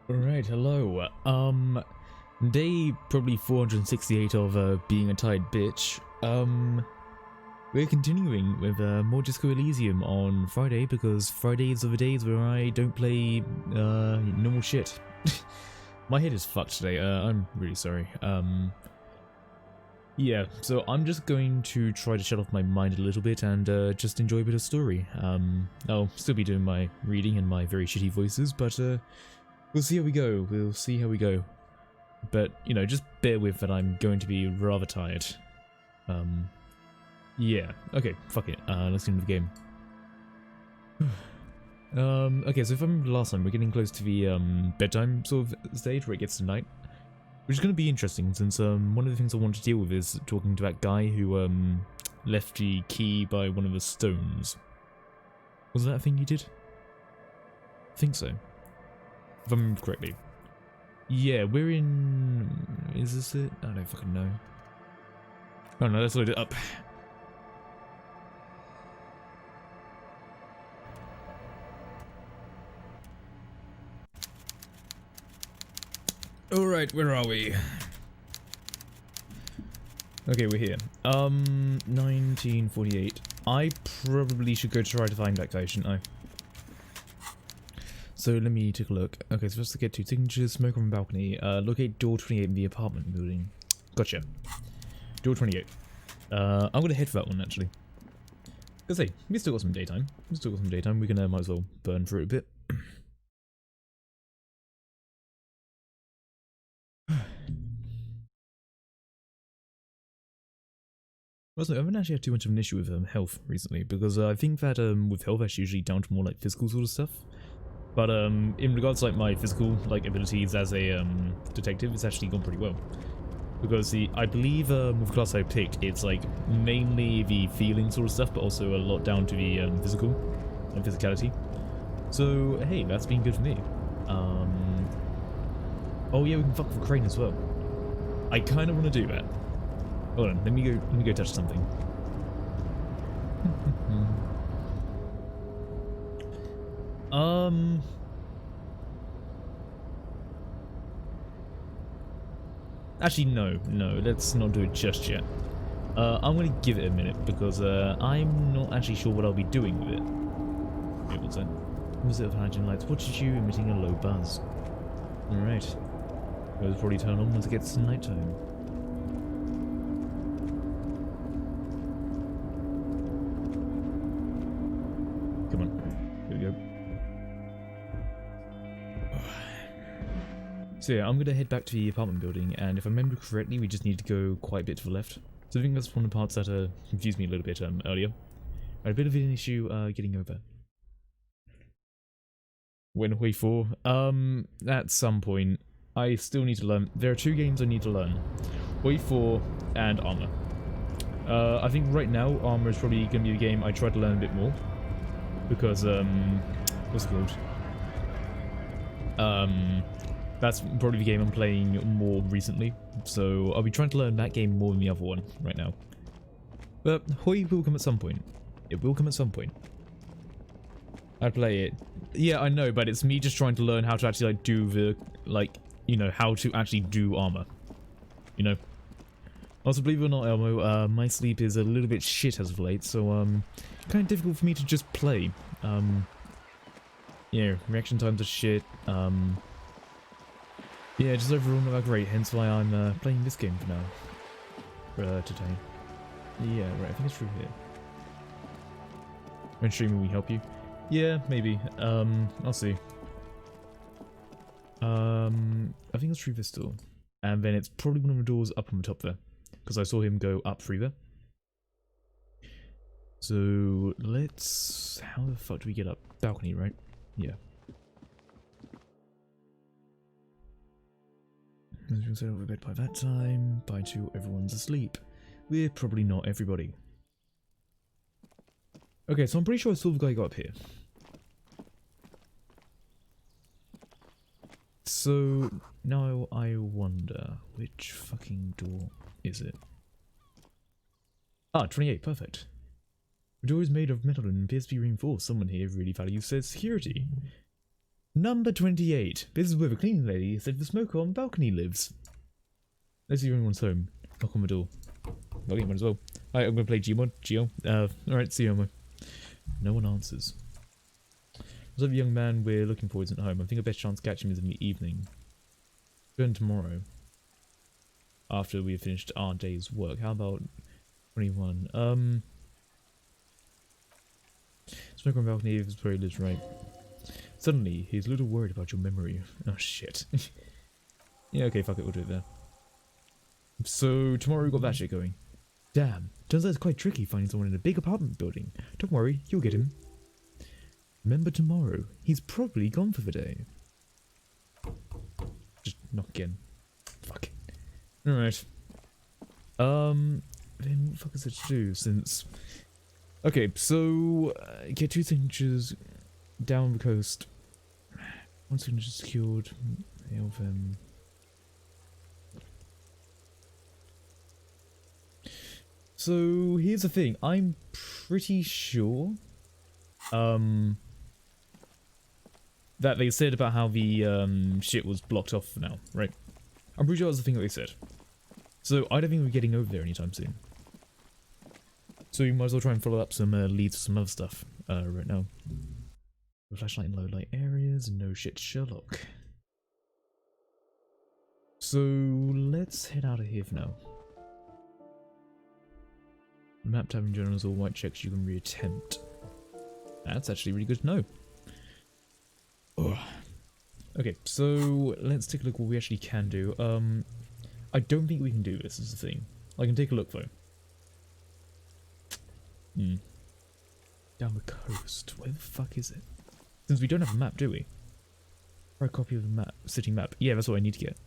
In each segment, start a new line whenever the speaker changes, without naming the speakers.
Alright, hello. Day probably 468 of being a tired bitch. We're continuing with more Disco Elysium on Friday because Fridays are the days where I don't play normal shit. My head is fucked today. I'm really sorry. Yeah, so I'm just going to try to shut off my mind a little bit and just enjoy a bit of story. I'll still be doing my reading and my very shitty voices, but we'll see how we go. We'll see how we go. But, you know, just bear with that I'm going to be rather tired. Yeah. Okay, fuck it. Let's get into the game. Okay, so if I remember last time, we're getting close to the bedtime sort of stage where it gets to night. Which is going to be interesting since one of the things I want to deal with is talking to that guy who left the key by one of the stones. Was that a thing he did? I think so. If I remember correctly. Yeah, we're in... Is this it? I don't fucking know. Oh no, let's load it up. Alright, where are we? Okay, we're here. 1948. I probably should go try to find that guy, shouldn't I? So let me take a look. Okay, so first to get 2 signatures, smoke on the balcony, locate door 28 in the apartment building. Gotcha. Door 28. I'm gonna head for that one actually. Cause hey, we still got some daytime. We can might as well burn through it a bit. Also, I haven't actually had too much of an issue with health recently because I think that with health that's usually down to more like physical sort of stuff. But in regards to like my physical like abilities as a detective, it's actually gone pretty well. Because I believe with the class I picked, it's like mainly the feeling sort of stuff, but also a lot down to the physical and physicality. So hey, that's been good for me. Oh yeah, we can fuck with Crane as well. I kind of want to do that. Hold on, let me go touch something. Actually, no, let's not do it just yet. I'm gonna give it a minute because I'm not actually sure what I'll be doing with it. Wait, what's that? Was it of halogen lights? Watches you emitting a low buzz. Alright. Those probably turn on once it gets to nighttime. Come on. Here we go. So yeah, I'm gonna head back to the apartment building, and if I remember correctly, we just need to go quite a bit to the left. So I think that's one of the parts that confused me a little bit earlier. I had a bit of an issue getting over. When way 4? At some point, I still need to learn. There are 2 games I need to learn: Wave 4 and Armor. I think right now Armor is probably gonna be the game I try to learn a bit more because what's it called? That's probably the game I'm playing more recently, so I'll be trying to learn that game more than the other one right now. But Hoi will come at some point. It will come at some point. I'd play it. Yeah, I know, but it's me just trying to learn how to actually like do the, like, you know, how to actually do Armor. You know? Also, believe it or not, Elmo, my sleep is a little bit shit as of late, so kind of difficult for me to just play. Yeah, reaction times are shit. Yeah, just overall not that great, hence why I'm playing this game for now. Today. Yeah, right, I think it's true here. When streaming we help you? Yeah, maybe. I'll see. I think it's through this door. And then it's probably one of the doors up on the top there. Because I saw him go up through there. So, let's... How the fuck do we get up? Balcony, right? Yeah. As we'll set over bed by that time. By 2, everyone's asleep. We're probably not everybody. Okay, so I'm pretty sure I saw the guy got up here. So, now I wonder, which fucking door is it? Ah, 28, perfect. The door is made of metal and appears to be reinforced. Someone here really values their security. Number 28. This is where the cleaning lady said the smoker on balcony lives. Let's see if anyone's home. Knock on the door. Okay, might as well. Alright, I'm gonna play Gmod. Geo. Alright, see you, Homo. No one answers. So the young man we're looking for isn't home. I think the best chance to catch him is in the evening. Then tomorrow. After we've finished our day's work. How about 21? Smoker on balcony is where he lives, right? Suddenly, he's a little worried about your memory. Oh shit. Yeah, okay, fuck it, we'll do it there. So, tomorrow we've got that shit going. Damn, turns out it's quite tricky finding someone in a big apartment building. Don't worry, you'll get him. Remember tomorrow, he's probably gone for the day. Just knock again. Fuck. Alright. Then what the fuck is it to do since... Okay, so... get 2 signatures down the coast. 1 signature secured. Hail them. So, here's the thing. I'm pretty sure... that they said about how the shit was blocked off for now, right? I'm pretty sure that was the thing that they said. So I don't think we're getting over there anytime soon. So you might as well try and follow up some leads for some other stuff right now. Flashlight in low light areas, no shit Sherlock. So let's head out of here for now. Map tab in general is all white checks you can reattempt. That's actually really good to know. Ugh. Okay, so let's take a look what we actually can do. I don't think we can do this, is the thing. I can take a look though. Down the coast. Where the fuck is it? Since we don't have a map, do we? Or a copy of the map, city map. Yeah, that's what I need to get.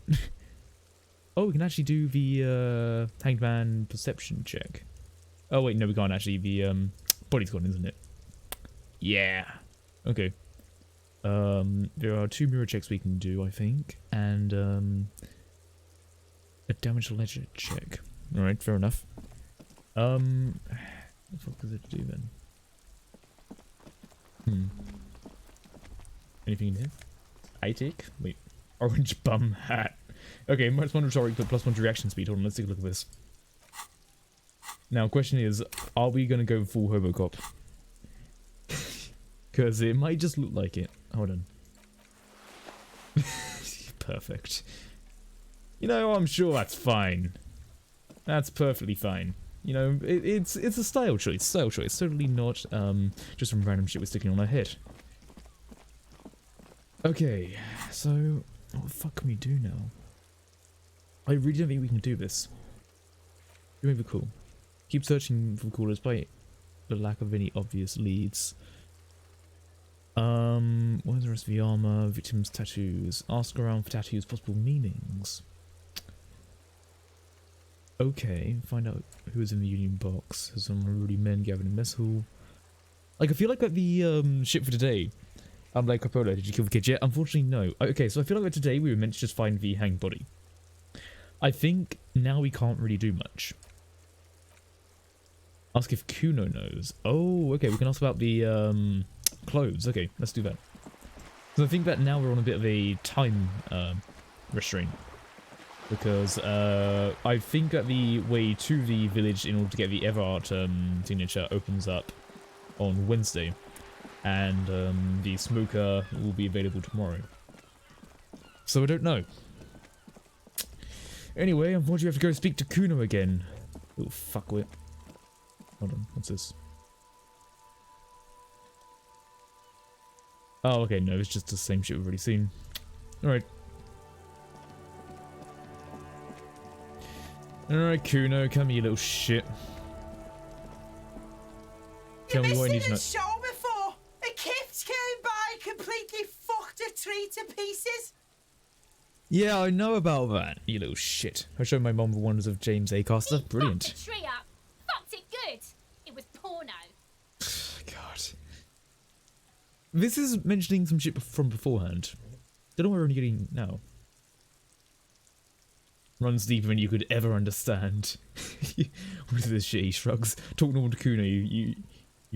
Oh, we can actually do the Hanged Man perception check. Oh wait, no, we can't actually. The body's gone, isn't it? Yeah. Okay. There are 2 mirror checks we can do, I think, and a damage ledger check. Alright, fair enough. What the fuck does it do then? Anything in here? I take? Wait. Orange bum hat. Okay, -1 rhetoric, but +1 reaction speed. Hold on, let's take a look at this. Now, question is, are we gonna go full Hobocop? Because it might just look like it. Hold on. Perfect. You know, I'm sure that's fine. That's perfectly fine. You know, it's a style choice. Totally not just some random shit we're sticking on our head. Okay, so what the fuck can we do now? I really don't think we can do this. Doing the cool. Keep searching for cool despite the lack of any obvious leads. Where's the rest of the armor? Victims' tattoos. Ask around for tattoos' possible meanings. Okay, find out who is in the Union box. There's some unruly men gathered in mess hall. Like, I feel like the shit for today. I'm like, Capola, did you kill the kid yet? Unfortunately, no. Okay, so I feel like today we were meant to just find the hanged body. I think now we can't really do much. Ask if Kuno knows. Oh, okay, we can ask about the clothes. Okay, let's do that. So I think that now we're on a bit of a time restraint. Because I think that the way to the village in order to get the Everart signature opens up on Wednesday. And the smoker will be available tomorrow. So I don't know. Anyway, unfortunately we have to go speak to Kuno again. Little fuckwit. Hold on, what's this? Oh, okay, no, it's just the same shit we've already seen. Alright. Alright, Kuno, come here, you little shit. Tell me what I need to know.
Show before a gift came by, completely fucked a tree to pieces.
Yeah, I know about that, you little shit. I showed my mom the wonders of James Acaster. Brilliant.
Fucked the tree up. Fucked it good. It was porno.
God. This is mentioning some shit from beforehand. Don't know what we're only getting now. Runs deeper than you could ever understand. What is this shit? He shrugs. Talk normal to Kuno. You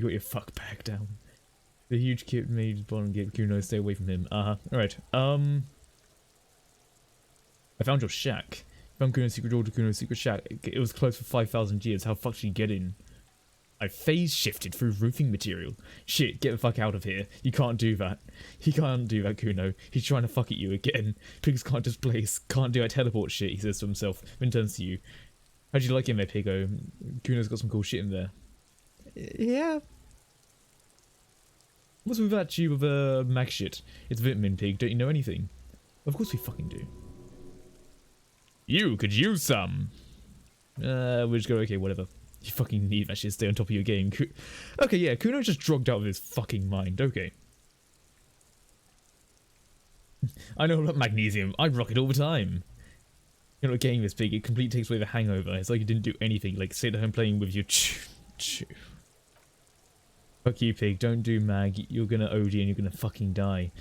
got your fuck bag down. The huge kid made Bond get Kuno, stay away from him. Alright. I found your shack. Found Kuno's secret door to Kuno's secret shack. It was closed for 5,000 years. How the fuck did you get in? I phase shifted through roofing material. Shit, get the fuck out of here. You can't do that. He can't do that, Kuno. He's trying to fuck at you again. Pigs can't displace. Can't do that teleport shit, he says to himself. Then turns to you. How'd you like him there, Piggo? Kuno's got some cool shit in there. Yeah. What's with that tube of mag shit? It's vitamin, Pig. Don't you know anything? Of course we fucking do. You could use some. We'll just go, okay, whatever. You fucking need that shit to stay on top of your game. Okay, yeah, Kuno's just drugged out of his fucking mind. Okay. I know about magnesium. I rock it all the time. You know, a game this big, it completely takes away the hangover. It's like you didn't do anything. Like, sit at home playing with your chew. Fuck you, Pig. Don't do mag. You're gonna OD and you're gonna fucking die.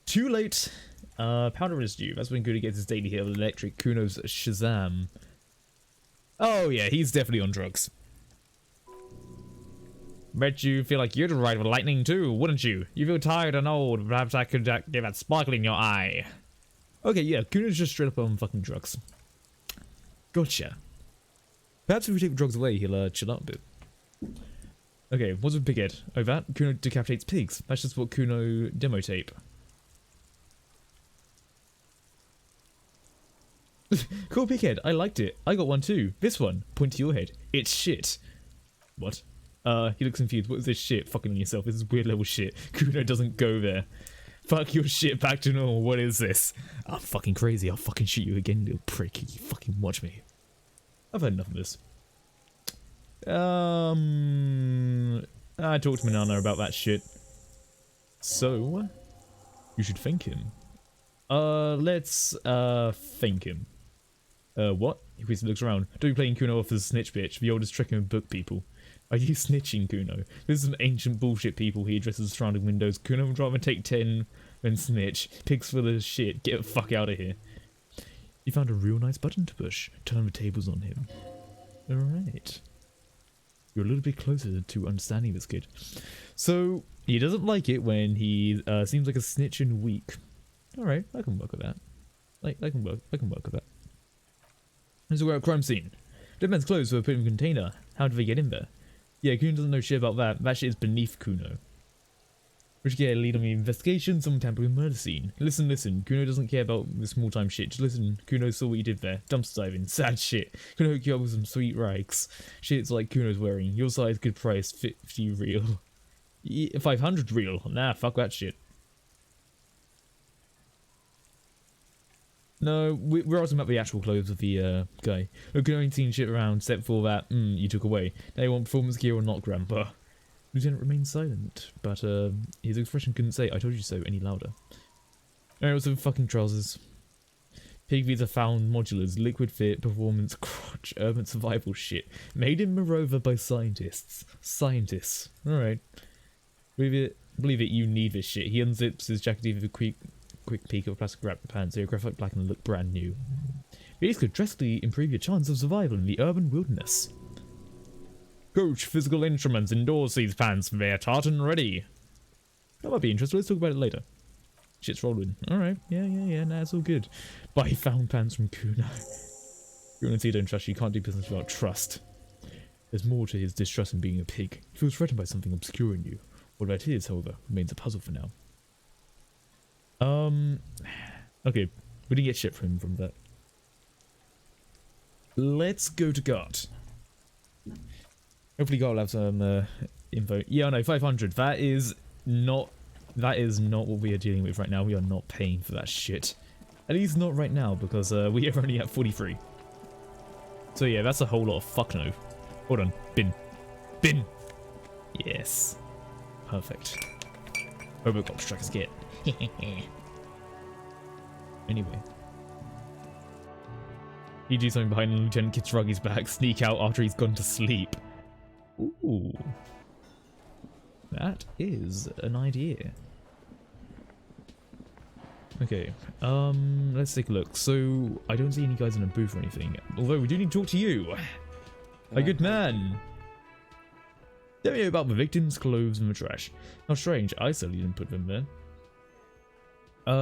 Too late. Powder residue. That's when Kuno gets his daily hit of electric. Kuno's Shazam. Oh yeah, he's definitely on drugs. Bet you feel like you'd ride with lightning too, wouldn't you? You feel tired and old. Perhaps I could give that sparkle in your eye. Okay, yeah, Kuno's just straight up on fucking drugs. Gotcha. Perhaps if we take the drugs away, he'll chill out a bit. Okay, what's with Big Ed? Oh, that? Kuno decapitates pigs. That's just what Kuno demo tape. Cool Big Head, I liked it. I got one too. This one. Point to your head. It's shit. What? He looks confused. What is this shit? Fucking on yourself. This is weird level shit. Kuno doesn't go there. Fuck your shit back to normal. What is this? I'm fucking crazy. I'll fucking shoot you again, little prick. You fucking watch me. I've had enough of this. I talked to Manana about that shit. So, you should thank him. Let's, thank him. What? He quickly looks around. Don't be playing Kuno off as a snitch bitch, the oldest trick in book people. Are you snitching, Kuno? This is some ancient bullshit people he addresses the surrounding windows. Kuno would rather take 10 than snitch. Pigs full of shit. Get the fuck out of here. You found a real nice button to push. Turn the tables on him. Alright. You're a little bit closer to understanding this kid. So, he doesn't like it when he seems like a snitch and weak. Alright, I can work with that. I can work with that. Let's go out crime scene. Dead man's clothes were put in a container. How did they get in there? Yeah, Kuno doesn't know shit about that. That shit is beneath Kuno. We should get a lead on the investigation. Someone tampered with murder scene. Listen. Kuno doesn't care about this small time shit. Just listen. Kuno saw what you did there. Dumpster diving. Sad shit. Kuno hook you up with some sweet rags. Shit's like Kuno's wearing. Your size, good price. 50 real. 500 real. Nah, fuck that shit. No, we're asking about the actual clothes of the guy. Look, Kuno ain't seen shit around except for that you took away. Now you want performance gear or not, Grandpa? Lieutenant remained silent, but his expression couldn't say, I told you so, any louder. Alright, what's the fucking trousers? Pigvies are found modulars, liquid fit, performance, crotch, urban survival shit. Made in Morova by scientists. Scientists. Alright. Believe it, you need this shit. He unzips his jacket with a quick peek of a plastic wrap pants, so your graphite black and look brand new. These could drastically improve your chance of survival in the urban wilderness. Coach, physical instruments, endorse these pants. They're tartan ready. That might be interesting. Let's talk about it later. Shit's rolling. Alright. Yeah. Nah, it's all good. Buy found pants from Kuno. Kuno and T don't trust you. Can't do business without trust. There's more to his distrust in being a pig. He feels threatened by something obscure in you. What that is, however, remains a puzzle for now. Okay. We didn't get shit from him from that. Let's go to guard. Hopefully God will have some info. Yeah, no, 500. That is not what we are dealing with right now. We are not paying for that shit. At least not right now, because we are only at 43. So yeah, that's a whole lot of fuck no. Hold on. Bin. Yes. Perfect. Robocop strikes again. Anyway. You do something behind Lieutenant Kitsuraghi's back, sneak out after he's gone to sleep. Ooh. That is an idea. Okay, let's take a look. So, I don't see any guys in a booth or anything. Although, we do need to talk to you. A good man. Let me know about the victims, clothes, and the trash. How strange, I certainly didn't put them there.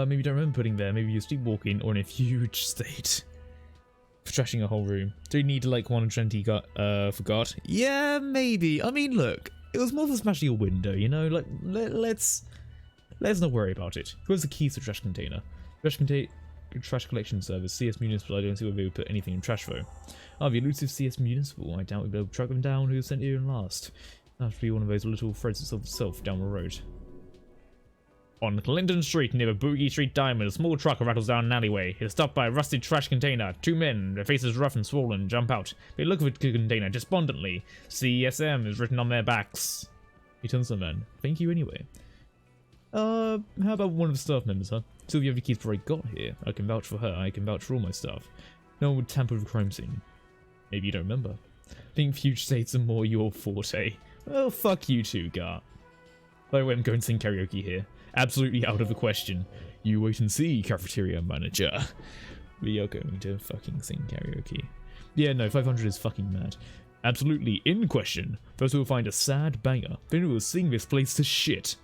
Maybe you don't remember putting there, maybe you're sleepwalking or in a huge state. For trashing a whole room. Do you need to like 120 forgot? Yeah, maybe. I mean, look, it was more than smashing a window, you know? Like, let's not worry about it. Where's the keys to the trash container? Trash collection service, CS Municipal. I don't see where they would put anything in trash though. The elusive CS Municipal. I doubt we'll be able to track them down. Who sent you in last? That should be one of those little threads of self down the road. On Clinton Street near the Boogie Street Diamond, a small truck rattles down an alleyway. It is stopped by a rusted trash container. Two men, their faces rough and swollen, jump out. They look at the container despondently. CSM is written on their backs. He turns to the man. Thank you anyway. How about one of the staff members, huh? Sylvia have the keys before I got here. I can vouch for her. I can vouch for all my staff. No one would tamper with the crime scene. Maybe you don't remember. I think future states are more your forte. Well, fuck you too, Gar. By the way, I'm going to sing karaoke here. Absolutely out of the question. You wait and see, cafeteria manager. We are going to fucking sing karaoke. Yeah, no, 500 is fucking mad. Absolutely in question. First we'll find a sad banger. Then we'll sing this place to shit.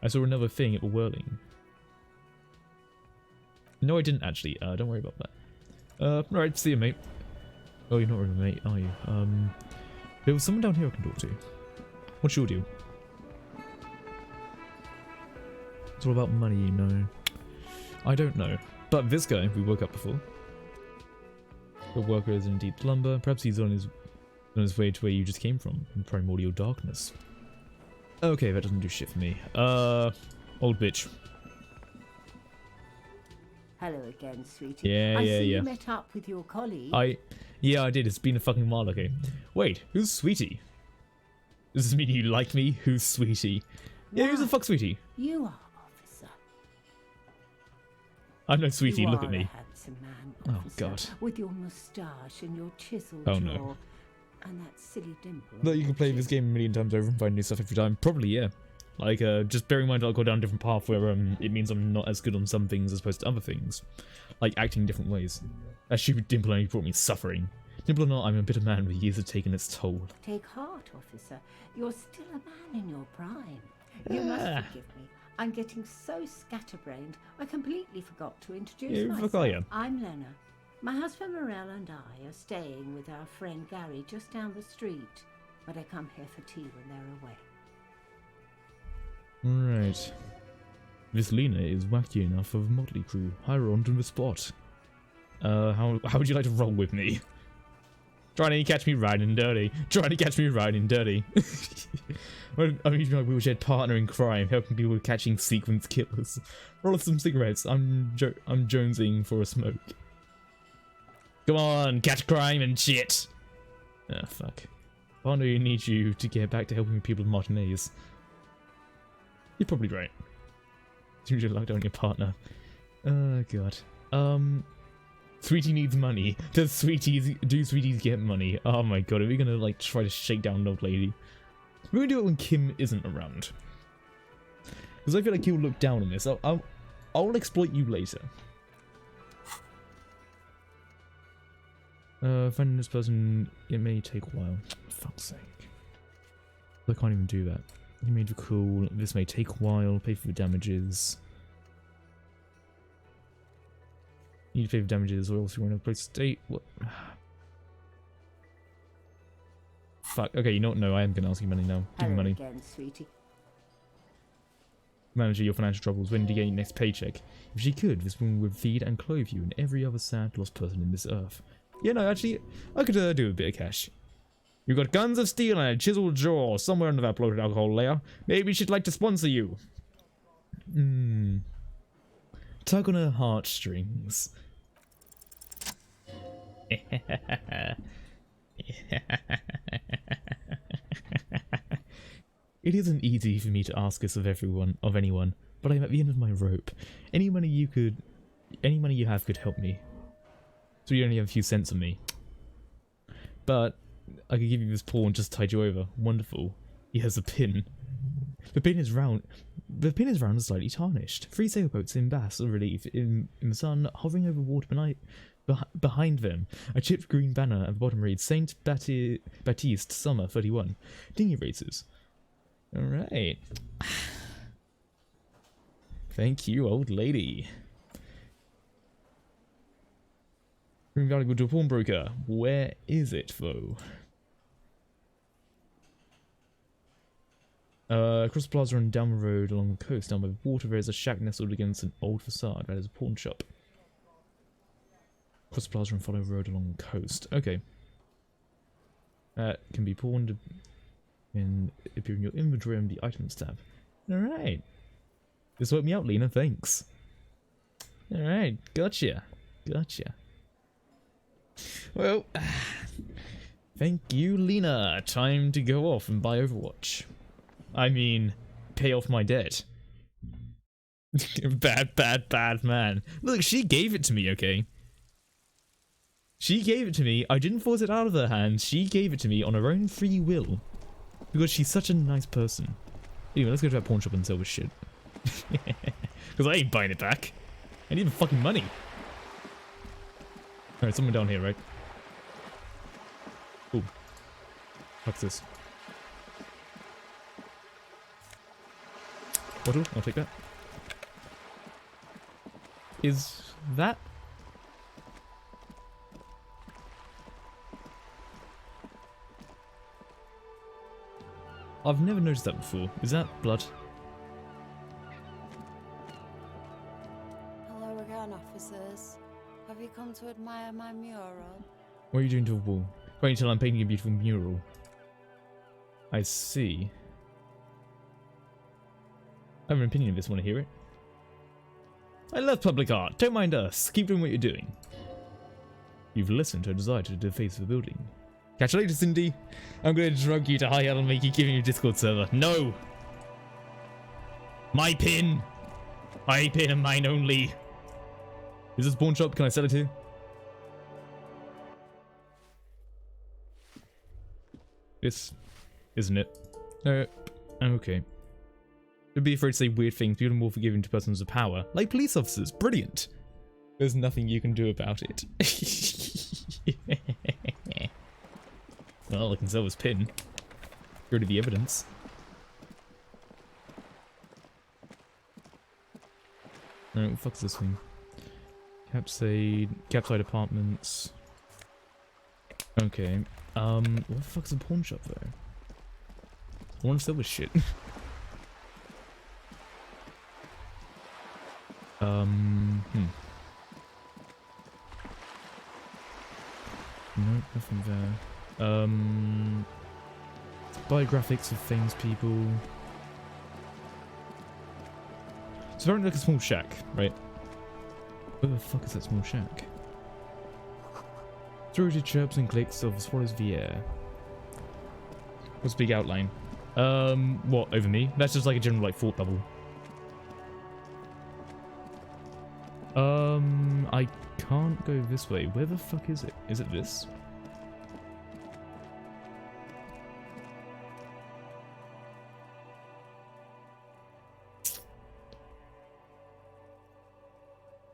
I saw another thing at the whirling. No, I didn't actually. Don't worry about that. Alright, see you, mate. Oh, you're not really a mate, are you? There was someone down here I can talk to. What's your deal? It's all about money, you know. I don't know. But this guy, we woke up before. The worker is indeed lumber. Perhaps he's on his way to where you just came from, in primordial darkness. Okay, that doesn't do shit for me. Old bitch.
Hello again, sweetie.
Yeah.
You met up with your colleague.
Yeah, I did. It's been a fucking while, okay. Wait, who's Sweetie? Does this mean you like me? Who's Sweetie? Yeah, who's the fuck Sweetie?
You are, officer.
I'm no Sweetie, look at
You are
me.
a handsome man, officer,
Oh, God.
with your moustache and your chiseled
Oh,
jaw.
no.
And that silly dimple.
No, you can play this game a million times over and find new stuff every time. Probably, yeah. Like, just bearing in mind I'll go down a different path where it means I'm not as good on some things as opposed to other things. Like acting different ways. That stupid dimple only brought me suffering. Dimple or not, I'm a bitter man with years have taken its toll.
Take heart, officer. You're still a man in your prime. You must forgive me. I'm getting so scatterbrained, I completely forgot to introduce myself.
Forgot you.
I'm Lena. My husband Morel and I are staying with our friend Gary just down the street, but I come here for tea when they're away.
Right. This Lena is wacky enough of a motley crew. Hire her onto the spot. How would you like to roll with me? Trying to catch me riding dirty. Trying to catch me riding dirty. I'm usually my wheelchair partner in crime, helping people with catching sequence killers. Roll us some cigarettes. I'm jonesing for a smoke. Come on, catch crime and shit. Ah, fuck. Partner, you need you to get back to helping people with Martinez. You're probably right. You should lock down your partner. Oh god. Sweetie needs money. Do sweeties get money? Oh my god, are we gonna like try to shake down an old lady? We're gonna do it when Kim isn't around. Because I feel like he'll look down on this. I'll exploit you later. Finding this person, it may take a while. For fuck's sake. I can't even do that. You made the call. This may take a while. Pay for the damages. You need to pay for damages or else you're in a place to stay. What? Fuck. Okay, you know what? No, I am going to ask you money now. Give me money.
Again, sweetie.
Manage your financial troubles. When do you get your next paycheck? If she could, this woman would feed and clothe you and every other sad, lost person in this earth. Yeah, no, actually, I could do a bit of cash. You've got guns of steel and a chiseled jaw somewhere under that bloated alcohol layer. Maybe she'd like to sponsor you. Tug on her heartstrings. It isn't easy for me to ask this of anyone, but I'm at the end of my rope. Any money you have could help me. So you only have a few cents on me. But I could give you this paw and just tide you over. Wonderful. He has a pin. The pin is round. The pin is round and slightly tarnished. 3 sailboats in Bass are relief in the sun, hovering over water Behind them, a chipped green banner at the bottom reads Saint Baptiste Summer 31. Dinghy races. Alright. Thank you, old lady. We've got to go to a pawnbroker. Where is it, though? Across the plaza and down the road along the coast, down by the water, there is a shack nestled against an old facade. That is a pawn shop. Across the plaza and follow the road along the coast. Okay. That can be pawned and appear in your inventory on the items tab. Alright. This worked me out, Lena. Thanks. Alright. Gotcha. Gotcha. Well, thank you, Lena. Time to go off and buy Overwatch. I mean, pay off my debt. bad man. Look, she gave it to me, okay? She gave it to me. I didn't force it out of her hands. She gave it to me on her own free will. Because she's such a nice person. Anyway, let's go to that pawn shop and sell this shit. Because I ain't buying it back. I need the fucking money. Alright, someone down here, right? Ooh. What's this? Bottle? I'll take that. Is that... I've never noticed that before. Is that blood?
Hello again, officers. Have you come to admire my mural?
What are you doing to a wall? Wait until I'm painting a beautiful mural. I see. I have an opinion of this. Want to hear it? I love public art. Don't mind us. Keep doing what you're doing. You've listened to a desire to deface the building. Catch you later, Cindy. I'm going to drug you to high hell and make you give me your Discord server. No! My pin! My pin and mine only. Is this pawn shop? Can I sell it to? This isn't it? Okay. Don't be afraid to say weird things. People are more forgiving to persons of power. Like police officers. Brilliant. There's nothing you can do about it. Well, I can sell this pin. Go to the evidence. Alright, what the fuck's this thing? Capside apartments. Okay. What the fuck's a pawn shop though? I want to sell this shit. Nope, nothing there. Biographics of famous people. It's very like a small shack, right? Where the fuck is that small shack? Throated chirps and clicks of swallows the air. What's the big outline? What, over me? That's just like a general, like, thought bubble. I can't go this way. Where the fuck is it? Is it this?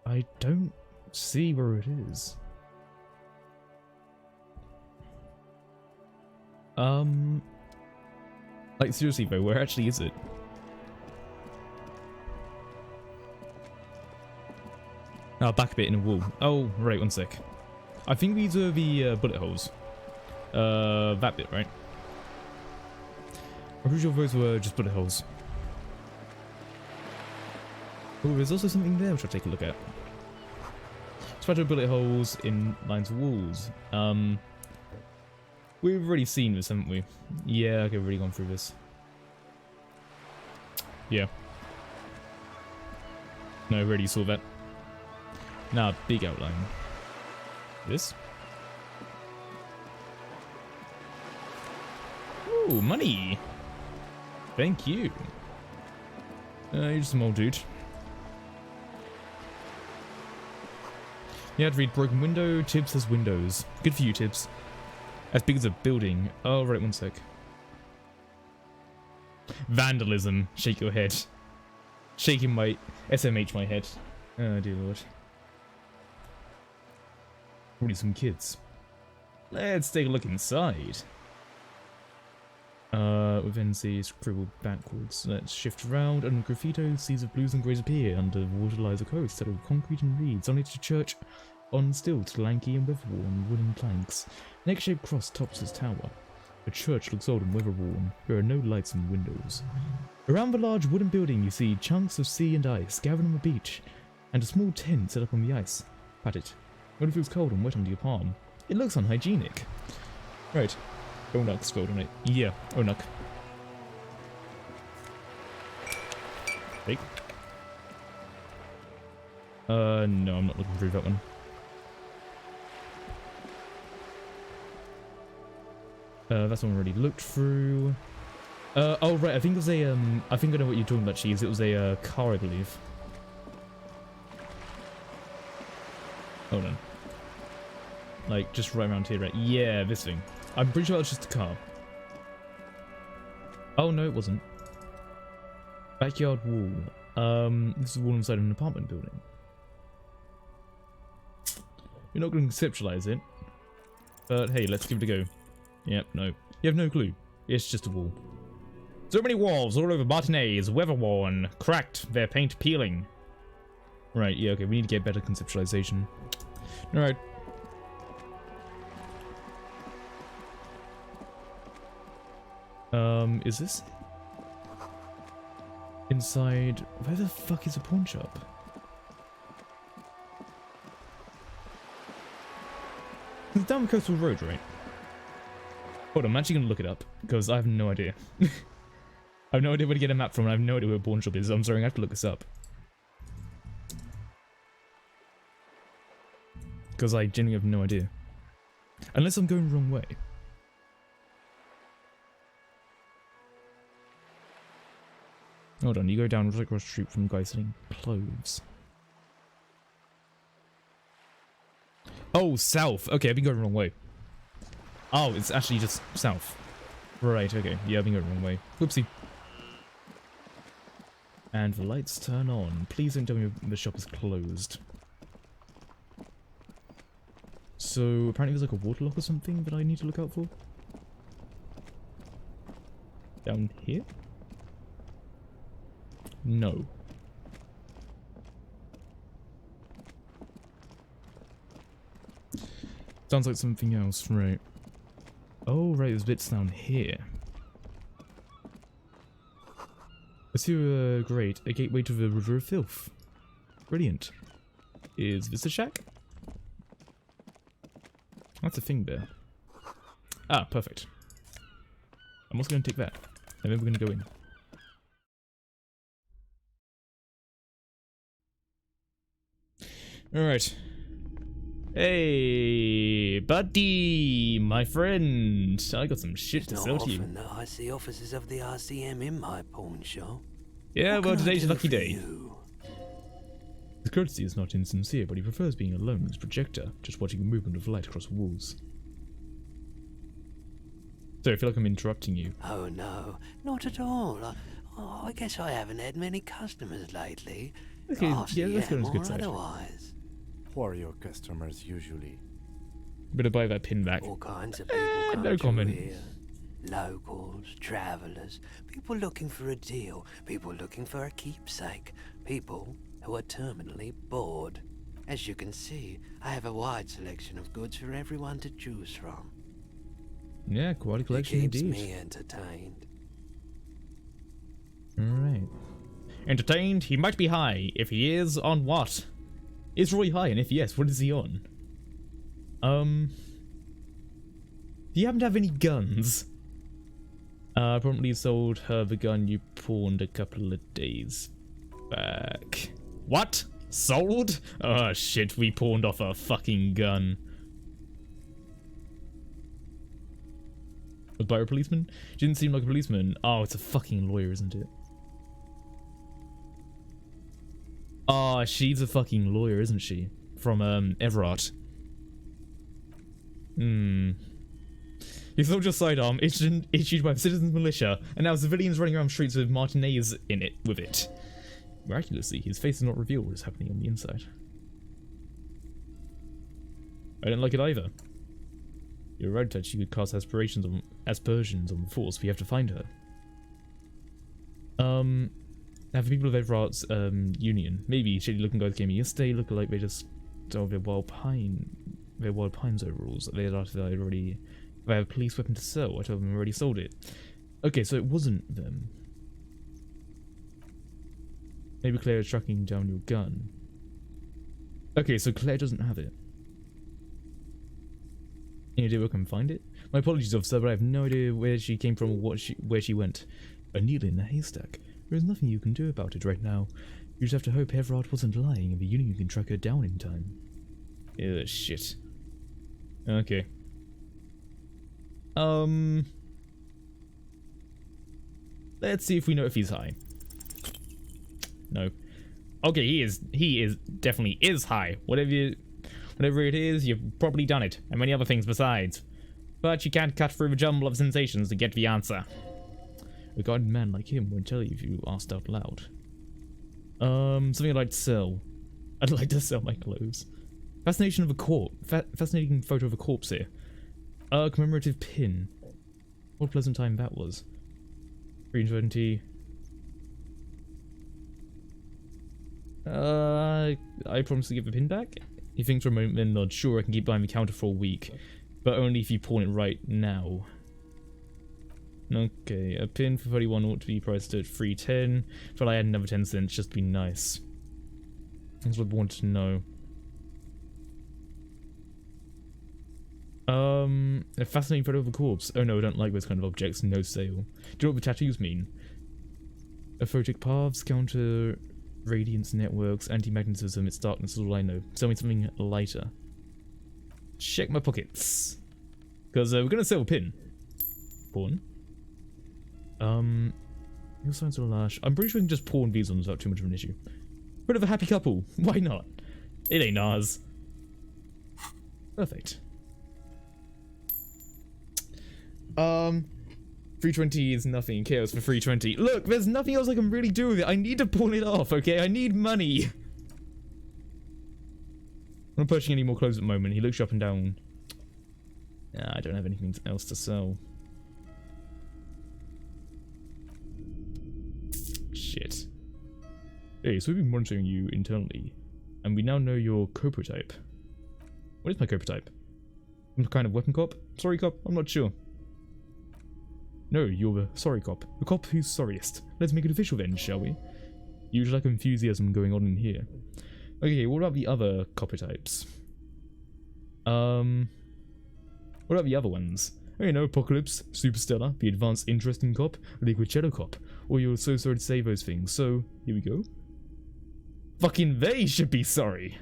I don't see where it is. Like, seriously though, where actually is it? Oh, back a bit in a wall. Oh, right, one sec. I think these are the bullet holes. That bit, right? I'm pretty sure those were just bullet holes. Oh, there's also something there which I'll take a look at. Spider bullet holes in lines of walls. We've already seen this, haven't we? Yeah, okay, we've already gone through this. Yeah. No, we already saw that. Now, big outline. This? Ooh, money! Thank you. You're just some old dude. You had to read broken window. Tibbs has windows. Good for you, Tibbs. As big as a building. Oh, right, one sec. Vandalism. Shake your head. Shaking my SMH my head. Oh, dear lord. Probably some kids. Let's take a look inside. With NC scribbled backwards. Let's shift around. Under graffito, seas of blues and greys appear. Under water lies a coast set of concrete and reeds. On its church, on stilts, lanky and weather-worn wooden planks. An egg-shaped cross tops its tower. The church looks old and weather-worn. There are no lights in windows. Around the large wooden building, you see chunks of sea and ice gathered on the beach, and a small tent set up on the ice. Pat it. When it feels cold and wet under your palm, it looks unhygienic. Right. Onak spelled on it. Yeah, Onak. Hey. No, I'm not looking through that one. That's one I already looked through. Oh right, I think it was a, I think I know what you're talking about, Cheese. It was a, car, I believe. Hold on. Like, just right around here, right? Yeah, this thing. I'm pretty sure it was just a car. Oh, no, it wasn't. Backyard wall. This is a wall inside an apartment building. You're not going to conceptualize it. But hey, let's give it a go. Yep, no. You have no clue. It's just a wall. So many walls all over Martinez, weather-worn, cracked, their paint peeling. Right, yeah, okay, we need to get better conceptualization. Alright. Is this? Inside... Where the fuck is a pawn shop? It's down the coastal road, right? Hold on, I'm actually gonna look it up, because I have no idea. I have no idea where to get a map from, and I have no idea where a pawn shop is. I'm sorry, I have to look this up. Because I genuinely have no idea. Unless I'm going the wrong way. Hold on, you go down right across the street from the guy selling clothes. Oh, south. Okay, I've been going the wrong way. Oh, it's actually just south. Right, okay. Yeah, I've been going the wrong way. Whoopsie. And the lights turn on. Please don't tell me the shop is closed. So, apparently there's like a water lock or something that I need to look out for. Down here? No. Sounds like something else, right. Oh, right, there's bits down here. I see a grate, a gateway to the River of Filth. Brilliant. Is this a shack? That's a thing there. Ah, perfect. I'm also going to take that. And then we're going to go in. Alright. Hey, buddy, my friend. I got some shit to sell to you.
Not often that I see officers of the RCM in my pawn shop.
Yeah, well, today's a lucky day.
You?
His courtesy is not insincere, but he prefers being alone with his projector, just watching the movement of light across walls. So I feel like I'm interrupting you.
Oh no, not at all. I guess I haven't had many customers lately.
Okay, yeah, let's go on his good side.
Otherwise.
Who are your customers usually?
Better buy that pin back.
All kinds of people come
no comment.
here. Locals, travellers, people looking for a deal, people looking for a keepsake, people who are terminally bored. As you can see, I have a wide selection of goods for everyone to choose from.
Yeah, quite a collection
It keeps
indeed.
me entertained.
Alright. Entertained? He might be high. If he is, on what? Is Roy high? And if yes, what is he on? Do you happen to have any guns? Probably sold her the gun you pawned a couple of days back. What? Sold? Oh shit, we pawned off a fucking gun. Was by a policeman? She didn't seem like a policeman. Oh, it's a fucking lawyer, isn't it? Oh, she's a fucking lawyer, isn't she? From, Everard. You sold your sidearm, issued by the Citizens Militia, and now civilians running around streets with Martinez in it, with it. Miraculously, his face is not revealed what is happening on the inside. I don't like it either. You're right that she could cast aspersions on the Force, but you have to find her. Have the people of Everart's union. Maybe shady looking guys came here yesterday, looking like they just stole their wild pines overalls. They had already they have a police weapon to sell. I told them I already sold it. Okay, so it wasn't them. Maybe Claire is tracking down your gun. Okay, so Claire doesn't have it. Any idea where I can find it? My apologies, officer, but I have no idea where she came from or where she went. A needle in a haystack. There is nothing you can do about it right now. You just have to hope Everard wasn't lying and the Union can track her down in time. Ugh, shit. Okay. Let's see if we know if he's high. No. Okay, he is definitely is high. Whatever it is, you've probably done it, and many other things besides. But you can't cut through the jumble of sensations to get the answer. A guarded man like him won't tell you if you asked out loud. Something I'd like to sell. I'd like to sell my clothes. Fascination of a corpse. Fascinating photo of a corpse here. Commemorative pin. What a pleasant time that was. 320. I promise to give the pin back. He thinks for a moment, then nods. Sure, I can keep behind the counter for a week, but only if you pawn it right now. Okay, a pin for 31 ought to be priced at 310. But I add another 10 cents just to be nice. That's what I wanted to know. A fascinating photo of a corpse. Oh no, I don't like those kind of objects. No sale. Do you know what the tattoos mean? Aphotic paths, counter radiance networks, anti-magnetism, it's darkness is all I know. Tell me something lighter. Check my pockets. Because we're gonna sell a pin. Pawn. Your signs are lash. I'm pretty sure we can just pawn these ones without too much of an issue. Bit of a happy couple. Why not? It ain't ours. Perfect. 320 is nothing. Chaos for 320. Look, there's nothing else I can really do with it. I need to pawn it off, okay? I need money. I'm not purchasing any more clothes at the moment. He looks you up and down. I don't have anything else to sell. Shit. Hey, so we've been monitoring you internally, and we now know your coprotype. What is my coprotype? Some kind of weapon cop? Sorry cop? I'm not sure. No, you're the sorry cop. The cop who's sorriest. Let's make it official then, shall we? Usually like enthusiasm going on in here. Okay, what about the other coprotypes? What about the other ones? Oh, you know, Apocalypse, Superstellar, the Advanced Interesting Cop, Liquid Shadow Cop. Or you're so sorry to say those things, so here we go. Fucking they should be sorry!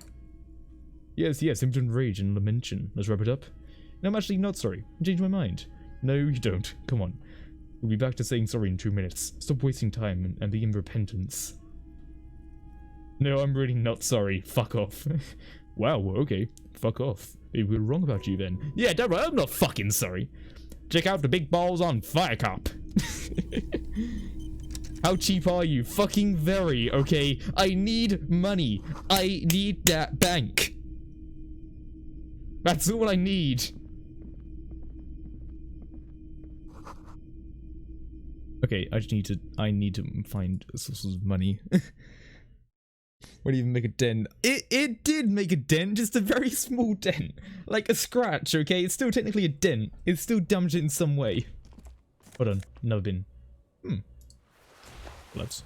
Yes, impotent rage and lamentation. Let's wrap it up. No, I'm actually not sorry. I changed my mind. No, you don't. Come on. We'll be back to saying sorry in 2 minutes. Stop wasting time and begin repentance. No, I'm really not sorry. Fuck off. Wow, okay. Fuck off. Maybe we were wrong about you then. Yeah, don't worry, I'm not fucking sorry. Check out the big balls on Fire Cop. How cheap are you? Fucking very, okay? I need money. I need that bank. That's all I need. Okay, I need to find sources of money. Won't even make a dent. It did make a dent, just a very small dent. Like a scratch, okay? It's still technically a dent. It's still damaged in some way. Hold on, another bin. Gloves.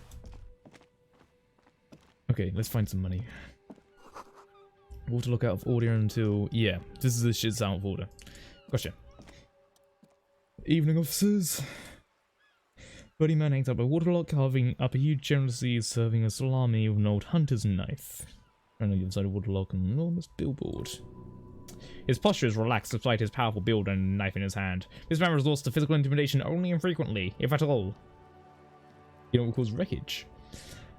Okay, let's find some money. Waterlock out of order until... Yeah, this shit's out of order. Gotcha. Evening, officers. 30 man hangs up a waterlock, carving up a huge generously serving a salami with an old hunter's knife. And on the other side of the waterlock, an enormous billboard. His posture is relaxed despite his powerful build and a knife in his hand. This man resorts to physical intimidation only infrequently, if at all. You know what causes wreckage?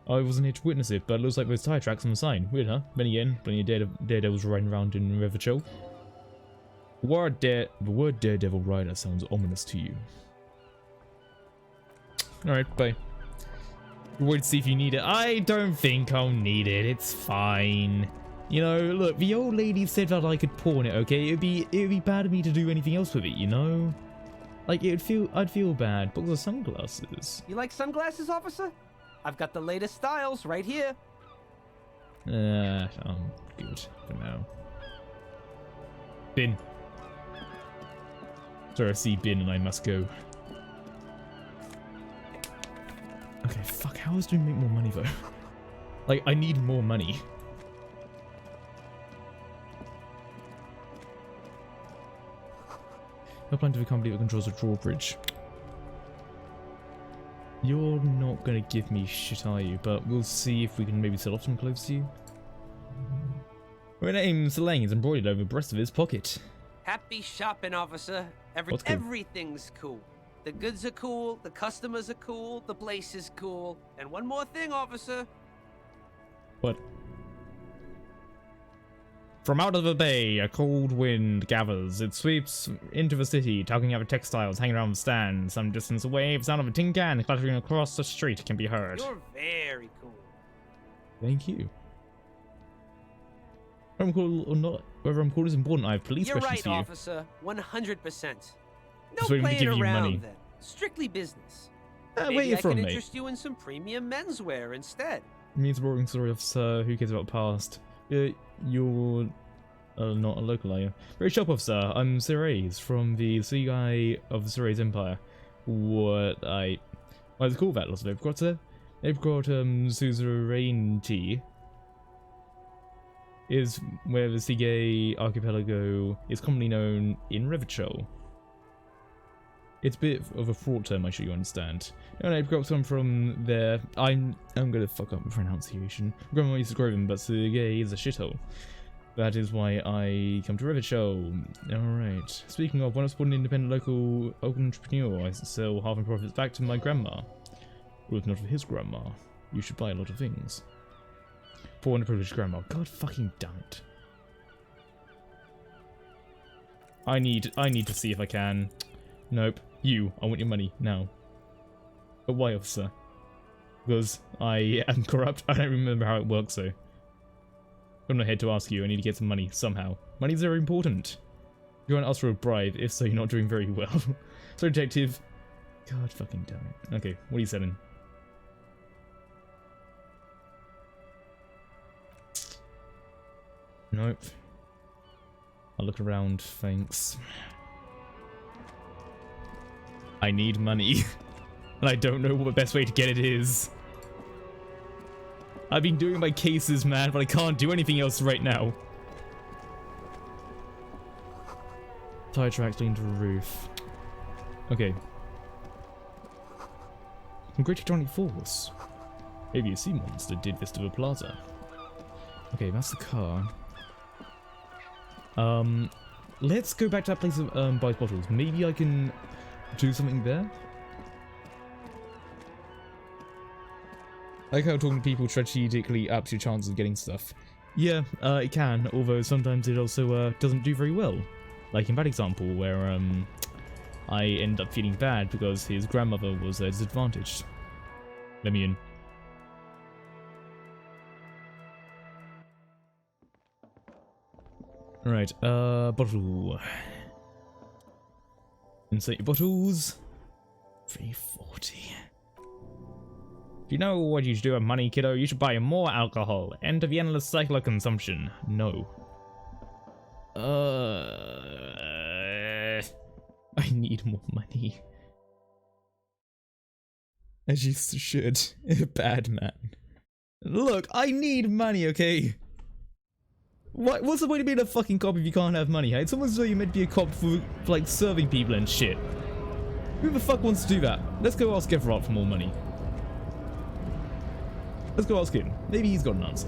I wasn't here to witness it, but it looks like those tire tracks on the sign. Weird, huh? Then again, plenty of daredevils riding around in Riverchill. The word daredevil rider sounds ominous to you. Alright, bye. We'll wait to see if you need it. I don't think I'll need it. It's fine. You know, look, the old lady said that I could pawn it, okay? It'd be bad of me to do anything else with it, you know? Like, I'd feel bad. But the sunglasses.
You like sunglasses, officer? I've got the latest styles right here.
I'm good for now. Bin. Sorry, I see bin and I must go. Okay, fuck, how else do we make more money though? Like, I need more money. Helpline to the company that controls the drawbridge. You're not gonna give me shit, are you? But we'll see if we can maybe sell off some clothes to you. My name's Lang is embroidered over the breast of his pocket.
Happy shopping, officer.
What's cool?
Everything's cool. The goods are cool, the customers are cool, the place is cool. And one more thing, officer.
What? From out of the bay, a cold wind gathers. It sweeps into the city, tugging at the textiles hanging around the stands. Some distance away, the sound of a tin can clattering across the street can be heard.
You're very cool.
Thank you. Whether I'm cool or not, whether I'm cool is important. I have police
You're
questions
right,
for you.
officer. 100%. No
So we need to
playing
give you
around
money.
then. Strictly business.
Where
Maybe
you
I
from,
can
mate?
interest you in some premium menswear instead.
It means a boring story of Sir. Who cares about the past? You're not a local, are you? Very shop officer. I'm Sir A's from the sea guy of the Sir A's Empire. Why is it called that? Lots of they've got suzerain tea. Is where the Seagay archipelago is commonly known in Revachol. It's a bit of a fraught term, I'm sure you understand. No, I've got some from there. I'm gonna fuck up the pronunciation. Grandma used to grow them, but Seagay is a shithole. That is why I come to Revachol. Alright. Speaking of, when I was born an independent local entrepreneur, I sell half my profits back to my grandma. Well, if not for his grandma, you should buy a lot of things. Poor underprivileged grandma. God fucking damn it. I need to see if I can. Nope. You. I want your money now. But why, officer? Because I am corrupt. I don't remember how it works, though. I'm not here to ask you. I need to get some money somehow. Money's very important. You want to ask for a bribe? If so, you're not doing very well. So, detective. God fucking damn it. Okay, what are you selling? Nope. I'll look around, thanks. I need money. And I don't know what the best way to get it is. I've been doing my cases, man, but I can't do anything else right now. Tire tracks leading to the roof. Okay. Congratulating force. Maybe a sea monster did this to the plaza. Okay, that's the car. Let's go back to that place of buys bottles. Maybe I can do something there. I like how talking to people strategically ups your chances of getting stuff. Yeah, it can, although sometimes it also doesn't do very well. Like in that example where I end up feeling bad because his grandmother was disadvantaged. Let me in. Alright, bottle. Insert your bottles. 340. Do you know what you should do with money, kiddo? You should buy more alcohol. End of the endless cycle of consumption. No. I need more money. As you should. Bad man. Look, I need money, okay? What's the point of being a fucking cop if you can't have money, hey? It's almost as though you're meant to be a cop for, like, serving people and shit. Who the fuck wants to do that? Let's go ask Everard for more money. Let's go ask him. Maybe he's got an answer.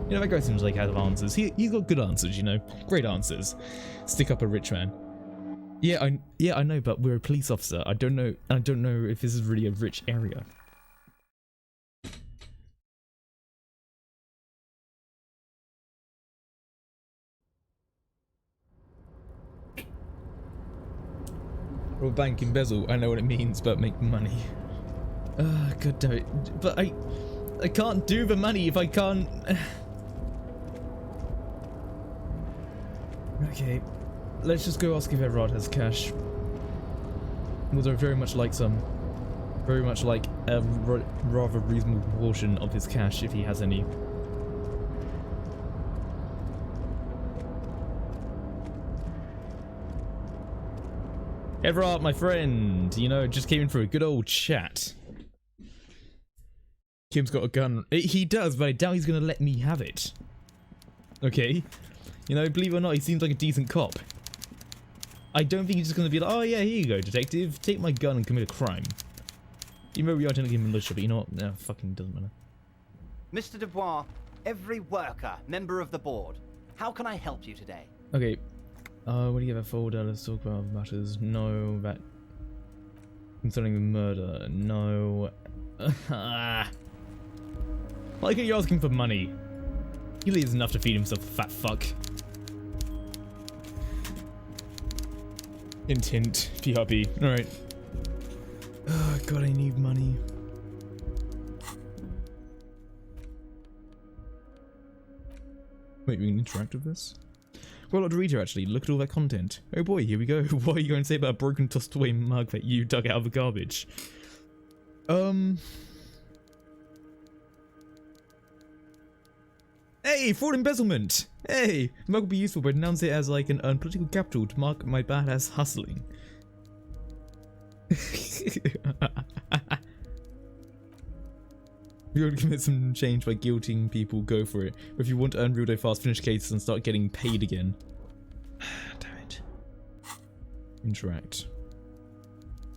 You know, that guy seems like he has answers. He's got good answers, you know? Great answers. Stick up a rich man. Yeah, I know, but we're a police officer. I don't know if this is really a rich area. Rob bank embezzle. I know what it means, but make money. God damn it. But I can't do the money if I can't. Okay, let's just go ask if Everard has cash. Although very much like a rather reasonable proportion of his cash if he has any. Everard, my friend, you know, just came in for a good old chat. Kim's got a gun. He does, but I doubt he's gonna let me have it. Okay? You know, believe it or not, he seems like a decent cop. I don't think he's just gonna be like, oh yeah, here you go, detective. Take my gun and commit a crime. Even though we are technically militia, but you know what? No, fucking doesn't matter.
Mr. Dubois, every worker, member of the board. How can I help you today?
Okay. What do you have a folder? Let's talk about matters. No, that... Concerning the murder. No. Like you're asking for money. He leaves enough to feed himself, fat fuck. Intent. PRP. Alright. Oh god, I need money. Wait, we can interact with this? Quite a lot to read here actually. Look at all that content. Oh boy, here we go. What are you going to say about a broken, tossed away mug that you dug out of the garbage? Hey, fraud embezzlement! Hey! Mug would be useful, but announce it as like an earned political capital to mark my badass hustling. If you want to commit some change by guilting people, go for it. But if you want to earn real day fast, finish cases and start getting paid again. Damn it. Interact.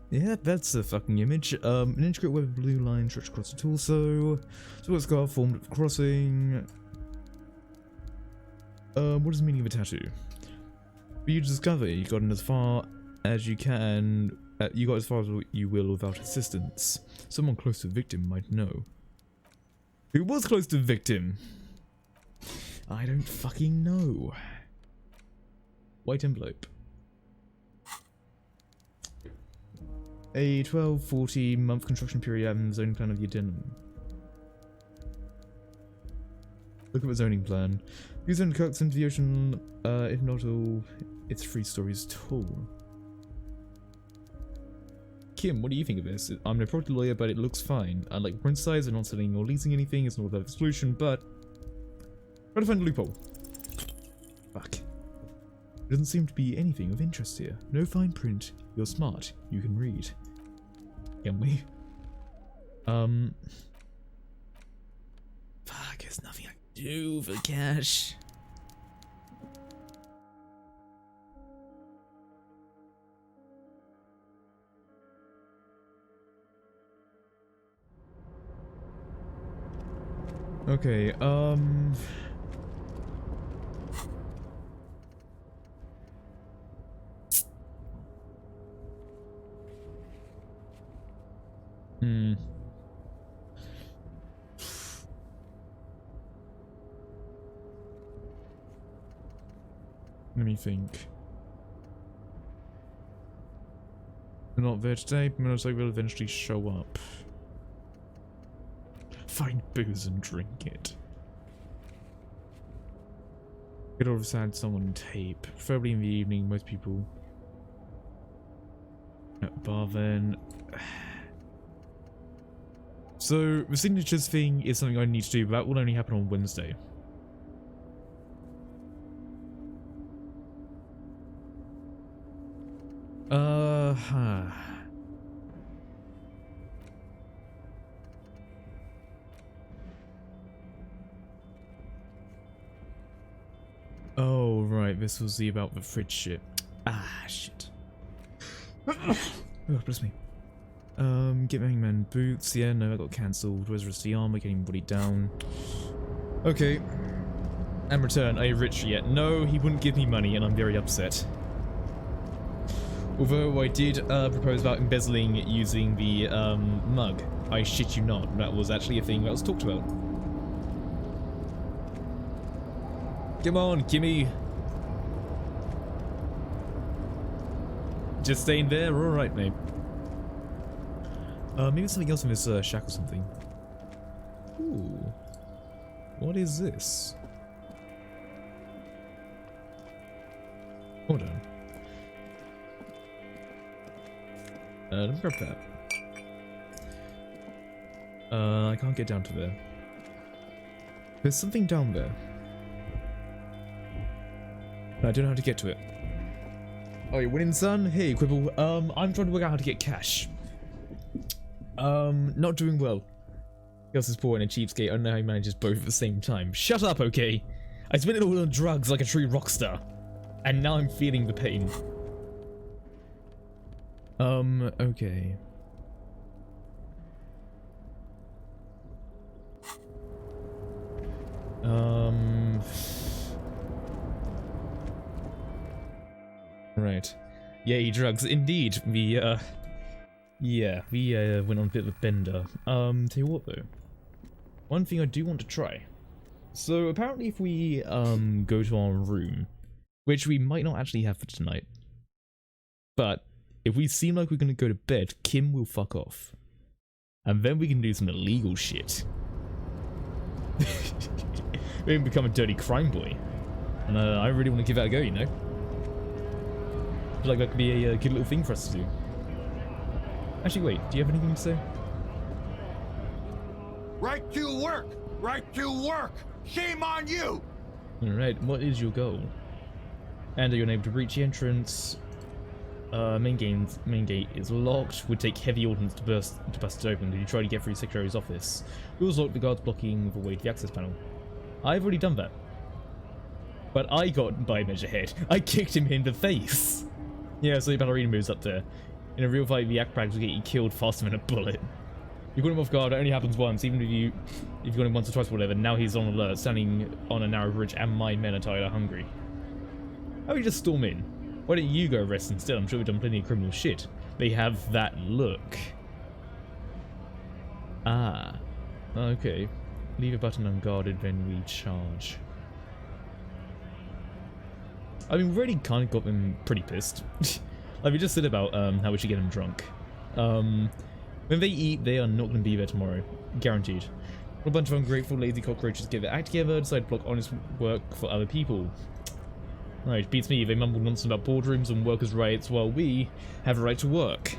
Yeah, that's a fucking image. An intricate web of blue lines stretched across the torso. So it's got formed at the crossing. What is the meaning of a tattoo? For you to discover, you got as far as you can. You got as far as you will without assistance. Someone close to the victim might know. Who was close to the victim? I don't fucking know. White envelope. A 12-40 month construction period and zoning plan of the addendum. Look at the zoning plan. Use and cuts into the ocean, if not all, it's 3 stories tall. Kim, what do you think of this? I'm no property lawyer, but it looks fine. Unlike print size, I'm not selling or leasing anything, it's not a perfect solution, but... try to find a loophole. Fuck. There doesn't seem to be anything of interest here. No fine print. You're smart. You can read. Can we? Fuck, there's nothing I can do for cash. Okay, Let me think. We're not there today, but most likely will eventually show up. Find booze and drink it. Could always had someone on tape, preferably in the evening. Most people at bar then. So the signatures thing is something I need to do, but that will only happen on Wednesday. Oh, right, this was about the fridge shit. Ah, shit. Oh, bless me. Get Hangman boots. Yeah, no, that got cancelled. Where's the rest of the armor? Getting body down. Okay. And return. Are you rich yet? No, he wouldn't give me money, and I'm very upset. Although I did propose about embezzling using the mug. I shit you not. That was actually a thing that was talked about. Come on, gimme. Just staying there? Alright, mate. Maybe something else in this shack or something. Ooh. What is this? Hold on. Let me grab that. I can't get down to there. There's something down there. I don't know how to get to it. Oh, you're winning, son? Hey, Quibble. I'm trying to work out how to get cash. Not doing well. Khaos is poor and a cheapskate. I don't know how he manages both at the same time. Shut up, okay? I spent it all on drugs like a true rock star. And now I'm feeling the pain. Okay. Right. Yay, drugs. Indeed. We went on a bit of a bender. Tell you what though. One thing I do want to try. So apparently if we, go to our room, which we might not actually have for tonight, but if we seem like we're gonna go to bed, Kim will fuck off. And then we can do some illegal shit. We can become a dirty crime boy. And I really want to give that a go, you know? I feel like that could be a good little thing for us to do. Actually, wait, do you have anything to say?
Right to work! Right to work! Shame on you!
Alright, what is your goal? And are you unable to reach the entrance? Main gate is locked. Would take heavy ordnance to bust it open. Did you try to get through the secretary's office? Doors locked, the guards blocking the way to the access panel. I've already done that. But I got by measure head. I kicked him in the face. Yeah, so the ballerina moves up there. In a real fight, the acrobats will get you killed faster than a bullet. You got him off guard, it only happens once, even if you got him once or twice or whatever. Now he's on alert, standing on a narrow bridge, and my men are tired and hungry. How about you just storm in? Why don't you go arrest instead? I'm sure we've done plenty of criminal shit. They have that look. Ah. Okay. Leave a button unguarded, then we charge. I mean, we already kind of got them pretty pissed. Like, we just said about how we should get them drunk. When they eat, they are not going to be there tomorrow. Guaranteed. What a bunch of ungrateful, lazy cockroaches get their act together, decide to block honest work for other people. Right, beats me. They mumble nonsense about boardrooms and workers' rights while we have a right to work.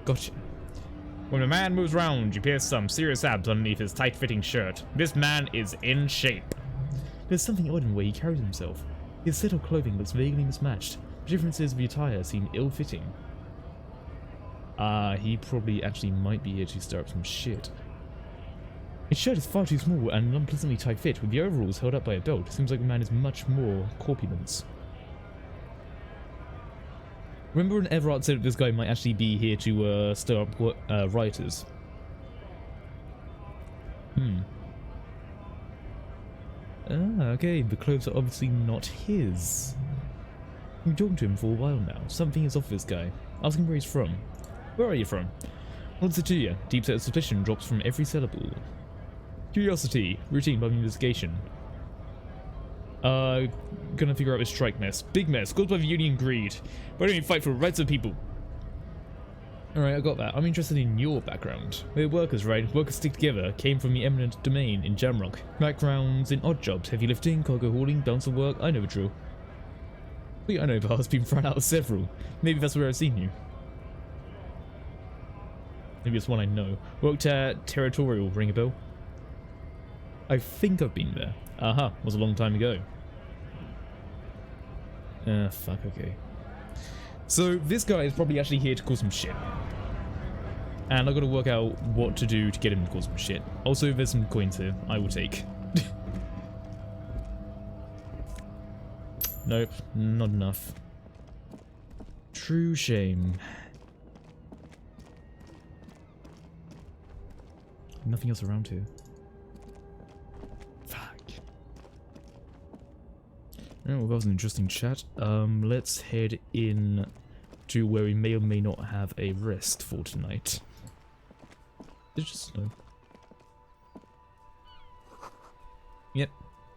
Gotcha. When a man moves around, you pierce some serious abs underneath his tight-fitting shirt. This man is in shape. There's something odd in the way he carries himself. His set of clothing looks vaguely mismatched. The differences of the attire seem ill-fitting. He probably actually might be here to stir up some shit. His shirt is far too small and an unpleasantly tight fit, with the overalls held up by a belt. It seems like the man is much more corpulent. Remember when Everard said that this guy might actually be here to stir up rioters? Okay, the clothes are obviously not his. I've been talking to him for a while now. Something is off this guy. Ask him where he's from. Where are you from? What's it to you? Deep set of suspicion drops from every syllable. Curiosity. Routine by investigation. Gonna figure out this strike mess. Big mess, caused by the union greed. Why don't you fight for the rights of people? Alright, I got that. I'm interested in your background. We're workers, right? Workers stick together. Came from the eminent domain in Jamrock. Backgrounds in odd jobs. Heavy lifting, cargo hauling, bouncer work. I know the drill. I know Bar's been thrown out of several. Maybe that's where I've seen you. Maybe it's one I know. Worked at Territorial, ring a bell? I think I've been there. Aha, was a long time ago. Fuck, okay. So, this guy is probably actually here to cause some shit. And I've got to work out what to do to get him to cause some shit. Also, there's some coins here I will take. Nope, not enough. True shame. Nothing else around here. Fuck. Oh, well, that was an interesting chat. Let's head in to where we may or may not have a rest for tonight. It's just snow. Yep,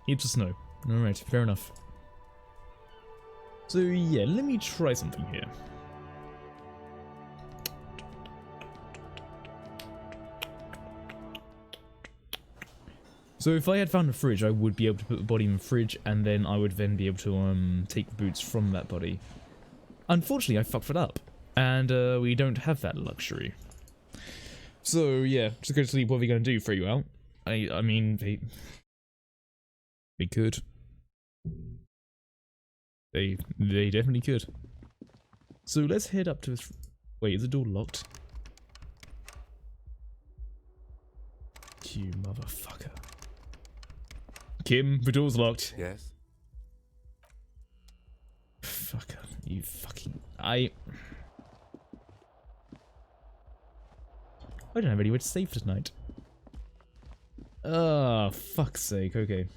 it's just snow. Alright, fair enough. So yeah, let me try something here. So if I had found a fridge, I would be able to put the body in the fridge, and then I would then be able to take the boots from that body. Unfortunately, I fucked it up, and we don't have that luxury. So yeah, just go to sleep. What are we gonna do? Throw you out? I mean, they could. They definitely could. So let's head up to this. Wait, is the door locked? You motherfucker. Kim, the door's locked.
Yes?
Fucker, you fucking... I don't have anywhere to save for tonight. Ah, fuck's sake, okay.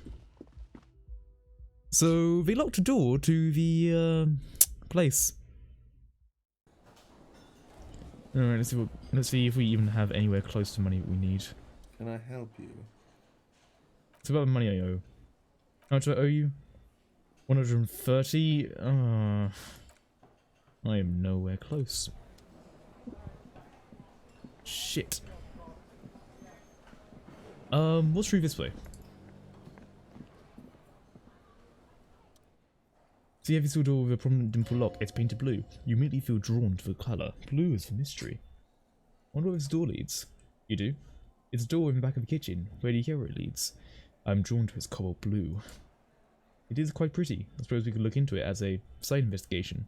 So, they locked the door to the, place. Alright, let's see if we even have anywhere close to money that we need.
Can I help you?
It's about the money I owe. How much do I owe you? 130? I am nowhere close. Shit. What's through this way? See every single door with a prominent dimple lock, it's painted blue. You immediately feel drawn to the colour. Blue is for mystery. Wonder where this door leads. You do? It's a door in the back of the kitchen. Where do you hear where it leads? I'm drawn to its cobalt blue. It is quite pretty. I suppose we could look into it as a side investigation.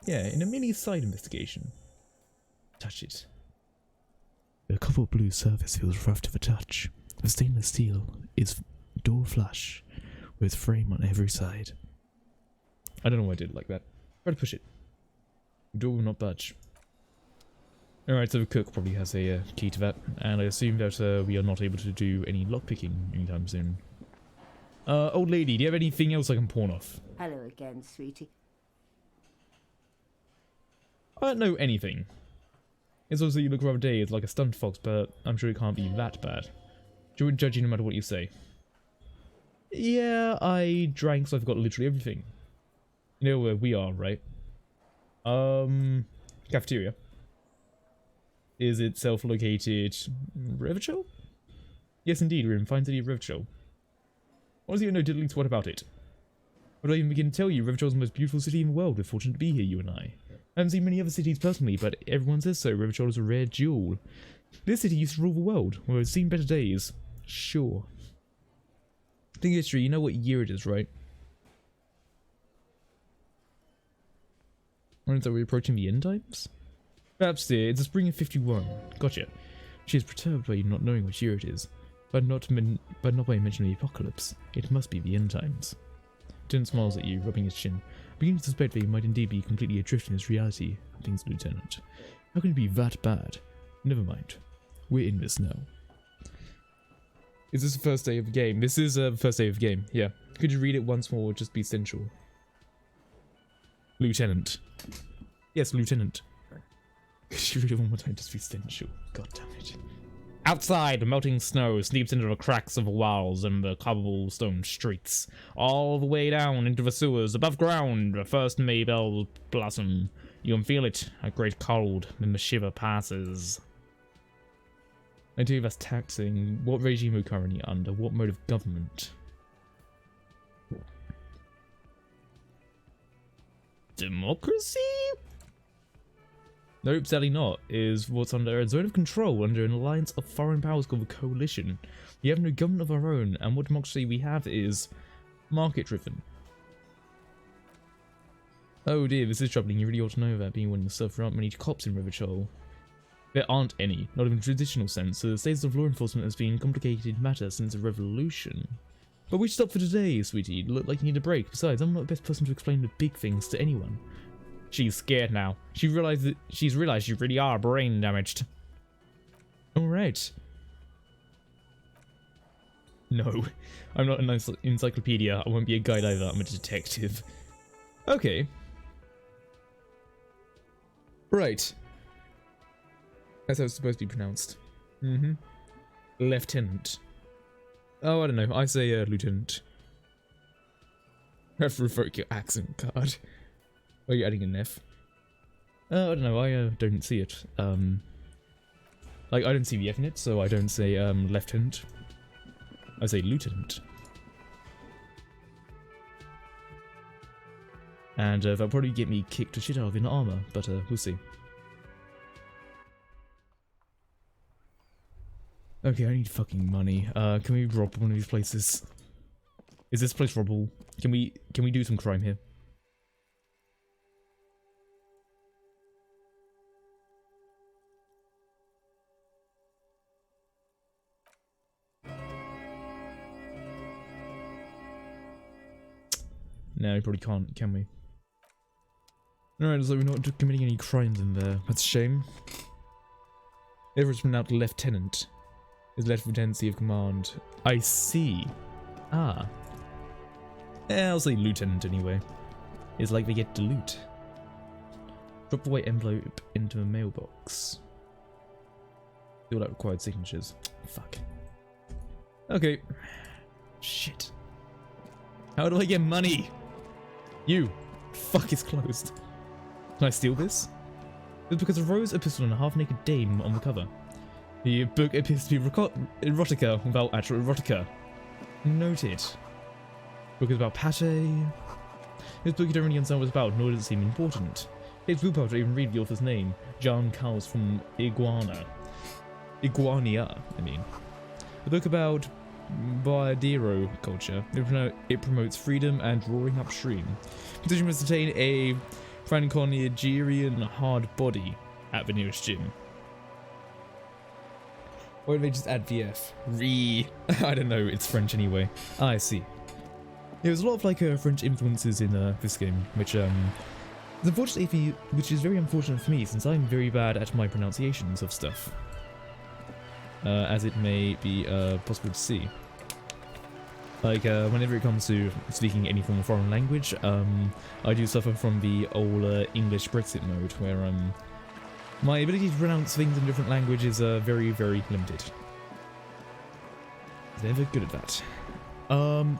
Yeah, in a mini side investigation. Touch it. The cobalt blue surface feels rough to the touch. The stainless steel is door flush, with frame on every side. I don't know why I did it like that. Try to push it. The door will not budge. Alright, so the cook probably has a key to that, and I assume that we are not able to do any lockpicking anytime soon. Old lady, do you have anything else I can pawn off?
Hello again, sweetie.
I don't know anything. It's also you look rather dazed like a stunt fox, but I'm sure it can't be that bad. She wouldn't judge you no matter what you say. Yeah, I drank, so I forgot literally everything. You know where we are, right? Cafeteria. Is itself located Revachol? Yes, indeed, we're in fine city of Revachol. Honestly, no diddly what about it? What do I even begin to tell you? Revachol's the most beautiful city in the world. We're fortunate to be here, you and I. I haven't seen many other cities personally, but everyone says so. Revachol is a rare jewel. This city used to rule the world. Well, it's seen better days. Sure. Think history, you know what year it is, right? Or is that we're approaching the end times? Perhaps, dear, it's the spring of 51. Gotcha. She is perturbed by you not knowing which year it is, but not by mentioning the apocalypse. It must be the end times. Lieutenant smiles at you, rubbing his chin, beginning to suspect that you might indeed be completely adrift in this reality. Thinks Lieutenant. How can it be that bad? Never mind. We're in this now. Is this the first day of the game? This is the first day of the game, yeah. Could you read it once more or just be sensual? Lieutenant. Yes, Lieutenant. Could you read it one more time, just be sensual? God damn it. Outside, the melting snow sneaks into the cracks of the walls and the cobblestone streets, all the way down into the sewers above ground. The first Maybells blossom. You can feel it, a great cold, then the shiver passes. I tell you that's taxing. What regime are we currently under? What mode of government? Democracy? Nope, sadly not. Is what's under a zone of control under an alliance of foreign powers called the Coalition. We have no government of our own, and what democracy we have is market-driven. Oh dear, this is troubling. You really ought to know that, being one yourself. There aren't many cops in Revachol. There aren't any, not in the traditional sense. So the status of law enforcement has been a complicated matter since the revolution. But we should stop for today, sweetie. You look like you need a break. Besides, I'm not the best person to explain the big things to anyone. She's scared now. She's realized you really are brain damaged. Alright. No, I'm not an encyclopedia. I won't be a guide either. I'm a detective. Okay. Right. That's how it's supposed to be pronounced. Mm-hmm. Lieutenant. Oh, I don't know. I say lieutenant. I have to revoke your accent card. Are you adding an F? I don't know. I don't see it. Like, I don't see the F in it, so I don't say lieutenant. I say lieutenant. And that'll probably get me kicked to shit out of in armor, but we'll see. Okay, I need fucking money. Can we rob one of these places? Is this place robbable? Can we do some crime here? No, we probably can't, can we? Alright, so we're not committing any crimes in there. That's a shame. Everett's been out lieutenant. Is left lieutenancy of command. I see. Ah. I'll say lieutenant anyway. It's like they get to loot. Drop the white envelope into a mailbox. All that required signatures. Fuck. Okay. Shit. How do I get money? You. Fuck is closed. Can I steal this? It's because a rose, a pistol, and a half-naked dame on the cover. The book appears to be erotica without actual erotica. Noted. Book is about pate. This book you don't really understand what it's about, nor does it seem important. It's willpower to even read the author's name. John Khaos from Iguania, I mean. A book about Bardero culture. It promotes freedom and roaring upstream. Petition must attain a Franco-Nigerian hard body at the nearest gym. Or did they just add VF? I don't know, it's French anyway. Ah, I see. There's a lot of like French influences in this game, which which is very unfortunate for me since I'm very bad at my pronunciations of stuff. As it may be possible to see. Like, whenever it comes to speaking any form of foreign language, I do suffer from the old English Brexit mode, where my ability to pronounce things in different languages is very, very limited. Never good at that.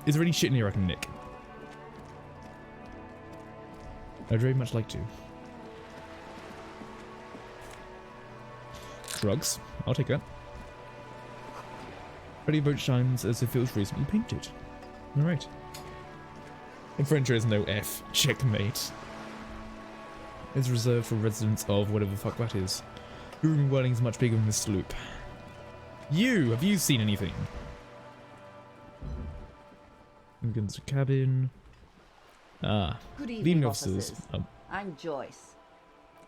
Is there any shit in here I can nick? I'd very much like to. Drugs. I'll take that. Pretty boat shines as if it was recently painted. Alright. In French there is no F. Checkmate. It's reserved for residents of whatever the fuck that is. The room whirling is much bigger than this sloop. Have you seen anything? Against the cabin. Ah.
Good
Leading
evening,
officers.
officers. I'm Joyce.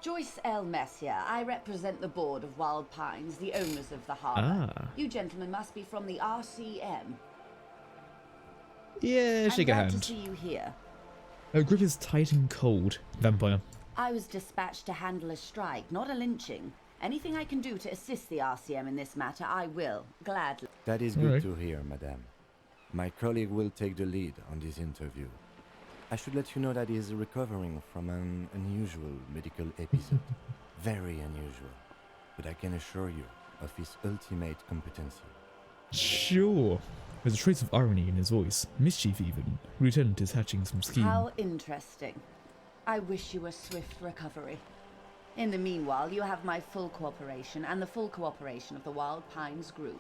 Joyce L. Messier. I represent the board of Wild Pines, the owners of the harbour.
Ah.
You gentlemen must be from the RCM.
Yeah, shake a
I'm
hand.
glad to see you here.
Her grip is tight and cold. Vampire.
I was dispatched to handle a strike, not a lynching. Anything I can do to assist the RCM in this matter, I will, gladly.
That is good to hear, madame. My colleague will take the lead on this interview. I should let you know that he is recovering from an unusual medical episode. Very unusual. But I can assure you of his ultimate competency.
Sure. There's a trace of irony in his voice. Mischief even. Lieutenant is hatching some scheme.
How interesting. I wish you a swift recovery. In the meanwhile, you have my full cooperation and the full cooperation of the Wild Pines group.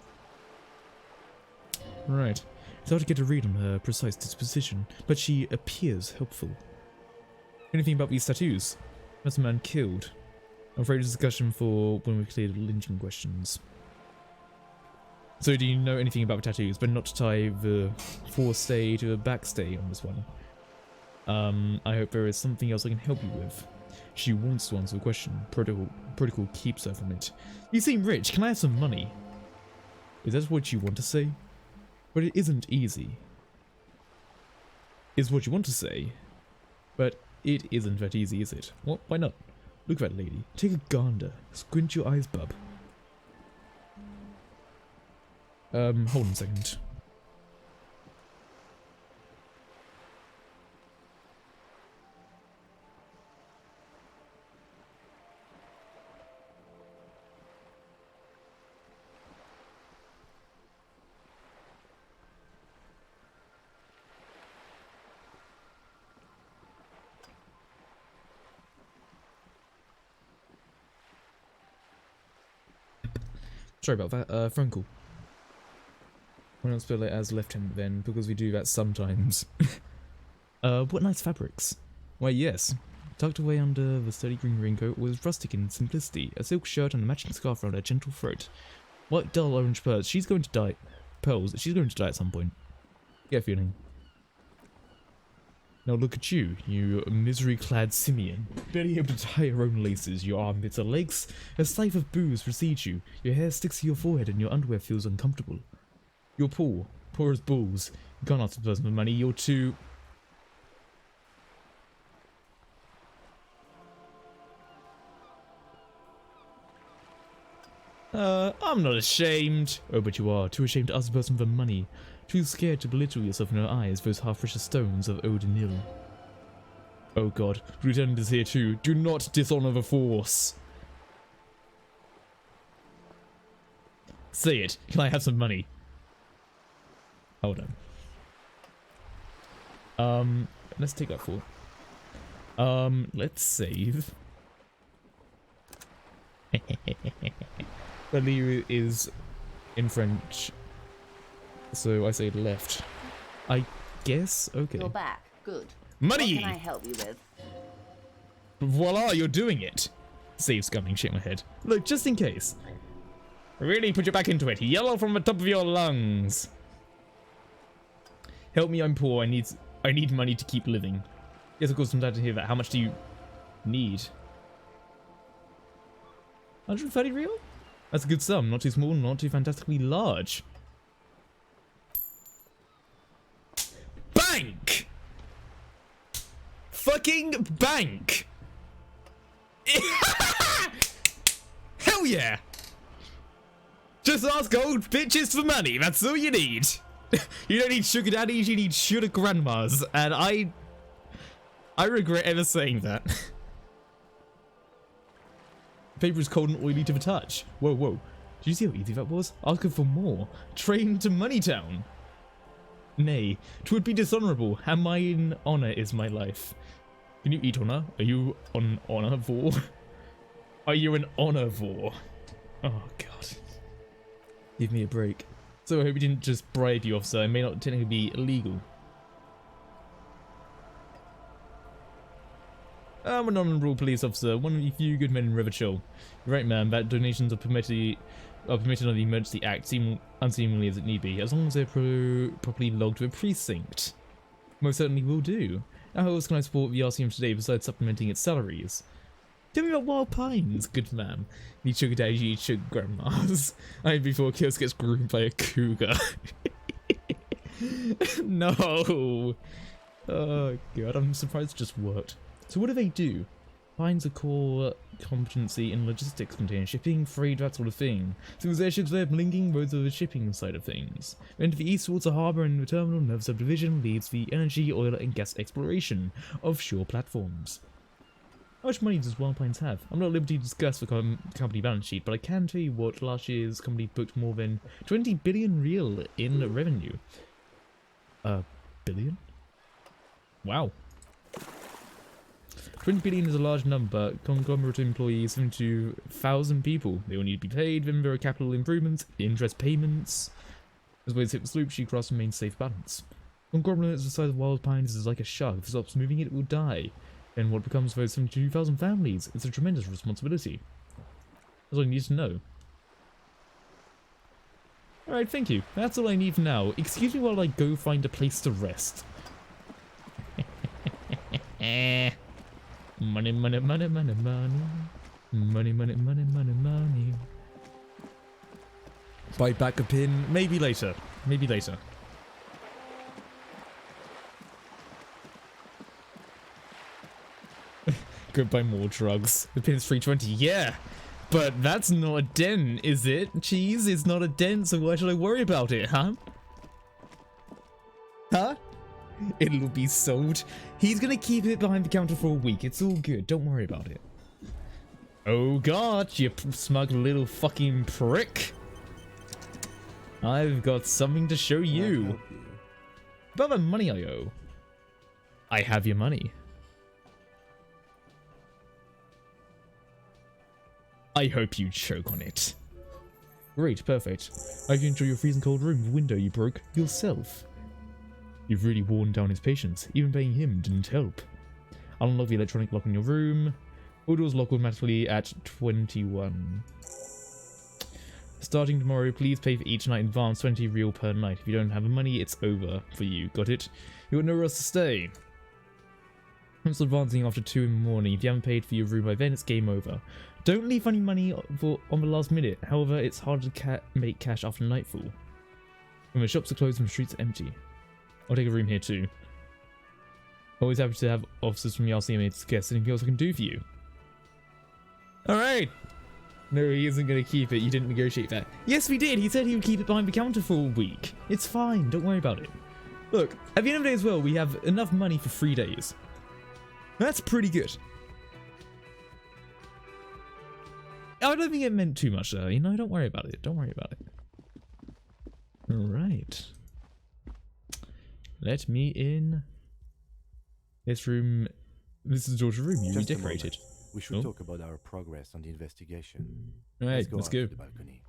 Right. It's hard to get a read on her precise disposition, but she appears helpful. Anything about these tattoos? That's a man killed. I'm afraid it's a discussion for when we clear the lynching questions. So do you know anything about the tattoos, but not to tie the forestay to the backstay on this one? I hope there is something else I can help you with. She wants to answer the question. Protocol keeps her from it. You seem rich. Can I have some money? Is that what you want to say? But it isn't easy. Is what you want to say. But it isn't that easy, is it? What? Why not? Look at that lady. Take a gander. Squint your eyes, bub. Hold on a second. Sorry about that, phone call. Why not spell it as left-handed then, because we do that sometimes. What nice fabrics. Why yes, tucked away under the sturdy green raincoat was rustic in simplicity, a silk shirt and a matching scarf around her gentle throat. White dull orange pearls, she's going to die at some point. Get a feeling. Now look at you, you misery-clad simian. Barely able to tie your own laces, your armpits or legs. A slice of booze precedes you, your hair sticks to your forehead and your underwear feels uncomfortable. You're poor, poor as bulls. You can't ask the person for money, you're too... I'm not ashamed. Oh, but you are. Too ashamed to ask the person for money. Too scared to belittle yourself in her eyes, those half-precious stones of Odinil. Oh god, Lieutenant is here too. Do not dishonor the force. Say it. Can I have some money? Hold on. Let's take that for. Let's save. Value is in French, so I say left. I guess? Okay.
You're back. Good.
Money!
What can I help you with?
Voila, you're doing it! Save scumming, shake my head. Look, just in case. Really put your back into it. Yell from the top of your lungs. Help me, I'm poor. I need money to keep living. Yes, of course, I'm glad to hear that. How much do you need? 130 real? That's a good sum. Not too small, not too fantastically large. Bank! Fucking bank! Hell yeah! Just ask old bitches for money. That's all you need. You don't need sugar daddies, you need sugar grandmas. And I regret ever saying that. Paper is cold and oily to the touch. Whoa, whoa. Did you see how easy that was? Asking for more. Train to Moneytown. Nay, 'twould be dishonourable, and mine honour is my life. Can you eat honour? Are you on honourvore? Are you an honourvore? Oh, God. Give me a break. So I hope you didn't just bribe the officer. It may not technically be illegal. I'm an honourable police officer, one of the few good men in Riverchill. You're right, man, that donations are permitted under the Emergency Act, unseemingly as it need be, as long as they're properly logged to a precinct. Most certainly will do. Now, how else can I support the RCM today besides supplementing its salaries? Tell me about Wild Pines, good man. Need sugar daddies, you need sugar grandmas. I mean, before Khaos gets groomed by a cougar. No! Oh god, I'm surprised it just worked. So what do? Pines a core competency in logistics, container shipping, freight, that sort of thing. So there's airships there, linking roads over the shipping side of things. Then to the east towards the harbour and the terminal, another subdivision leads the energy, oil and gas exploration of shore platforms. How much money does Wild Pines have? I'm not at liberty to discuss the company balance sheet, but I can tell you what last year's company booked more than 20 billion real in revenue. Billion? Wow. 20 billion is a large number. Conglomerate employees, 72,000 people. They all need to be paid. Then there are capital improvements, interest payments. As waves hit the sloop, she cross and remains safe balance. Conglomerate the size of Wild Pines is like a shark. If it stops moving, it will die. Then what becomes of those 72,000 families? It's a tremendous responsibility. That's all I need to know. Alright, thank you. That's all I need for now. Excuse me while I go find a place to rest. Money, money, money, money, money. Money, money, money, money, money. Buy back a pin. Maybe later. Maybe later. Go buy more drugs. The pin's 320. Yeah. But that's not a dent, is it? Cheese is not a dent, so why should I worry about it, huh? Huh? It'll be sold. He's gonna keep it behind the counter for a week. It's all good. Don't worry about it. Oh god, you smug little fucking prick. I've got something to show you. About the money I owe. I have your money. I hope you choke on it. Great, perfect. I hope you enjoy your freezing cold room window you broke yourself. You've really worn down his patience. Even paying him didn't help. I'll unlock the electronic lock in your room. All doors lock automatically at 21. Starting tomorrow, please pay for each night in advance, 20 real per night. If you don't have the money, it's over for you. Got it? You got nowhere else to stay. I'm still advancing after 2 in the morning. If you haven't paid for your room by then, it's game over. Don't leave any money on the last minute. However, it's hard to make cash after nightfall. When the shops are closed and the streets are empty. I'll take a room here too. Always happy to have officers from the RCMA to guess anything else I can do for you. Alright! No, he isn't going to keep it. You didn't negotiate that. Yes, we did. He said he would keep it behind the counter for a week. It's fine. Don't worry about it. Look, at the end of the day as well, we have enough money for 3 days. That's pretty good. I don't think it meant too much though. You know, don't worry about it. Don't worry about it. Alright. Let me in. This room. This is George's room. You redecorated.
We should talk about our progress on the investigation.
Alright, let's go.
To the balcony.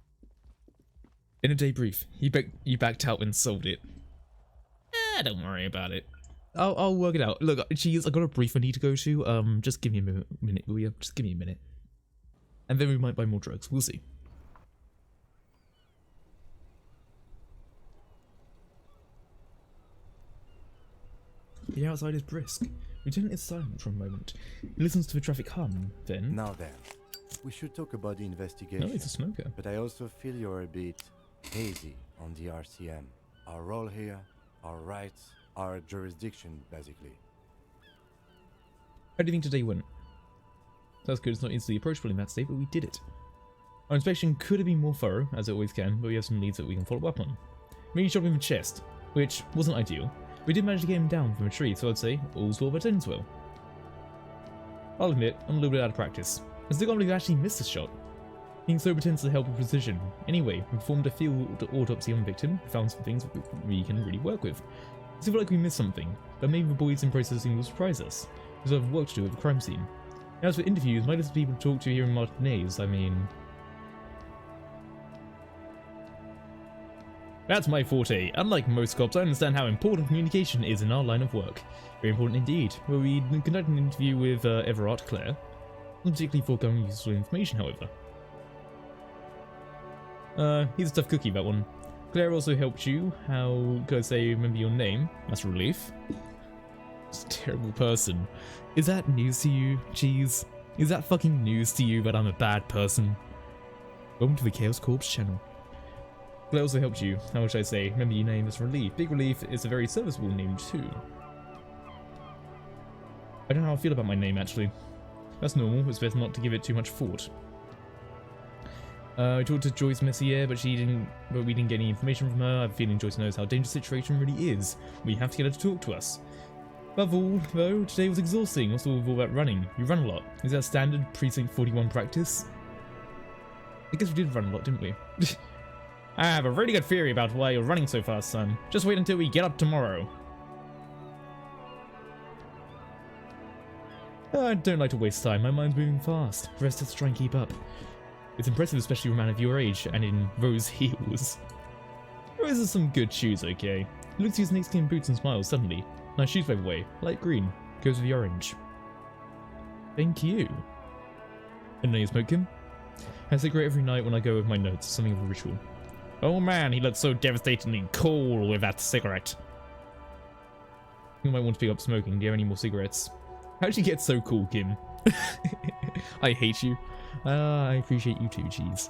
In a debrief, you backed out and sold it. Don't worry about it. I'll work it out. Look, geez, I got a brief I need to go to. Just give me a minute, will you? Just give me a minute. And then we might buy more drugs. We'll see. The outside is brisk. Lieutenant is silent for a moment. He listens to the traffic hum, then...
Now then, we should talk about the investigation.
Oh, it's a smoker.
But I also feel you're a bit hazy on the RCM. Our role here, our rights, our jurisdiction, basically.
How do you think today went? Sounds good, it's not easily approachable in that state, but we did it. Our inspection could have been more thorough, as it always can, but we have some leads that we can follow up on. Maybe shot him in the chest, which wasn't ideal. We did manage to get him down from a tree, so I'd say all's well that ends well. I'll admit, I'm a little bit out of practice. I still can't believe I actually missed this shot. Being sober tends to help with precision. Anyway, we performed a field autopsy on the victim, found some things we can really work with. I still feel like we missed something, but maybe the boys in processing will surprise us. We still have work to do at the crime scene. As for interviews, my list of people to talk to here in Martinez, I mean... That's my forte. Unlike most cops, I understand how important communication is in our line of work. Very important indeed. Where we conduct an interview with Everard Claire. Not particularly foregoing useful information, however. He's a tough cookie, that one. Claire also helped you. How could I say remember your name? That's a relief. It's a terrible person. Is that news to you? Jeez. Is that fucking news to you that I'm a bad person? Welcome to the Chaos Corps channel. Claire also helped you. How should I say? Remember your name as Relief. Big Relief is a very serviceable name too. I don't know how I feel about my name actually. That's normal. It's best not to give it too much thought. I talked to Joyce Messier, but we didn't get any information from her. I have a feeling Joyce knows how dangerous the situation really is. We have to get her to talk to us. Above all, though, today was exhausting. What's all that running? You run a lot. Is that standard Precinct 41 practice? I guess we did run a lot, didn't we? I have a really good theory about why you're running so fast, son. Just wait until we get up tomorrow. I don't like to waste time. My mind's moving fast. The rest has to try and keep up. It's impressive, especially for a man of your age, and in those heels. Those are some good shoes, okay? He looks at his snakeskin boots and smiles suddenly. Nice shoes, by the way. Light green. Goes with the orange. Thank you. And now you smoke him? I cigarette every night when I go with my notes. Something of a ritual. Oh man, he looks so devastatingly cool with that cigarette. You might want to pick up smoking. Do you have any more cigarettes? How'd you get so cool, Kim? I hate you. I appreciate you too, jeez.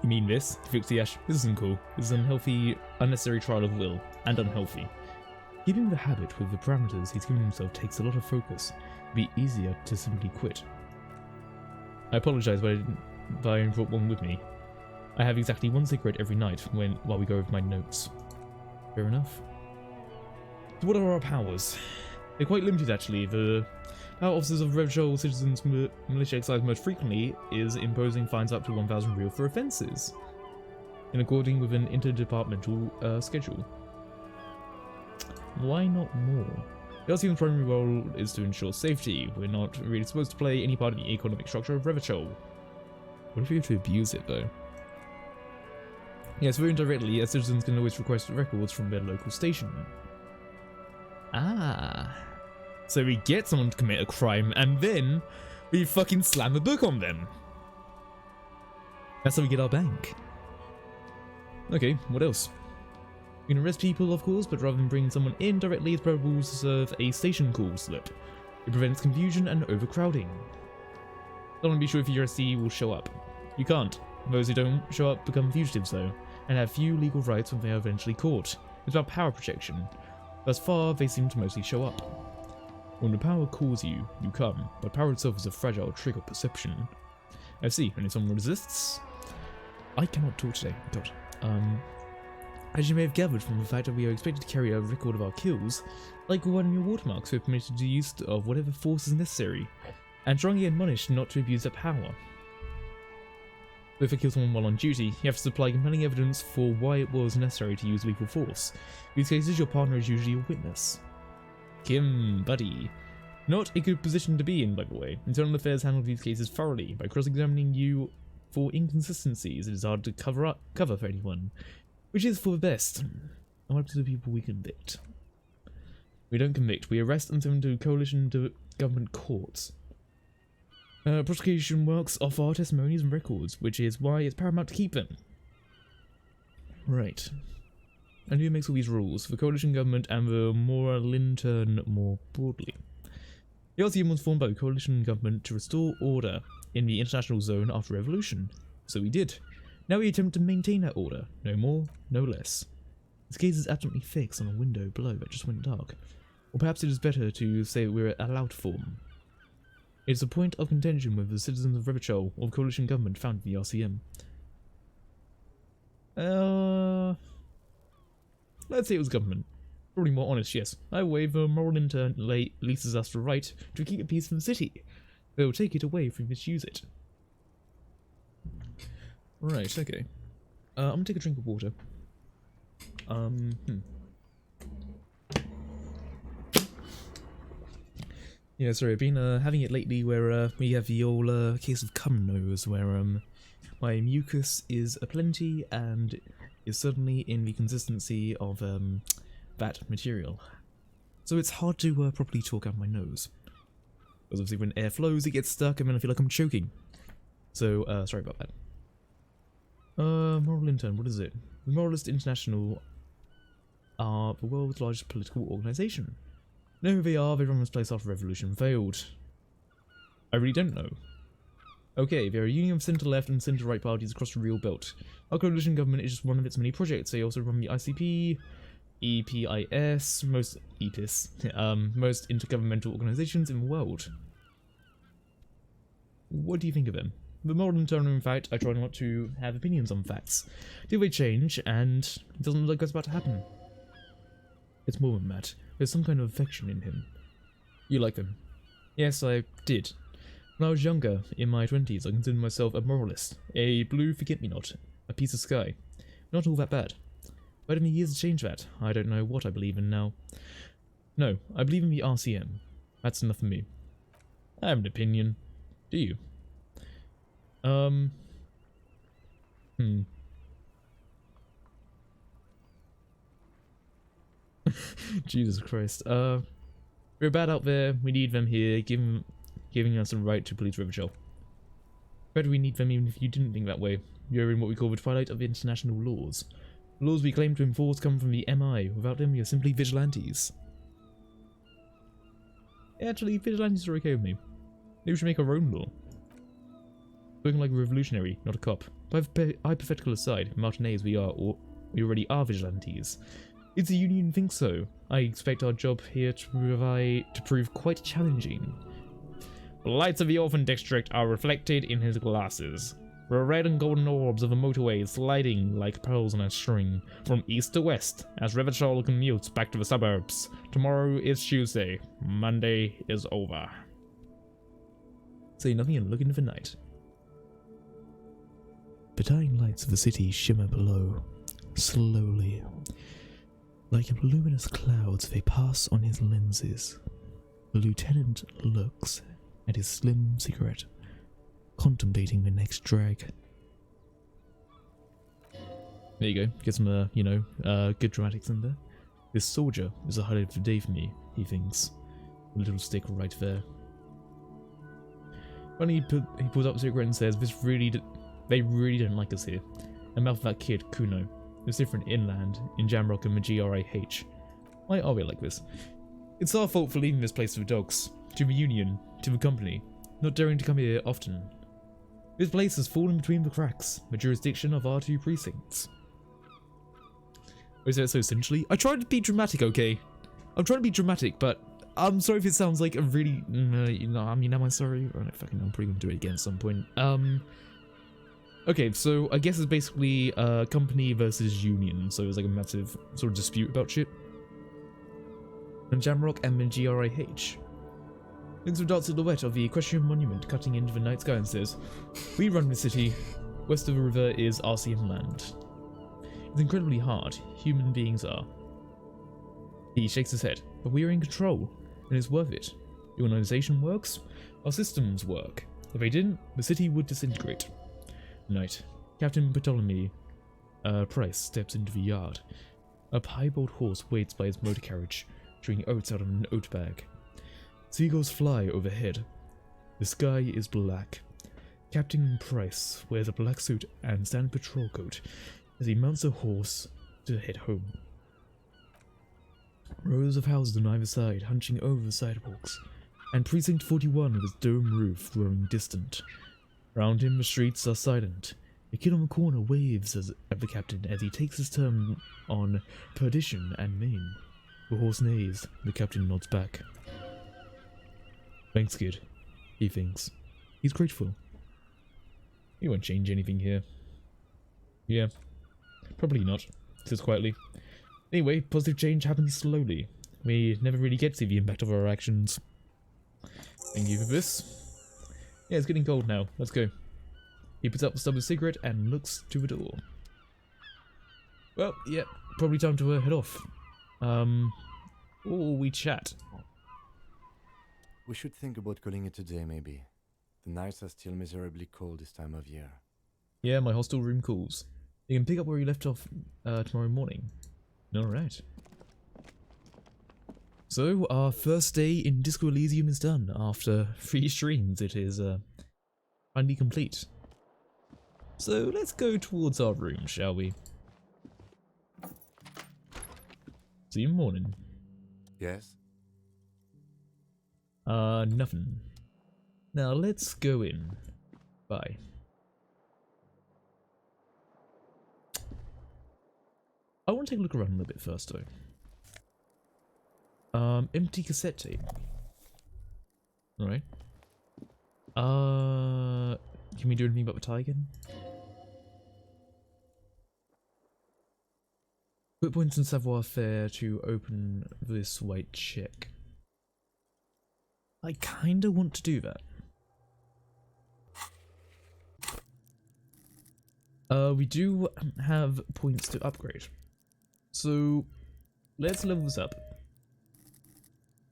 You mean this? Fixiash, this isn't cool. This is unhealthy, unnecessary trial of will. And unhealthy. Keeping the habit with the parameters he's given himself takes a lot of focus. It'd be easier to simply quit. I apologize, but I didn't brought one with me. I have exactly one cigarette every night while we go over my notes. Fair enough. So what are our powers? They're quite limited, actually. The power officers of Revchol Citizens Militia exercise most frequently is imposing fines up to 1,000 real for offences, in according with an interdepartmental schedule. Why not more? The RCM's primary role is to ensure safety. We're not really supposed to play any part of the economic structure of Revchol. What if you have to abuse it though? Yes, very indirectly, as citizens can always request records from their local station. Ah. So we get someone to commit a crime and then we fucking slam a book on them. That's how we get our bank. Okay, what else? You can arrest people, of course, but rather than bringing someone in directly, it's preferable to serve a station call slip. It prevents confusion and overcrowding. Don't want to be sure if your arrestee will show up. You can't. Those who don't show up become fugitives, though, and have few legal rights when they are eventually caught. It's about power projection. Thus far, they seem to mostly show up. When the power calls you, you come, but power itself is a fragile trick of perception. I see, and if someone resists... I cannot talk today, God. As you may have gathered from the fact that we are expected to carry a record of our kills, like one your watermarks, we are permitted to do use of whatever force is necessary, and strongly admonished not to abuse that power. But if I kill someone while on duty, you have to supply compelling evidence for why it was necessary to use lethal force. In these cases, your partner is usually a witness. Kim, buddy. Not a good position to be in, by the way. Internal Affairs handled these cases thoroughly. By cross-examining you for inconsistencies, it is hard to cover for anyone. Which is for the best. And what happens to the people we convict? We don't convict, we arrest and send them to coalition government courts. Prosecution works off our testimonies and records, which is why it's paramount to keep them. Right. And who makes all these rules? The coalition government and the Moralintern more broadly. The RCM was formed by the coalition government to restore order in the international zone after revolution. So we did. Now we attempt to maintain that order. No more, no less. This case is absolutely fixed on a window below that just went dark. Or perhaps it is better to say that we're a loud form. It is a point of contention with the citizens of Revachol or the coalition government found in the RCM. Let's say it was government. Probably more honest, yes. Either way, the moral intern leases us the right to keep a piece of the city. They will take it away if we misuse it. Right, okay. I'm gonna take a drink of water. Yeah, sorry, I've been having it lately where we have the old case of cum nose, where my mucus is aplenty and is certainly in the consistency of that material. So it's hard to properly talk out my nose. Because obviously when air flows it gets stuck and then I feel like I'm choking. So, sorry about that. Moral Intern, what is it? The Moralist International are the world's largest political organisation. Know who they are, they run this place after revolution failed. I really don't know. Okay, they're a union of centre-left and centre-right parties across the real belt. Our coalition government is just one of its many projects. They also run the ICP, EPIS, most intergovernmental organisations in the world. What do you think of them? The moral internal, in fact, I try not to have opinions on facts. Till they change, and it doesn't look like that's about to happen. It's more than that. There's some kind of affection in him. You like them? Yes, I did. When I was younger, in my 20s, I considered myself a moralist. A blue forget-me-not. A piece of sky. Not all that bad. But in the years to change that, I don't know what I believe in now. No, I believe in the RCM. That's enough for me. I have an opinion. Do you? Jesus Christ. We're bad out there, we need them here, giving us a right to police Revachol. Better we need them even if you didn't think that way. You're in what we call the twilight of international laws. The laws we claim to enforce come from the MI. Without them, you're simply vigilantes. Actually, vigilantes are okay with me. Maybe we should make our own law. Working like a revolutionary, not a cop. Hypothetical aside, Martinez, we already are vigilantes. It's the union thinks so. I expect our job here to prove quite challenging. The lights of the orphan district are reflected in his glasses. The red and golden orbs of the motorway sliding like pearls on a string from east to west as Revachol commutes back to the suburbs. Tomorrow is Tuesday. Monday is over. Say nothing and look into the night. The dying lights of the city shimmer below, slowly. Like luminous clouds, they pass on his lenses. The lieutenant looks at his slim cigarette. contemplating the next drag. There you go. Get some, good dramatics in there. This soldier is a highlight of the day for me, he thinks. A little stick right there. Finally, he pulls up a cigarette and says, they really don't like us here. And mouth of that kid, Kuno. It's different inland, in Jamrock and Majirih. Why are we like this? It's our fault for leaving this place to the dogs, to the union, to the company, not daring to come here often. This place has fallen between the cracks, the jurisdiction of our 2 precincts. Is that so essentially? I tried to be dramatic, okay? I'm trying to be dramatic, but I'm sorry if it sounds like a really, am I sorry? I don't fucking know, I'm probably gonna do it again at some point. Okay, so I guess it's basically company versus union, so it's like a massive sort of dispute about shit. And Jamrock and Majirih. Looks a dark silhouette of the equestrian monument cutting into the night sky and says, "We run the city. West of the river is RCM land. It's incredibly hard. Human beings are." He shakes his head, but we are in control, and it's worth it. The organization works. Our systems work. If they didn't, the city would disintegrate. Night. Captain Ptolemy Price steps into the yard. A piebald horse waits by his motor carriage, chewing oats out of an oat bag. Seagulls fly overhead. The sky is black. Captain Price wears a black suit and standard patrol coat as he mounts a horse to head home. Rows of houses on either side hunching over the sidewalks, and Precinct 41 with its dome roof growing distant. Round him the streets are silent. A kid on the corner waves at the captain as he takes his turn on Perdition and Main. The horse neighs, the captain nods back. "Thanks, kid," he thinks. He's grateful. "You won't change anything here." "Yeah, probably not," he says quietly. "Anyway, positive change happens slowly. We never really get to see the impact of our actions." "Thank you for this." "Yeah, it's getting cold now. Let's go." He puts out the stub of a cigarette and looks to the door. "Well, yeah, probably time to head off. Or we chat."
We should think about calling it a day, maybe. The nights are still miserably cold this time of year.
"Yeah, my hostel room calls. You can pick up where you left off tomorrow morning." Alright. So, our first day in Disco Elysium is done. After 3 streams, it is finally complete. So, let's go towards our room, shall we? See you in the morning.
Yes?
Nothing. Now, let's go in. Bye. I want to take a look around a little bit first, though. Empty cassette tape. Alright. Can we do anything about the tie again? Quick points in savoir-faire to open this white check. I kinda want to do that. We do have points to upgrade. So, let's level this up.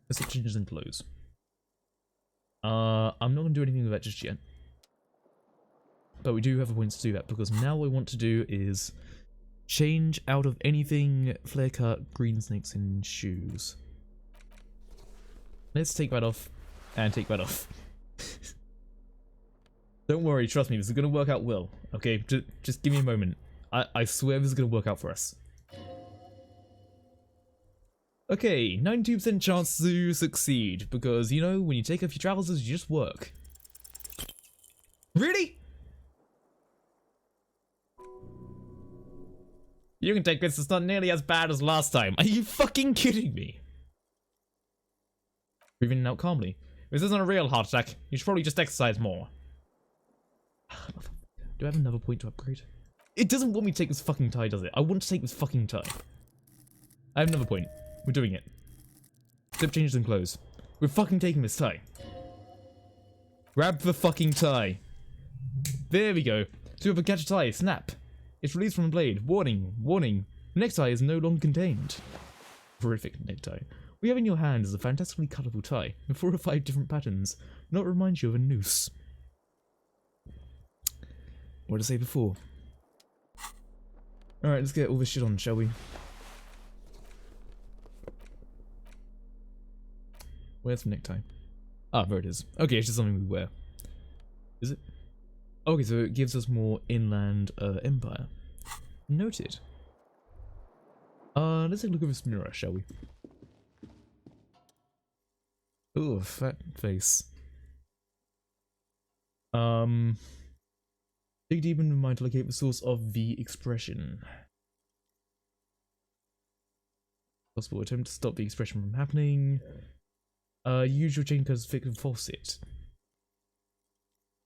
Let's hit changes and close. I'm not going to do anything with that just yet. But we do have the points to do that, because now what I want to do is change out of anything flare cut, green snakes in shoes. Let's take that off, and take that off. Don't worry, trust me, this is going to work out well. Okay, just give me a moment. I swear this is going to work out for us. Okay, 92% chance to succeed, because, you know, when you take off your trousers, you just work. Really? You can take this, it's not nearly as bad as last time. Are you fucking kidding me? Breathing in and out calmly. This isn't a real heart attack. You should probably just exercise more. Do I have another point to upgrade? It doesn't want me to take this fucking tie, does it? I want to take this fucking tie. I have another point. We're doing it. Zip changes and close. We're fucking taking this tie. Grab the fucking tie. There we go. So you have a catch a tie. Snap. It's released from the blade. Warning. Warning. The necktie is no longer contained. Horrific necktie. What you have in your hand is a fantastically colourful tie with 4 or 5 different patterns. Not remind you of a noose. What did I say before? Alright, let's get all this shit on, shall we? Where's the necktie? Ah, there it is. Okay, it's just something we wear. Is it? Okay, so it gives us more inland empire. Noted. Let's take a look at this mirror, shall we? Ooh, fat face. Dig deep into mind to locate the source of the expression. Possible attempt to stop the expression from happening. Use your chain cutters to fix and faucet.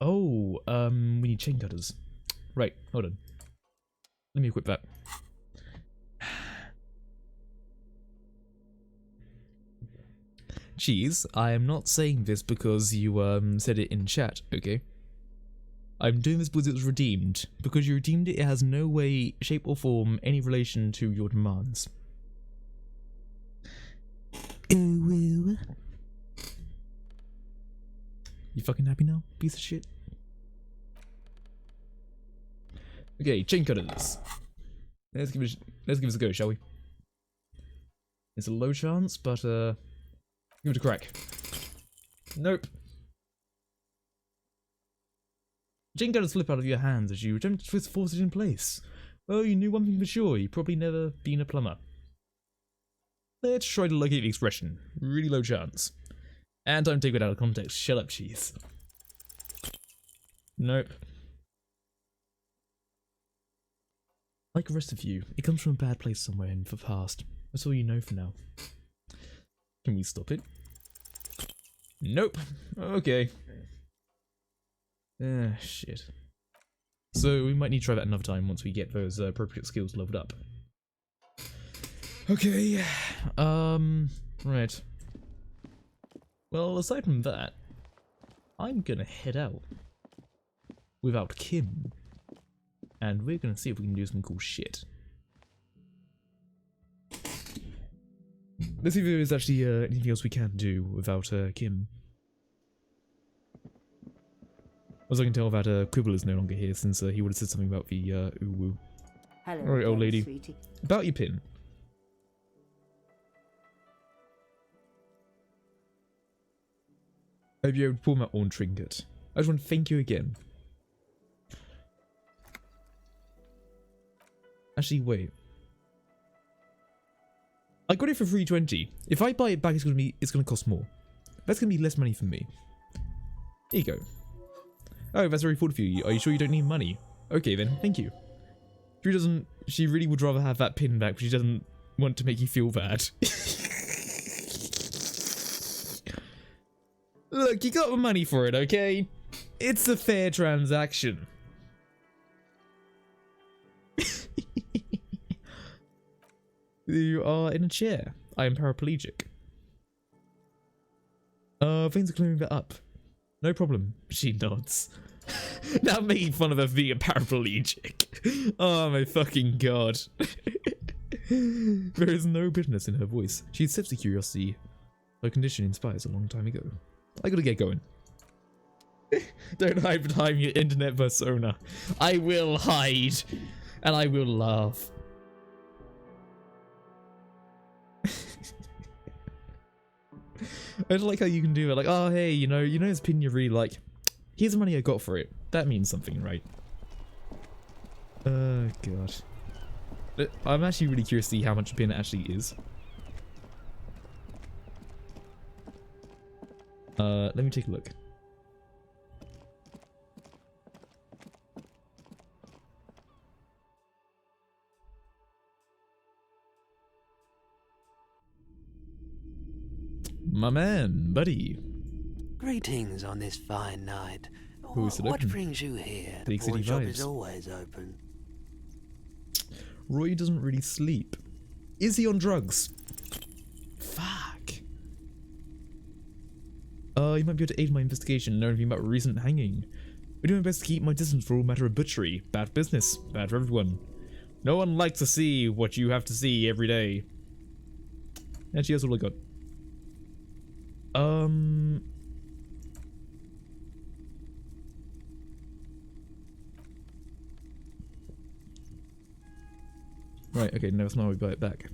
Oh, we need chain cutters. Right, hold on. Let me equip that. Cheese, I am not saying this because you said it in chat, okay? I'm doing this because it was redeemed. Because you redeemed it, it has no way, shape or form any relation to your demands. Ooh. You fucking happy now, piece of shit? Okay, chain cutters. Let's give this a go, shall we? It's a low chance, but give it a crack. Nope. Chain cutters slip out of your hands as you attempt to force it in place. Oh, you knew one thing for sure, you've probably never been a plumber. Let's try to locate the expression. Really low chance. And don't take it out of context. Shut up, cheese. Nope. Like the rest of you, it comes from a bad place somewhere in the past. That's all you know for now. Can we stop it? Nope. Okay. Shit. So we might need to try that another time once we get those appropriate skills leveled up. Okay. Right. Well, aside from that, I'm gonna head out without Kim, and we're gonna see if we can do some cool shit. Let's see if there's actually anything else we can do without Kim. As I can tell that Quibble is no longer here since he would have said something about the uwu.
Hello,
Alright, old lady.
sweetie.
About your pin. I hope you're able to pull my own trinket. I just want to thank you again. Actually, wait. I got it for $3.20. If I buy it back, it's gonna cost more. That's gonna be less money for me. Here you go. Oh, that's very thoughtful of you. Are you sure you don't need money? Okay then, thank you. She really would rather have that pin back, but she doesn't want to make you feel bad. Look, you got the money for it, okay? It's a fair transaction. You are in a chair. I am paraplegic. Things are clearing that up. No problem. She nods. Now I'm making fun of her being a paraplegic. Oh my fucking god. There is no bitterness in her voice. She sips the curiosity. Her condition inspires a long time ago. I gotta get going. Don't hide behind your internet persona. I will hide. And I will laugh. I just like how you can do it. Like, oh hey, you know this pin you really like. Here's the money I got for it. That means something, right? God. I'm actually really curious to see how much a pin actually is. Let me take a look. My man, buddy.
Greetings on this fine night.
Who's it
What
open?
brings you here?
Big
The
city
pawn shop
vibes.
is always open.
Roy doesn't really sleep. Is he on drugs? Fuck. You might be able to aid my investigation, know anything about a recent hanging. I do my best to keep my distance for all matter of butchery. Bad business. Bad for everyone. No one likes to see what you have to see every day. Actually, that's all I got. I don't Right, okay, no, that's not how we buy it back.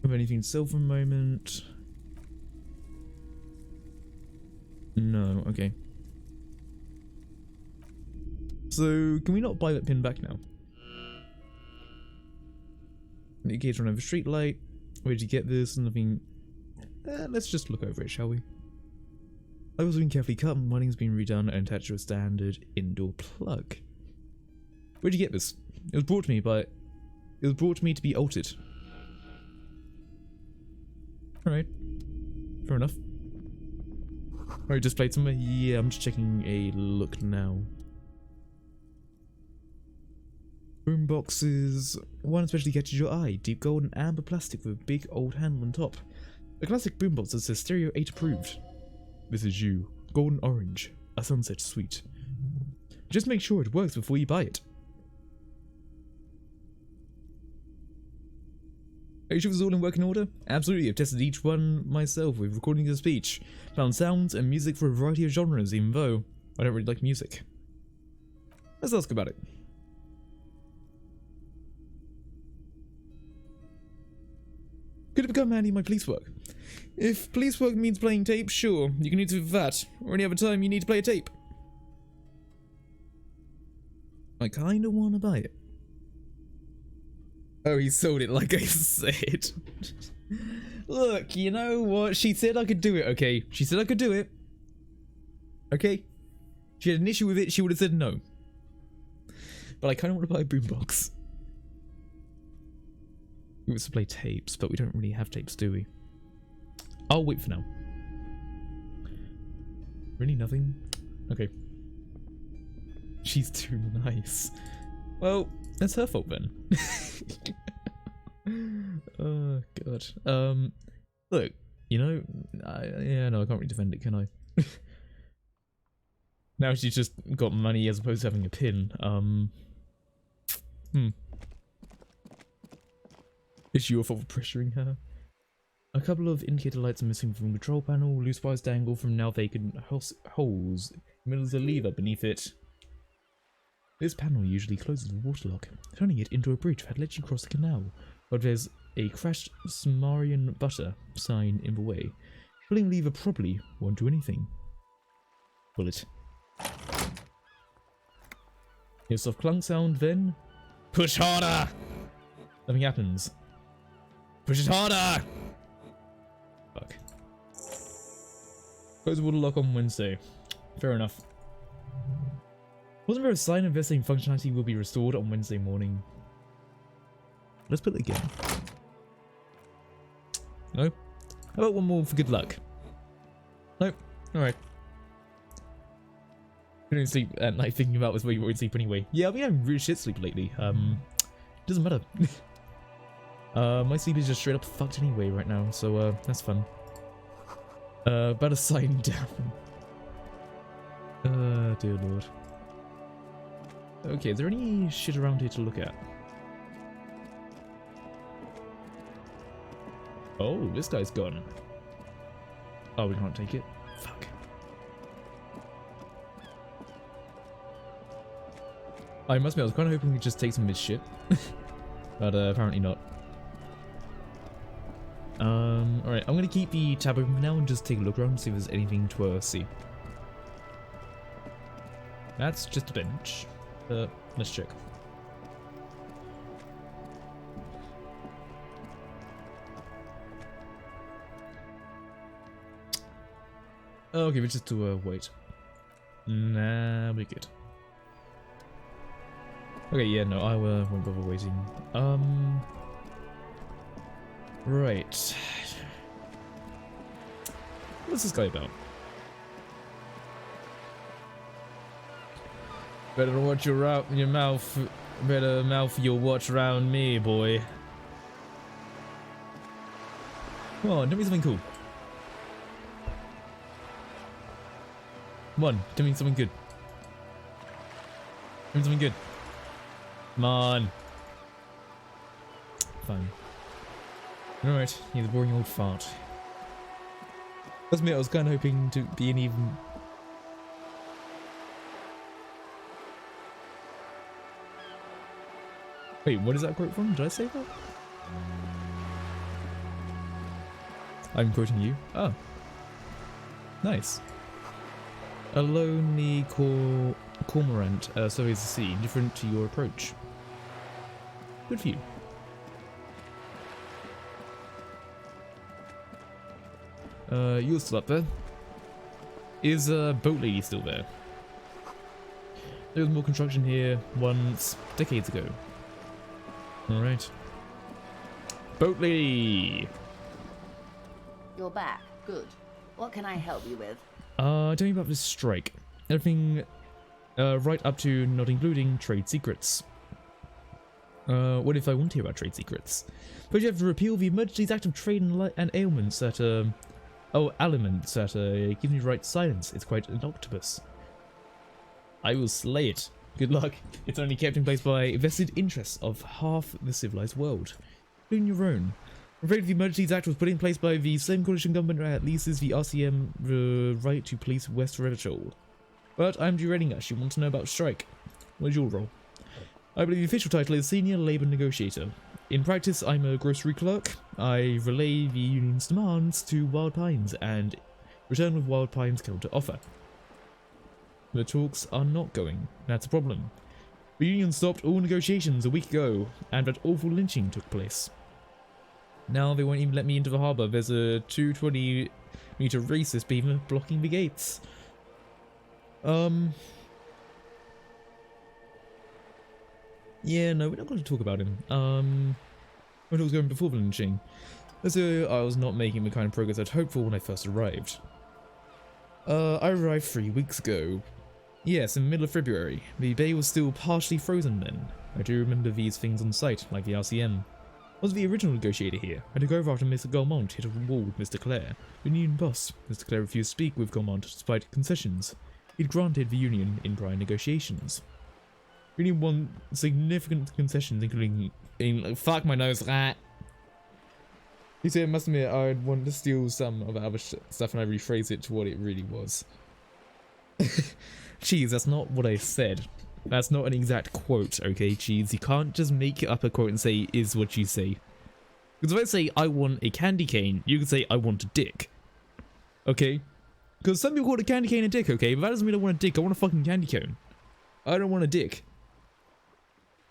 Have anything to sell for a moment? No, okay. So, can we not buy that pin back now? Indicator on over street light. Where did you get this? Nothing. Let's just look over it, shall we? I was being carefully cut and winding's been redone and attached to a standard indoor plug. Where'd you get this? It was brought to me to be altered. Alright. Fair enough. Alright, displayed somewhere? Yeah, I'm just checking a look now. Boom boxes. One especially catches your eye. Deep gold and amber plastic with a big old handle on top. A classic boombox that says Stereo 8 approved. This is you. Golden orange. A sunset sweet. Just make sure it works before you buy it. Are you sure this is all in working order? Absolutely, I've tested each one myself with recording of speech. Found sounds and music for a variety of genres, even though I don't really like music. Let's ask about it. Could it become handy in my police work? If police work means playing tape, sure, you can use it for that, or any other time you need to play a tape. I kinda wanna buy it. Oh, he sold it like I said. Look, you know what? She said I could do it, okay? She said I could do it. Okay? She had an issue with it, she would have said no. But I kinda wanna buy a boombox. We used to play tapes, but we don't really have tapes, do we? I'll wait for now. Really nothing? Okay. She's too nice. Well, that's her fault then. Oh god. Look, you know, yeah, no, I can't really defend it, can I? Now she's just got money as opposed to having a pin. Is your fault for pressuring her? A couple of indicator lights are missing from the control panel. Loose wires dangle from now vacant holes. In the middle is a lever beneath it. This panel usually closes the waterlock. Turning it into a bridge that lets you cross the canal. But there's a crashed Sumerian butter sign in the way. Pulling the lever properly won't do anything. Will it? Hear a soft clunk sound then. Push harder! Nothing happens. Push it harder! Fuck. Close the water lock on Wednesday. Fair enough. Wasn't there a sign of this saying functionality will be restored on Wednesday morning? Let's put it again. No? How about one more for good luck? Nope. Alright. I don't sleep at night thinking about this way you won't sleep anyway. Yeah, I mean, I'm really shit sleep lately. Doesn't matter. My sleep is just straight up fucked anyway right now, so that's fun. Better sign down. Dear lord. Okay, is there any shit around here to look at? Oh, this guy's gone. Oh, we can't take it? Fuck. I must admit, I was kind of hoping we could just take some of his shit. But apparently not. Alright, I'm gonna keep the tab open for now and just take a look around and see if there's anything to see. That's just a bench. Let's check. Okay, we're just to wait. Nah, we're good. Okay, yeah, no, I won't bother waiting. Right. What's this guy about? Better watch your mouth. Better mouth your watch around me, boy. Come on, tell me something cool. Come on, tell me something good. Tell me something good. Come on. Fine. Alright, he's a boring old fart. Let's admit, I was kind of hoping to be an even... Wait, what is that quote from? Did I say that? I'm quoting you. Oh. Nice. A lonely cormorant surveys the sea, different to your approach. Good for you. You're still up there. Is Boat Lady still there? There was more construction here once, decades ago. Alright. Boat Lady!
You're back. Good. What can I help you with?
Tell me about this strike. Everything, right up to not including trade secrets. What if I want to hear about trade secrets? But you have to repeal the Emergencies Act of Trade and Ailments that, elements that, give me the right to silence. It's quite an octopus. I will slay it. Good luck. It's only kept in place by vested interests of half the civilized world, including your own. I'm afraid the Emergencies Act was put in place by the same coalition government that leases the RCM the right to police West Revachol. But I'm derailing us. You want to know about strike? What is your role? I believe the official title is Senior Labour Negotiator. In practice, I'm a grocery clerk. I relay the union's demands to Wild Pines and return with Wild Pines' counter offer. The talks are not going. That's a problem. The union stopped all negotiations a week ago, and that awful lynching took place. Now they won't even let me into the harbour. There's a 220-metre racist beaver blocking the gates. Yeah, no, we're not going to talk about him. When it was going before the lynching. So I was not making the kind of progress I'd hoped for when I first arrived. I arrived 3 weeks ago. Yes, in the middle of February. The bay was still partially frozen then. I do remember these things on site, like the RCM. I was the original negotiator here. I took over after Mr. Gaumont hit a wall with Mr. Clare, the union boss. Mr. Clare refused to speak with Gaumont despite concessions he'd granted the union in prior negotiations. The union won significant concessions, including fuck my nose, rat. He said, I must admit, I'd want to steal some of the other stuff, and I rephrased it to what it really was. Cheese, that's not what I said. That's not an exact quote, okay, Cheese? You can't just make up a quote and say, is what you say. Because if I say, I want a candy cane, you can say, I want a dick. Okay? Because some people call a candy cane a dick, okay? But that doesn't mean I want a dick, I want a fucking candy cone. I don't want a dick.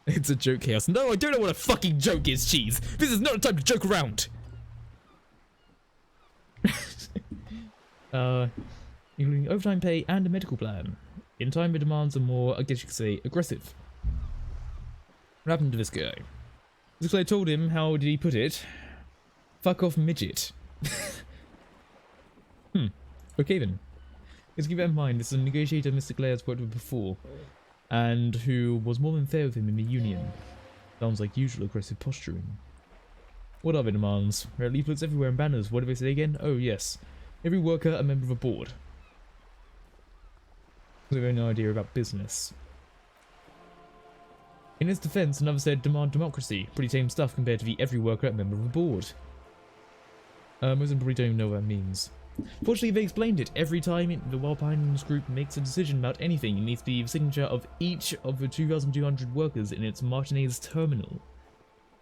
It's a joke, Khaos. No, I don't know what a fucking joke is, Cheese! This is not a time to joke around! Including overtime pay and a medical plan. In time, the demands are more, I guess you could say, aggressive. What happened to this guy? Because I told him, how did he put it? Fuck off, midget. Okay then. Let's keep that in mind, this is a negotiator Mr. Clare's worked with before, and who was more than fair with him in the union. Sounds like usual aggressive posturing. What are the demands? There are leaflets everywhere and banners. What do they say again? Oh yes. Every worker a member of a board. We have no idea about business. In his defense, another said demand democracy. Pretty tame stuff compared to the every worker a member of a board. Most of them probably don't even know what that means. Fortunately, they explained it. Every time the Wild Pines group makes a decision about anything, it needs to be the signature of each of the 2,200 workers in its Martinez terminal.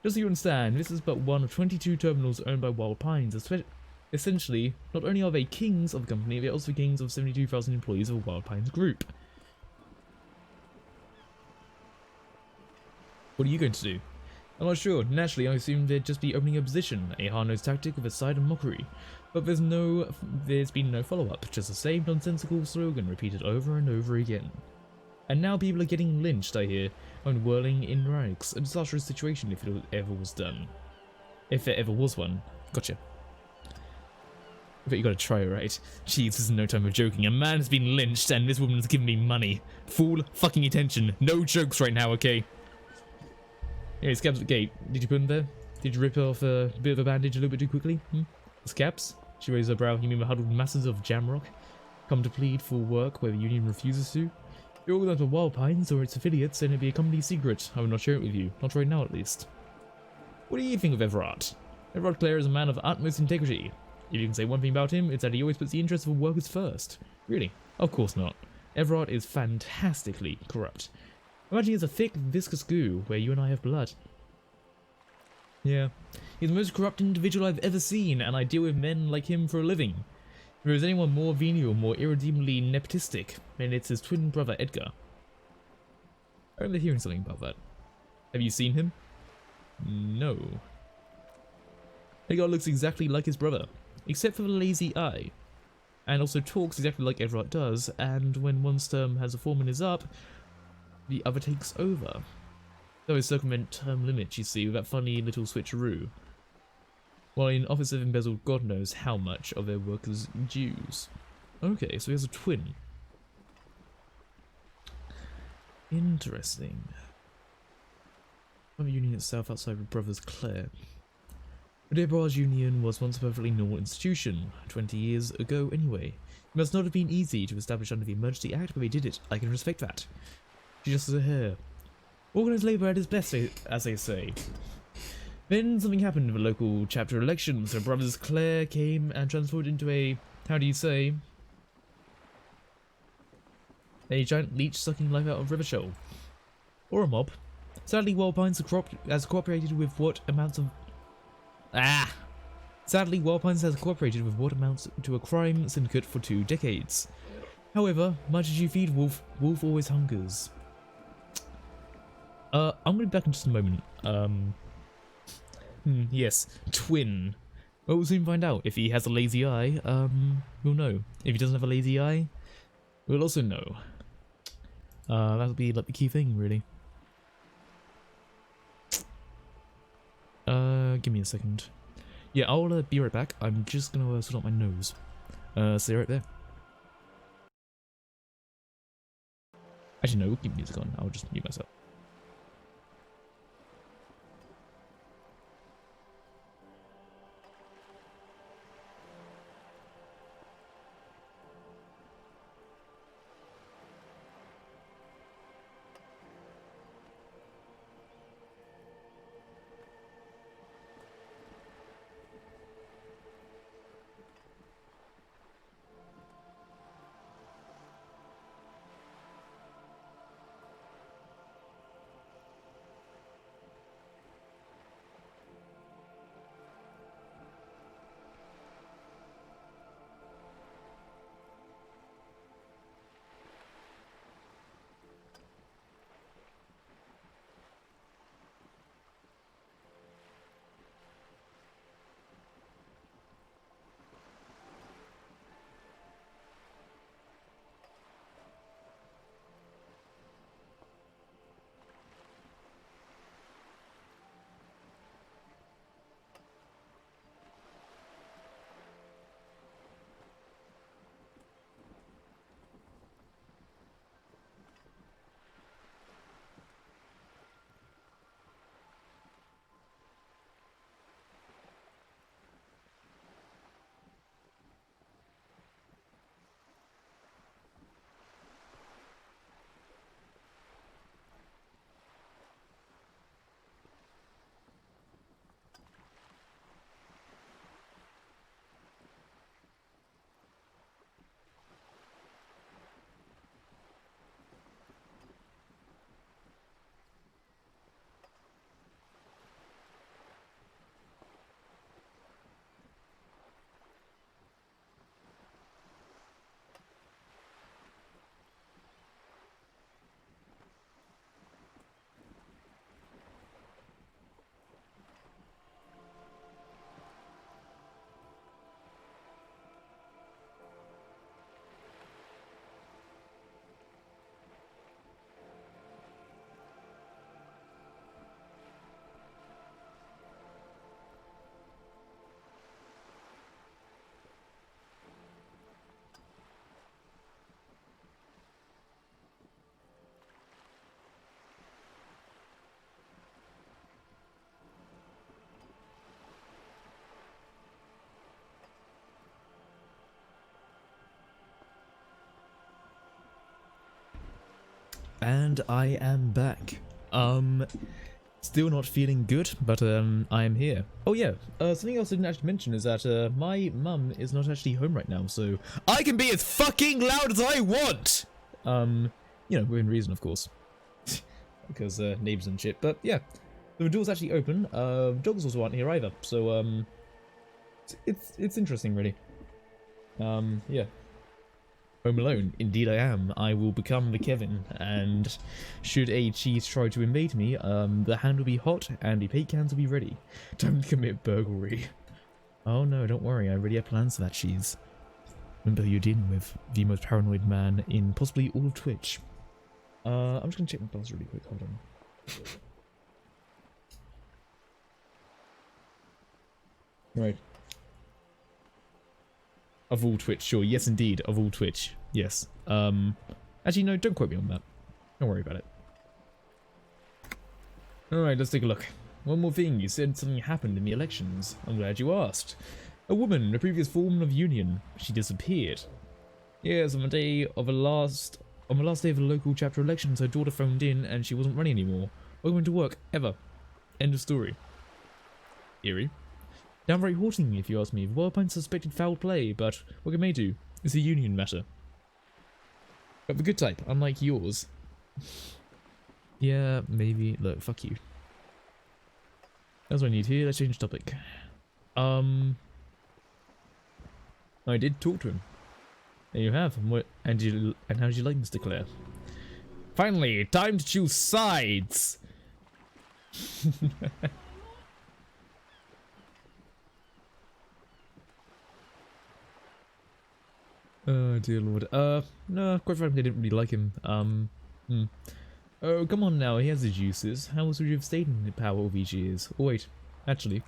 Just so you understand, this is but one of 22 terminals owned by Wild Pines. Essentially, not only are they kings of the company, they're also kings of 72,000 employees of Wild Pines Group. What are you going to do? I'm not sure. Naturally, I assumed they'd just be opening a position, a hard-nosed tactic with a side of mockery. But there's been no follow-up, just the same nonsensical slogan repeated over and over again. And now people are getting lynched, I hear, and whirling in rags. A disastrous situation if it ever was done. If there ever was one. Gotcha. But you gotta try, right? Jeez, this is no time of joking. A man has been lynched and this woman's giving me money. Full fucking attention. No jokes right now, okay? Here, Scabs at the gate. Did you put him there? Did you rip off a bit of a bandage a little bit too quickly? Scabs? She raised her brow. You mean the huddled masses of Jamrock? Come to plead for work where the union refuses to? You're all under Wild Pines or its affiliates, and it'd be a company secret. I will not share it with you. Not right now, at least. What do you think of Everard? Everard Clare is a man of utmost integrity. If you can say one thing about him, it's that he always puts the interests of workers first. Really? Of course not. Everard is fantastically corrupt. Imagine it's a thick, viscous goo where you and I have blood. Yeah. He's the most corrupt individual I've ever seen, and I deal with men like him for a living. If there is anyone more venial, more irredeemably nepotistic, then it's his twin brother Edgar. I remember hearing something about that. Have you seen him? No. Edgar looks exactly like his brother, except for the lazy eye. And also talks exactly like Everard does, and when one's term has a foreman is up, the other takes over. Though his circumvent term limits, you see, with that funny little switcheroo. While in office have embezzled God knows how much of their workers' dues. Okay, so he has a twin. Interesting. From the union itself outside with brothers Claire. The Desbois Union was once a perfectly normal institution, 20 years ago anyway. It must not have been easy to establish under the Emergency Act, but they did it. I can respect that. She just has a hair. Organised labour at its best, as they say. Then something happened in the local chapter election, so brothers Claire came and transformed into a, how do you say, a giant leech sucking life out of Rivershoal. Or a mob. Sadly, Wildpines has cooperated with what amounts of... Sadly, Wildpines has cooperated with what amounts to a crime syndicate for 2 decades. However, much as you feed wolf, wolf always hungers. I'm gonna be back in just a moment. Yes, twin. Well, we'll soon find out. If he has a lazy eye, we'll know. If he doesn't have a lazy eye, we'll also know. That'll be like the key thing, really. Give me a second. Yeah, I'll be right back. I'm just gonna sort out my nose. Stay right there. Actually, no, we'll keep music on. I'll just mute myself. And I am back. Still not feeling good, but I am here. Oh yeah, something else I didn't actually mention is that my mum is not actually home right now, so I can be as fucking loud as I want! You know, within reason, of course. because neighbors and shit. But yeah, the door's actually open. Dogs also aren't here either, so it's interesting, really. Yeah. Home alone. Indeed I am. I will become the Kevin, and should a cheese try to invade me, the hand will be hot and the paint cans will be ready. Time to commit burglary. Oh no, don't worry, I already have plans for that, cheese. Remember, you're dealing with the most paranoid man in possibly all of Twitch. I'm just gonna check my pulse really quick, hold on. Right. Of all Twitch, sure. Yes, indeed. Of all Twitch. Yes. Actually, no, don't quote me on that. Don't worry about it. Alright, let's take a look. One more thing. You said something happened in the elections. I'm glad you asked. A woman, a previous form of union. She disappeared. Yes, on the last day of the local chapter elections, her daughter phoned in and she wasn't running anymore. Or going to work, ever. End of story. Eerie. Downright haunting, if you ask me. Worldpine suspected foul play, but what can they do? It's a union matter. But the good type, unlike yours. Yeah, maybe. Look, fuck you. That's what I need here. Let's change topic. I did talk to him. There you have. And how did you like Mr. Clare? Finally, time to choose sides. Oh dear lord. No, quite frankly, I didn't really like him. Oh, come on now, he has the juices. How else would you have stayed in power all these years? Oh wait, actually.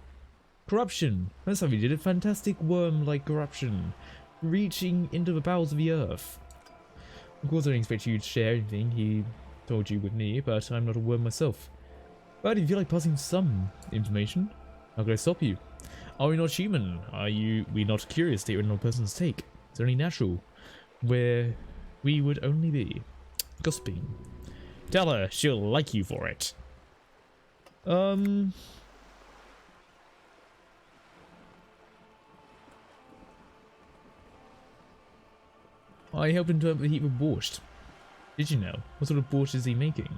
Corruption! That's how he did it. Fantastic worm-like corruption. Reaching into the bowels of the earth. Of course I don't expect you to share anything he told you with me, but I'm not a worm myself. But if you like passing some information, how could I stop you? Are we not human? Are we not curious to hear another person's take? It's only natural, where we would only be gossiping. Tell her she'll like you for it. I helped him to overheat the borscht. Did you know? What sort of borscht is he making?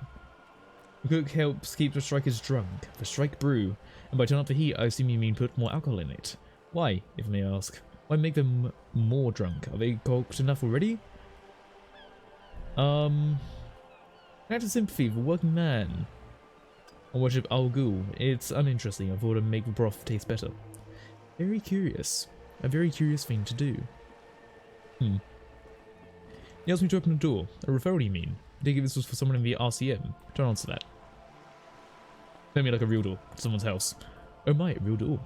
The cook helps keep the strikers drunk. The strike brew, and by turn up the heat, I assume you mean put more alcohol in it. Why, if I may ask? Why make them more drunk? Are they cocked enough already? An act of sympathy for working man. I worship Al Ghul. It's uninteresting. I thought it'd make the broth taste better. Very curious. A very curious thing to do. He asked me to open the door. A referral, you mean? I think this was for someone in the RCM. Don't answer that. Tell me like a real door. Someone's house. Oh my, real door.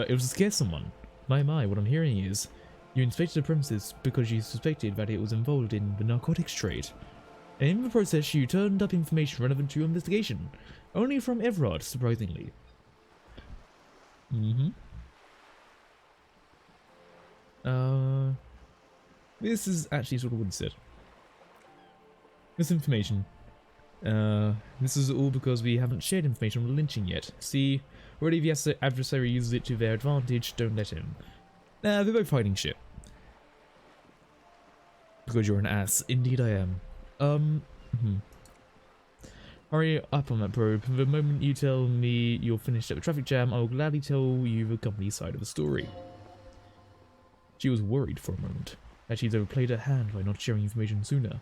It was to scare someone. My, what I'm hearing is, you inspected the premises because you suspected that it was involved in the narcotics trade. And in the process, you turned up information relevant to your investigation. Only from Everard, surprisingly. This is actually sort of what he said. This information. This is all because we haven't shared information on the lynching yet. See, already the adversary uses it to their advantage, don't let him. Nah, they're both fighting shit. Because you're an ass. Indeed I am. Hurry up on that probe. The moment you tell me you're finished at the traffic jam, I will gladly tell you the company side of the story. She was worried for a moment that she'd overplayed her hand by not sharing information sooner.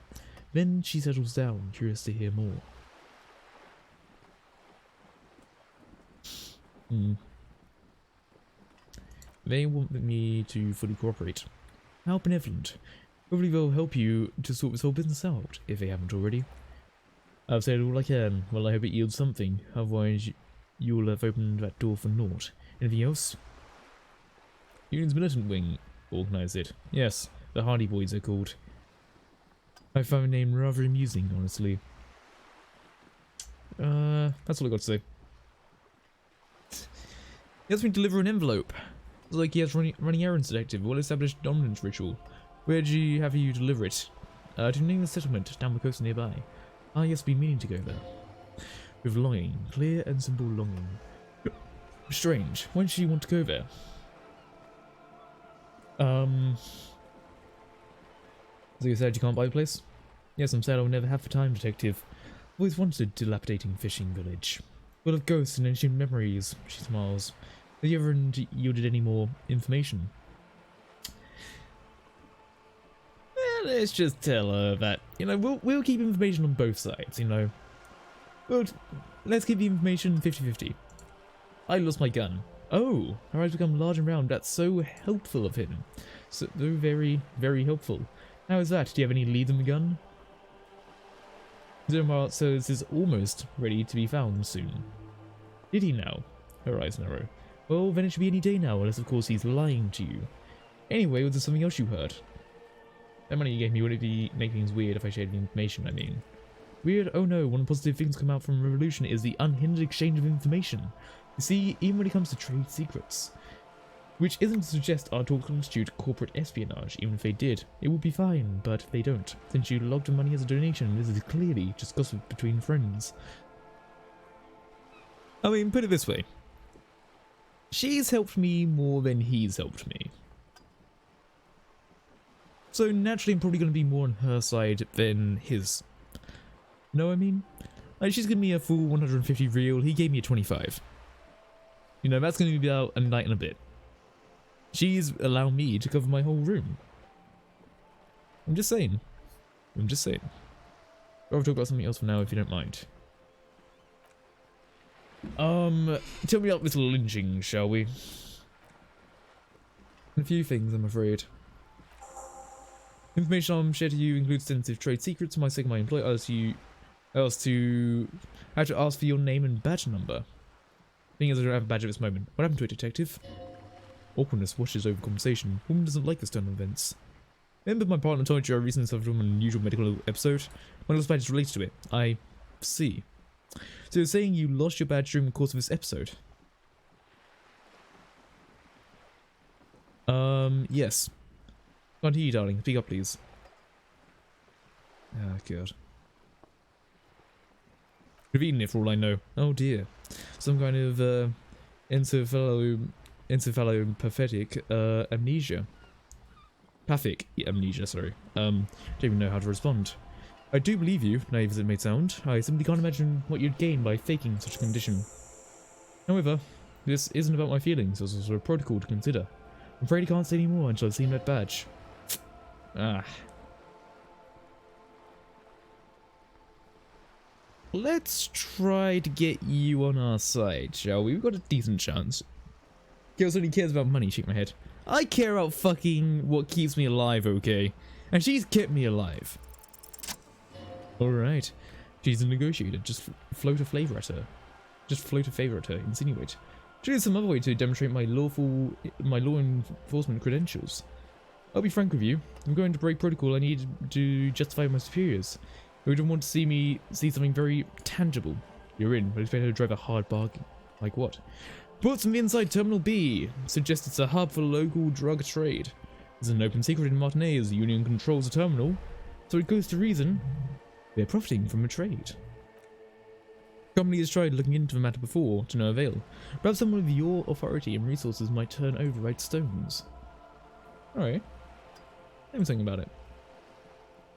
Then she settles down, curious to hear more. They want me to fully cooperate. How benevolent. Hopefully they'll help you to sort this whole business out, if they haven't already. I've said all I can. Well, I hope it yields something. Otherwise, you'll have opened that door for naught. Anything else? Union's militant wing organised it. Yes, the Hardy Boys are called. I found the name rather amusing, honestly. That's all I got to say. He asked me to deliver an envelope. It's like he has running errands detective, well-established dominance ritual. Where do you have you deliver it? To name the settlement down the coast nearby. Ah, yes, been meaning to go there. With longing, clear and simple longing. Strange. Why did she want to go there? So you said you can't buy the place? Yes, I'm sad I'll never have the time, detective. Always wanted a dilapidating fishing village. Full of ghosts and ancient memories, she smiles. Have you ever yielded any more information? Well, let's just tell her that, you know, we'll keep information on both sides, you know. Well, let's keep the information 50-50. I lost my gun. Oh, her eyes become large and round. That's so helpful of him. So very, very helpful. How is that? Do you have any leads on the gun? Zomar says is almost ready to be found soon. Did he now? Her eyes narrow. Well, then it should be any day now, unless of course he's lying to you. Anyway, was there something else you heard? That money you gave me, would it make things weird if I shared the information, I mean? Weird? Oh no, one of the positive things come out from Revolution is the unhindered exchange of information. You see, even when it comes to trade secrets. Which isn't to suggest our talk constitute corporate espionage, even if they did. It would be fine, but they don't. Since you logged the money as a donation, this is clearly just gossip between friends. I mean, put it this way. She's helped me more than he's helped me. So naturally I'm probably going to be more on her side than his. Know what I mean? Like, she's given me a full 150 real, he gave me a 25. You know, that's going to be about a night and a bit. She's allowed me to cover my whole room. I'm just saying. I'm just saying. I'll talk about something else for now if you don't mind. Tell me about this lynching, shall we? A few things, I'm afraid. Information I'm shared to you includes sensitive trade secrets. My second, my employer asks you how to ask for your name and badge number. Being as I don't have a badge at this moment. What happened to it, detective? Awkwardness washes over conversation. Woman doesn't like this turn of events. Remember my partner told you I recently suffered from an unusual medical episode? My lost badge relates to it. I see. So you're saying you lost your badge during the course of this episode? Yes. Can't hear you, darling. Speak up, please. Ah, God. Could have eaten it for all I know. Oh dear. Some kind of, encephalopathic, amnesia. Pathic amnesia, sorry. Don't even know how to respond. I do believe you, naive as it may sound. I simply can't imagine what you'd gain by faking such a condition. However, this isn't about my feelings, there's also a protocol to consider. I'm afraid I can't say any more until I've seen that badge. Ah. Let's try to get you on our side, shall we? We've got a decent chance. Khaos only cares about money, shake my head. I care about fucking what keeps me alive, okay? And she's kept me alive. Alright. She's a negotiator. Just float a flavor at her. Just float a favor at her. Insinuate. Surely there's some other way to demonstrate my law enforcement credentials. I'll be frank with you. I'm going to break protocol. I need to justify my superiors. They would want to see something very tangible. You're in, but expect her to drive a hard bargain. Like what? Reports from inside Terminal B suggest it's a hub for local drug trade. It's an open secret in Martinez. The Union controls the terminal, so it goes to reason they're profiting from a trade. The company has tried looking into the matter before, to no avail. Perhaps someone with your authority and resources might turn over right stones. Alright. Let me think about it.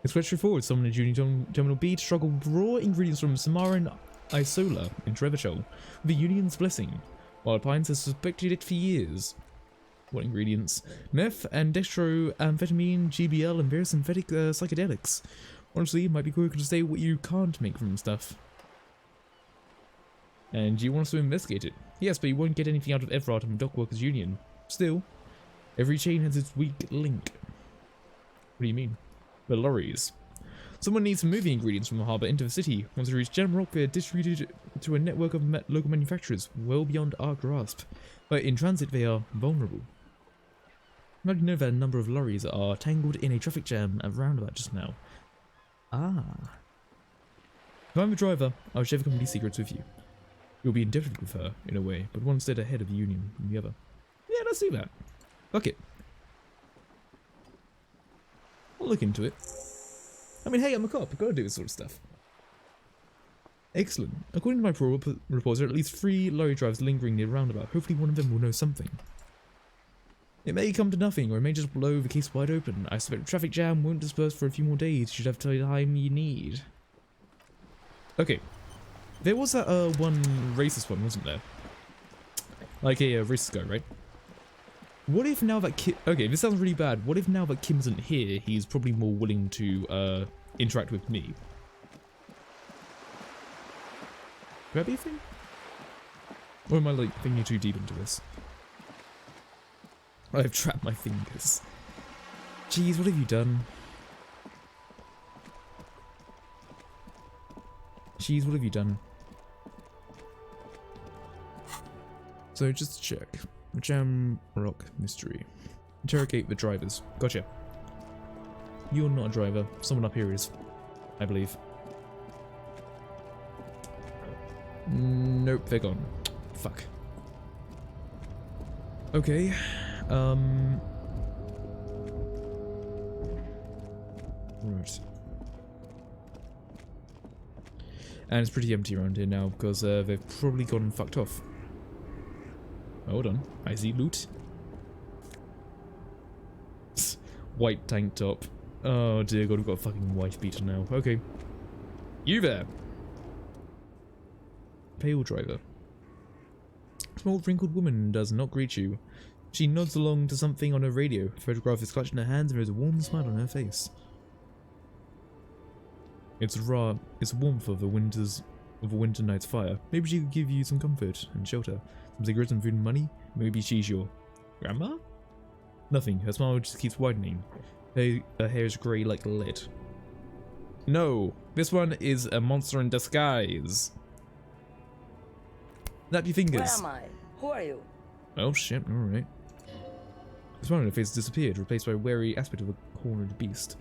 It's quite straightforward. Someone in Union Terminal B to struggle with raw ingredients from Samaran Isola in Trevorchel with the Union's blessing. Wild Pines has suspected it for years. What ingredients? Meth and dextroamphetamine, GBL, and various synthetic psychedelics. Honestly, it might be quicker to say what you can't make from stuff. And you want us to investigate it? Yes, but you won't get anything out of Everard and the Dockworkers Union. Still, every chain has its weak link. What do you mean? The lorries. Someone needs to move the ingredients from the harbour into the city. Once they reach Jamrock, they're distributed to a network of local manufacturers well beyond our grasp. But in transit, they are vulnerable. How do you know that a number of lorries are tangled in a traffic jam at roundabout just now? Ah. If I'm the driver, I'll share the company's secrets with you. You'll be indebted with her, in a way, but one step ahead of the Union than the other. Yeah, let's do that. Fuck it. I'll look into it. I mean, hey, I'm a cop. I've got to do this sort of stuff. Excellent. According to my reports, there are at least 3 lorry drivers lingering near the roundabout. Hopefully one of them will know something. It may come to nothing, or it may just blow the case wide open. I suspect the traffic jam won't disperse for a few more days. You should have the time you need. Okay. There was that one racist one, wasn't there? Like a racist guy, right? What if now that Kim... Okay, this sounds really bad. What if now that Kim isn't here, he's probably more willing to interact with me? Could that be a thing? Or am I like thinking too deep into this? I've trapped my fingers. Jeez, what have you done? Jeez, what have you done? So just to check. Jam Rock Mystery. Interrogate the drivers. Gotcha. You're not a driver. Someone up here is. I believe. Nope, they're gone. Fuck. Okay. Right. And it's pretty empty around here now because they've probably gone and fucked off. Hold on. I see loot. White tank top. Oh dear god, we've got a fucking wife beater now. Okay. You there. Pale driver. Small wrinkled woman does not greet you. She nods along to something on her radio. A photograph is clutched in her hands and there is a warm smile on her face. It's warmth of a winter night's fire. Maybe she could give you some comfort and shelter. Some cigarettes and food and money. Maybe she's your grandma? Nothing. Her smile just keeps widening. Her hair is grey like lead. No, this one is a monster in disguise. Snap your fingers.
Where am I? Who are you?
Oh shit, alright. This one, her face disappeared, replaced by a wary aspect of a cornered beast.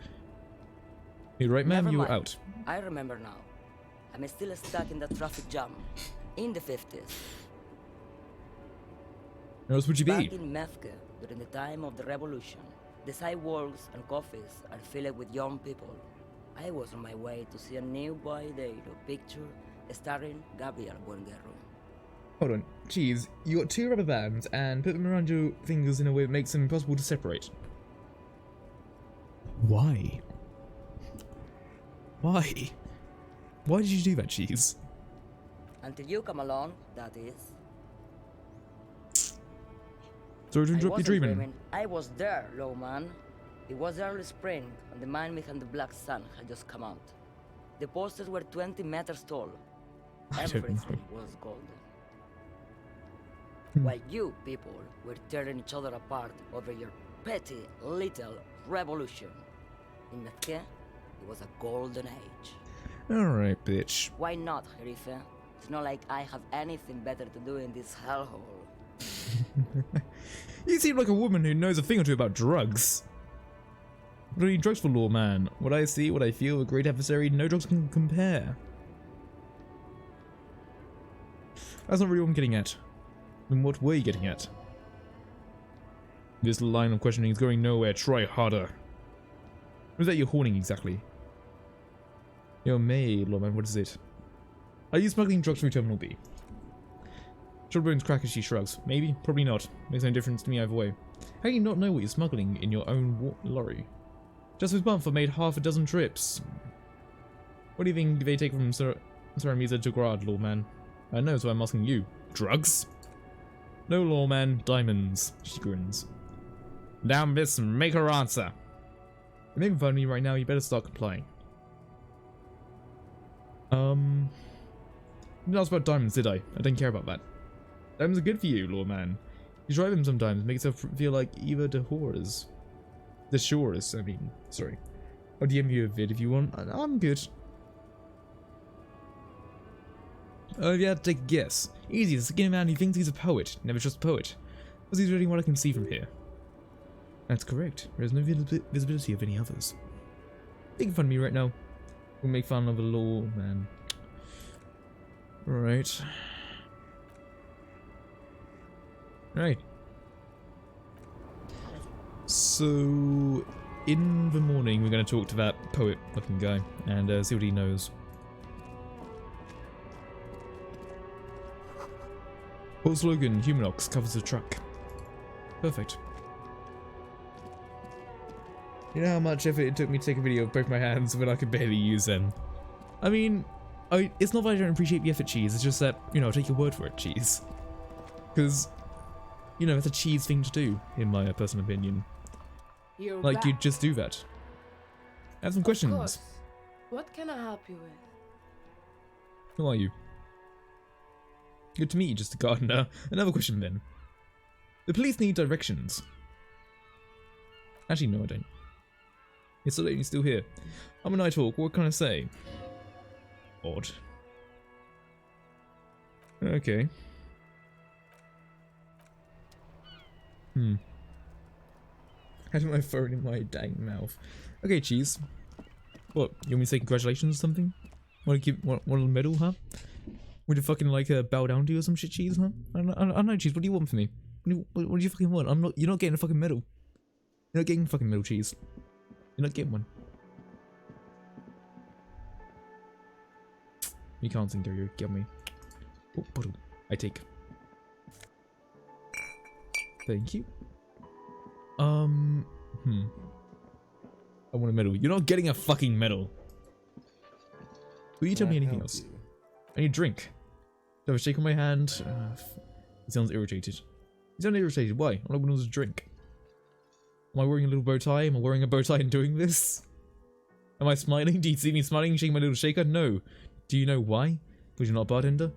You're right, ma'am, you were out.
I remember now. I'm still stuck in the traffic jam. In the 50s.
Where else would you be?
Back in Mefke, during the time of the revolution. The sidewalks and coffees are filled with young people. I was on my way to see a nearby data picture starring Gabriel Buenguerro.
Hold on. Jeez, you got two rubber bands and put them around your fingers in a way that makes them impossible to separate. Why? Why? Why did you do that, Cheese?
Until you come along, that is.
Sorry to interrupt you dreaming.
I was there, low man. It was early spring, and the mine behind the black sun had just come out. The posters were 20 meters tall. Everything was golden. While you people were tearing each other apart over your petty little revolution. In Mefke, it was a golden age.
Alright, bitch.
Why not, Herife? It's not like I have anything better to do in this hellhole.
You seem like a woman who knows a thing or two about drugs. What are you drugs for, lawman? What I see, what I feel, a great adversary, no drugs can compare. That's not really what I'm getting at. Then what were you getting at? This line of questioning is going nowhere, try harder. What is that you're horning exactly? Yo, May, lawman, what is it? Are you smuggling drugs through Terminal B? Shortbones crack as she shrugs. Maybe, probably not. Makes no difference to me either way. How do you not know what you're smuggling in your own lorry? Just this month I made half a dozen trips. What do you think they take from Saramisa to Grad, lawman? I know, so I'm asking you. Drugs? No, lawman, diamonds. She grins. Damn, miss, make her answer. You're making fun of me right now, you better start complying. Didn't ask about diamonds, did I? I didn't care about that. Diamonds are good for you, lawman. You try them sometimes, make yourself feel like Eva de Horus. The Shores, I mean, sorry. I'll DM you a vid if you want. I'm good. Oh, if you had to take a guess. Easy, the skinny man who thinks he's a poet. Never trust a poet. Because he's reading what I can see from here. That's correct. There is no visibility of any others. Making fun of me right now. We'll make fun of a lawman. Right. Right. So, in the morning, we're going to talk to that poet-looking guy and see what he knows. Port slogan, Humanox covers the truck. Perfect. You know how much effort it took me to take a video of both my hands when I could barely use them? I mean, It's not that I don't appreciate the effort, Cheese. It's just that, you know, I'll take your word for it, Cheese. Because, you know, it's a Cheese thing to do, in my personal opinion.
You're
Like,
back.
you'd just do that. I have some questions.
Of course. What can I help you with?
Who are you? Good to meet you, just a gardener. Another question then. The police need directions. Actually, no, I don't. It's so late and you're still here. I'm a Nighthawk, what can I say? Odd. Okay. Having my phone in my dang mouth. Okay, Cheese. What, you want me to say congratulations or something? Want to give want a medal, huh? Would you fucking like bow down to you or some shit, Cheese, huh? I don't know, Cheese, what do you want from me? What do you fucking want? You're not getting a fucking medal. You're not getting a fucking medal, Cheese. You're not getting one. You can't sing karaoke, get me. Oh, bottle. I take. Thank you. I want a medal. You're not getting a fucking medal. Will you tell me anything else? I need a drink. Do I have a shake on my hand? He sounds irritated. He sounds irritated. Why? All I want was a drink. Am I wearing a little bow tie? Am I wearing a bow tie and doing this? Am I smiling? Do you see me smiling and shaking my little shaker? No. Do you know why? Because you're not a bartender?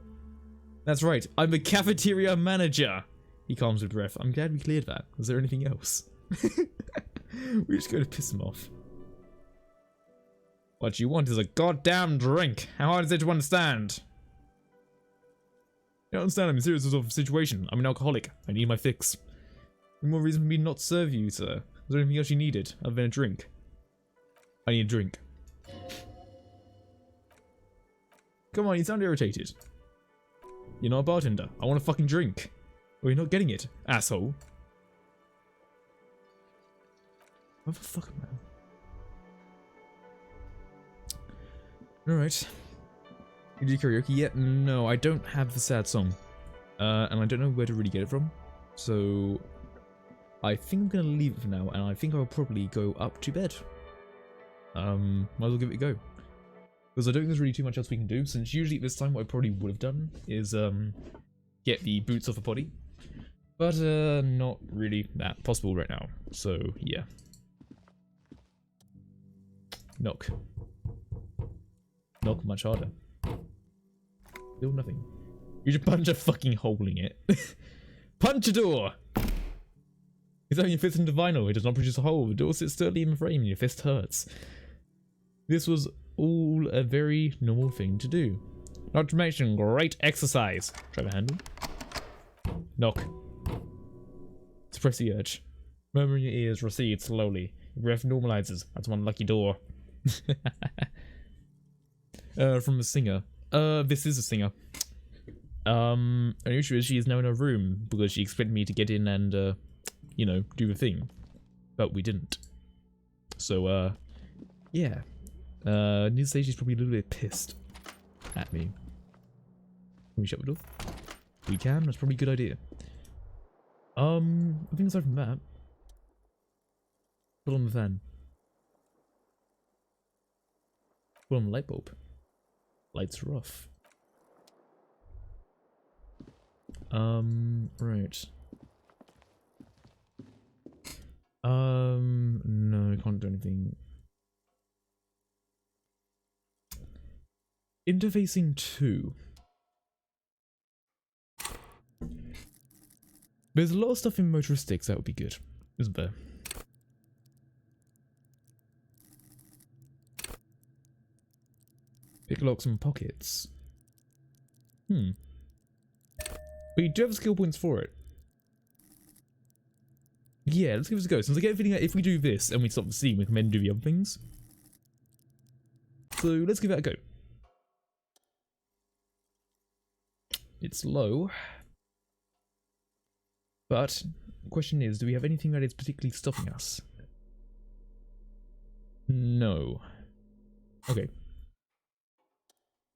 That's right. I'm a cafeteria manager. He calms with breath. I'm glad we cleared that. Was there anything else? We're just going to piss him off. What you want is a goddamn drink. How hard is it to understand? You don't understand. I'm in a serious sort of situation. I'm an alcoholic. I need my fix. Any more reason for me not to serve you, sir? Is there anything else you needed other than a drink? I need a drink. Come on, you sound irritated. You're not a bartender. I want a fucking drink. Well, you're not getting it, asshole. Motherfucker, man. Alright. You do karaoke yet? No, I don't have the sad song. And I don't know where to really get it from. So I think I'm gonna leave it for now, and I think I'll probably go up to bed. Might as well give it a go. Because I don't think there's really too much else we can do, since usually at this time what I probably would have done is get the boots off the body. But not really that possible right now. So yeah. Knock. Knock much harder. Still nothing. You just punch a fucking hole in it. Punch a door! It's only your fist into vinyl, it does not produce a hole. The door sits sturdily in the frame and your fist hurts. This was all a very normal thing to do. Not to mention great exercise. Try the handle. Knock. Suppress the urge. Murmur in your ears, recede slowly. Your breath normalizes. That's one lucky door. From a singer. This is a singer. An issue is she is now in her room because she expected me to get in and, you know, do the thing. But we didn't. So, yeah. Need to say she's probably a little bit pissed at me. Can we shut the door? We can, that's probably a good idea. I think aside from that, put on the fan. Put on the light bulb. Lights are off. Right. No, I can't do anything. Interfacing 2. There's a lot of stuff in motoristics that would be good, isn't there? Pick locks and pockets. But you do have skill points for it. Yeah, let's give it a go. Since I get a feeling that if we do this and we stop the scene, we can then do the other things. So let's give that a go. It's low. But the question is, do we have anything that is particularly stopping us? No. Okay.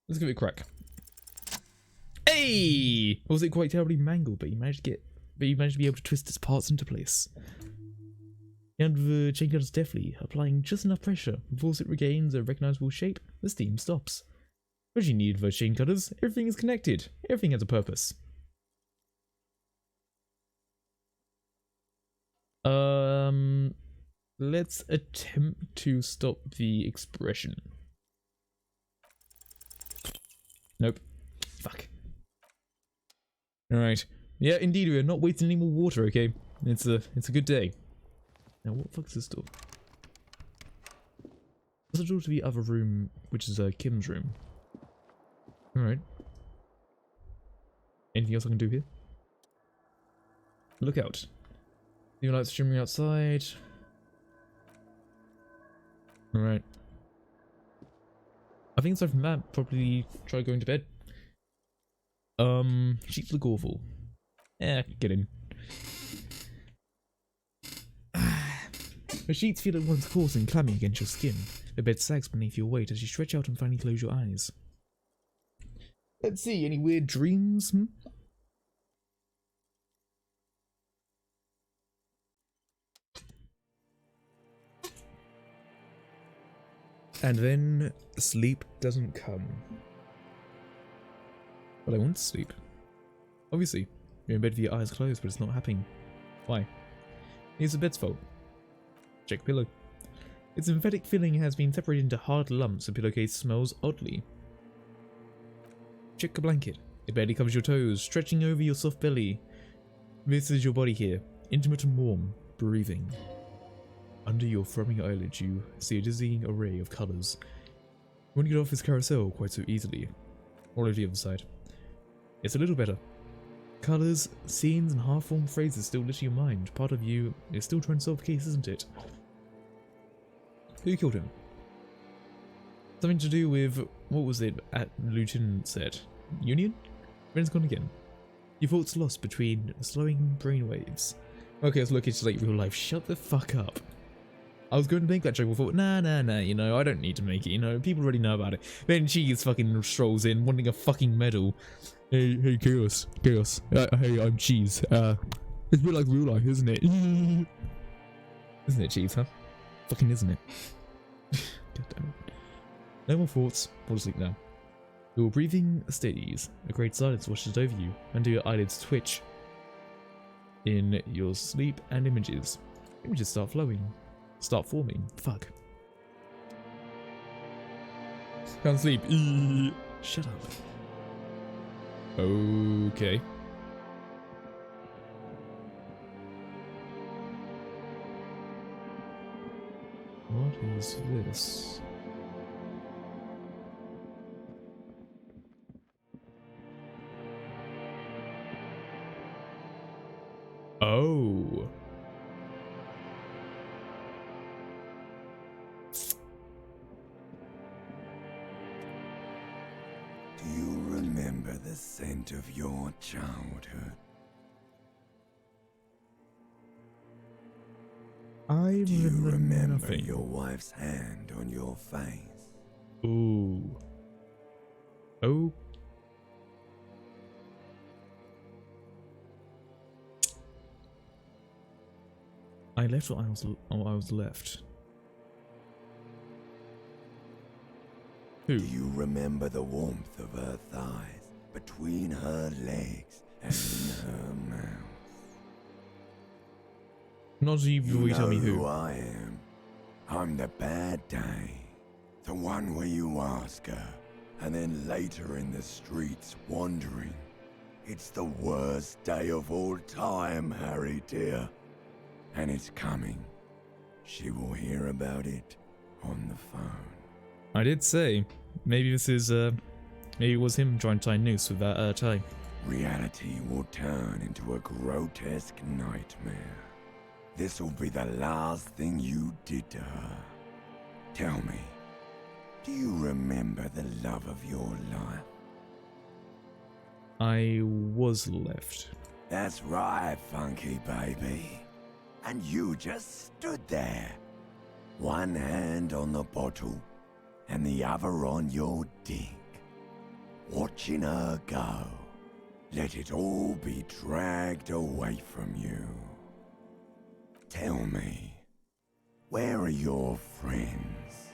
Let's give it a crack. Hey! Was it quite terribly mangled, but you managed to be able to twist its parts into place. And the chain cutters deftly, applying just enough pressure. Before it regains a recognizable shape, the steam stops. What do you need those chain cutters? Everything is connected. Everything has a purpose. Let's attempt to stop the expression. Nope. Fuck. Alright. Yeah, indeed, we are not wasting any more water, okay? It's a good day. Now, what the fuck is this door? There's a door to the other room, which is Kim's room. Alright. Anything else I can do here? Look out. The lights streaming outside. Alright. I think aside from that, probably try going to bed. Sheets look awful. Get in. The sheets feel at once coarse and clammy against your skin. The bed sags beneath your weight as you stretch out and finally close your eyes. Let's see, any weird dreams? And then sleep doesn't come. But I want to sleep. Obviously, you're in bed with your eyes closed, but it's not happening. Why? It's the bed's fault. Check pillow. Its synthetic filling has been separated into hard lumps. The pillowcase smells oddly. Check the blanket. It barely covers your toes, stretching over your soft belly. This is your body here, intimate and warm, breathing. Under your throbbing eyelids, you see a dizzying array of colours. You won't get off this carousel quite so easily. All over the other side. It's a little better. Colours, scenes, and half-formed phrases still litter your mind. Part of you is still trying to solve the case, isn't it? Who killed him? Something to do with, what was it Lieutenant said? Union? When's gone again? Your thoughts lost between slowing brainwaves. Okay, let's look into like real life. Shut the fuck up. I was going to make that joke before, nah, you know, I don't need to make it, you know, people already know about it. Then she fucking strolls in, wanting a fucking medal. Hey, Khaos. Hey, I'm Cheese. It's a bit like real life, isn't it? Isn't it, Cheese, huh? Fucking isn't it? God damn it. No more thoughts, fall asleep now. Your breathing steadies, a great silence washes over you, and your eyelids twitch. In your sleep and images start flowing. Start forming. Fuck. Can't sleep. Shut up. Okay. What is this? Oh.
Do you remember the scent of your childhood?
Do
you remember your wife's hand on your face?
Ooh. Oh. I left what I was left. Who?
Do you remember the warmth of her thighs between her legs and in her mouth?
Not you tell me who.
I am. I'm the bad day. The one where you ask her, and then later in the streets wandering. It's the worst day of all time, Harry dear. And it's coming. She will hear about it on the phone.
I did say, maybe this is, maybe it was him trying to tie a noose with that, tie.
Reality will turn into a grotesque nightmare. This'll be the last thing you did to her. Tell me, do you remember the love of your life?
I was left.
That's right, funky baby. And you just stood there. One hand on the bottle, and the other on your dick. Watching her go. Let it all be dragged away from you. Tell me, where are your friends?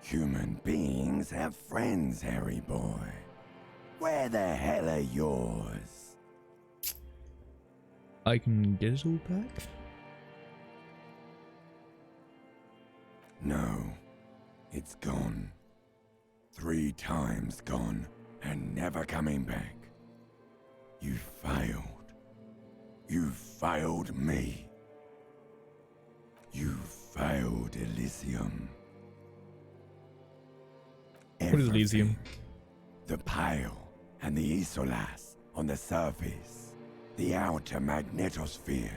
Human beings have friends, Harry boy. Where the hell are yours?
I can get it all back?
No, it's gone. 3 times gone and never coming back. You failed. You failed me. You failed Elysium.
What is Elysium?
The Pale and the Isolas on the surface. The outer magnetosphere.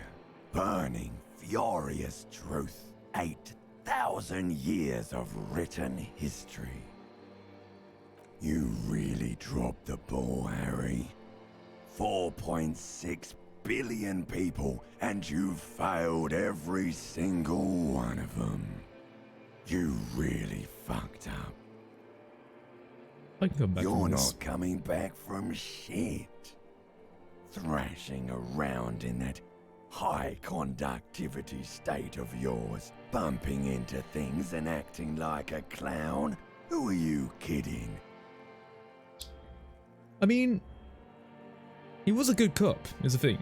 Burning, furious truth. 8,000 years of written history. You really dropped the ball, Harry. 4.6 billion people, and you failed every single one of them. You really fucked up.
I can come back.
You're not coming back from shit. Thrashing around in that high conductivity state of yours, bumping into things and acting like a clown. Who are you kidding?
I mean, he was a good cop, is the thing.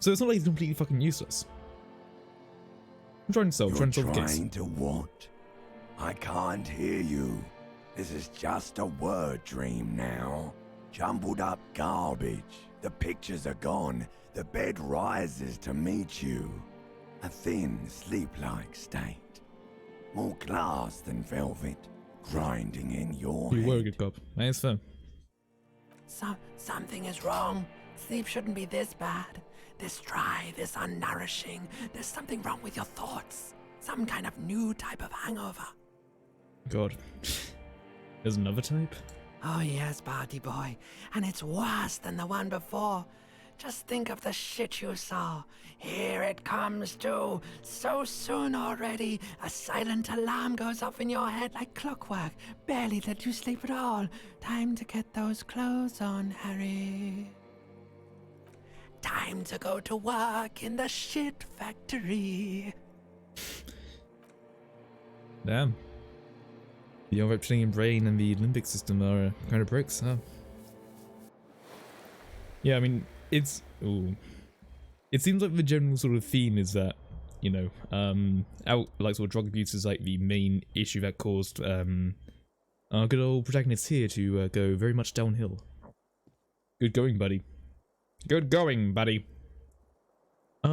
So it's not like he's completely fucking useless. I'm trying to solve the case.
Trying to what? I can't hear you. This is just a word dream now. Jumbled up garbage. The pictures are gone. The bed rises to meet you. A thin, sleep-like state. More glass than velvet. Grinding in your
You
head.
were a good cop. Nice fun.
Something is wrong. Sleep shouldn't be this bad. This dry, this unnourishing. There's something wrong with your thoughts. Some kind of new type of hangover.
God. There's another type?
Oh yes, party boy. And it's worse than the one before. Just think of the shit you saw. Here it comes too. So soon already. A silent alarm goes off in your head like clockwork. Barely let you sleep at all. Time to get those clothes on, Harry. Time to go to work in the shit factory.
Damn. The reptilian brain and the limbic system are kind of bricks, huh? Yeah, I mean, it's... Ooh. It seems like the general sort of theme is that, you know, like sort of drug abuse is like the main issue that caused our good old protagonist here to go very much downhill. Good going, buddy. Good going, buddy. Is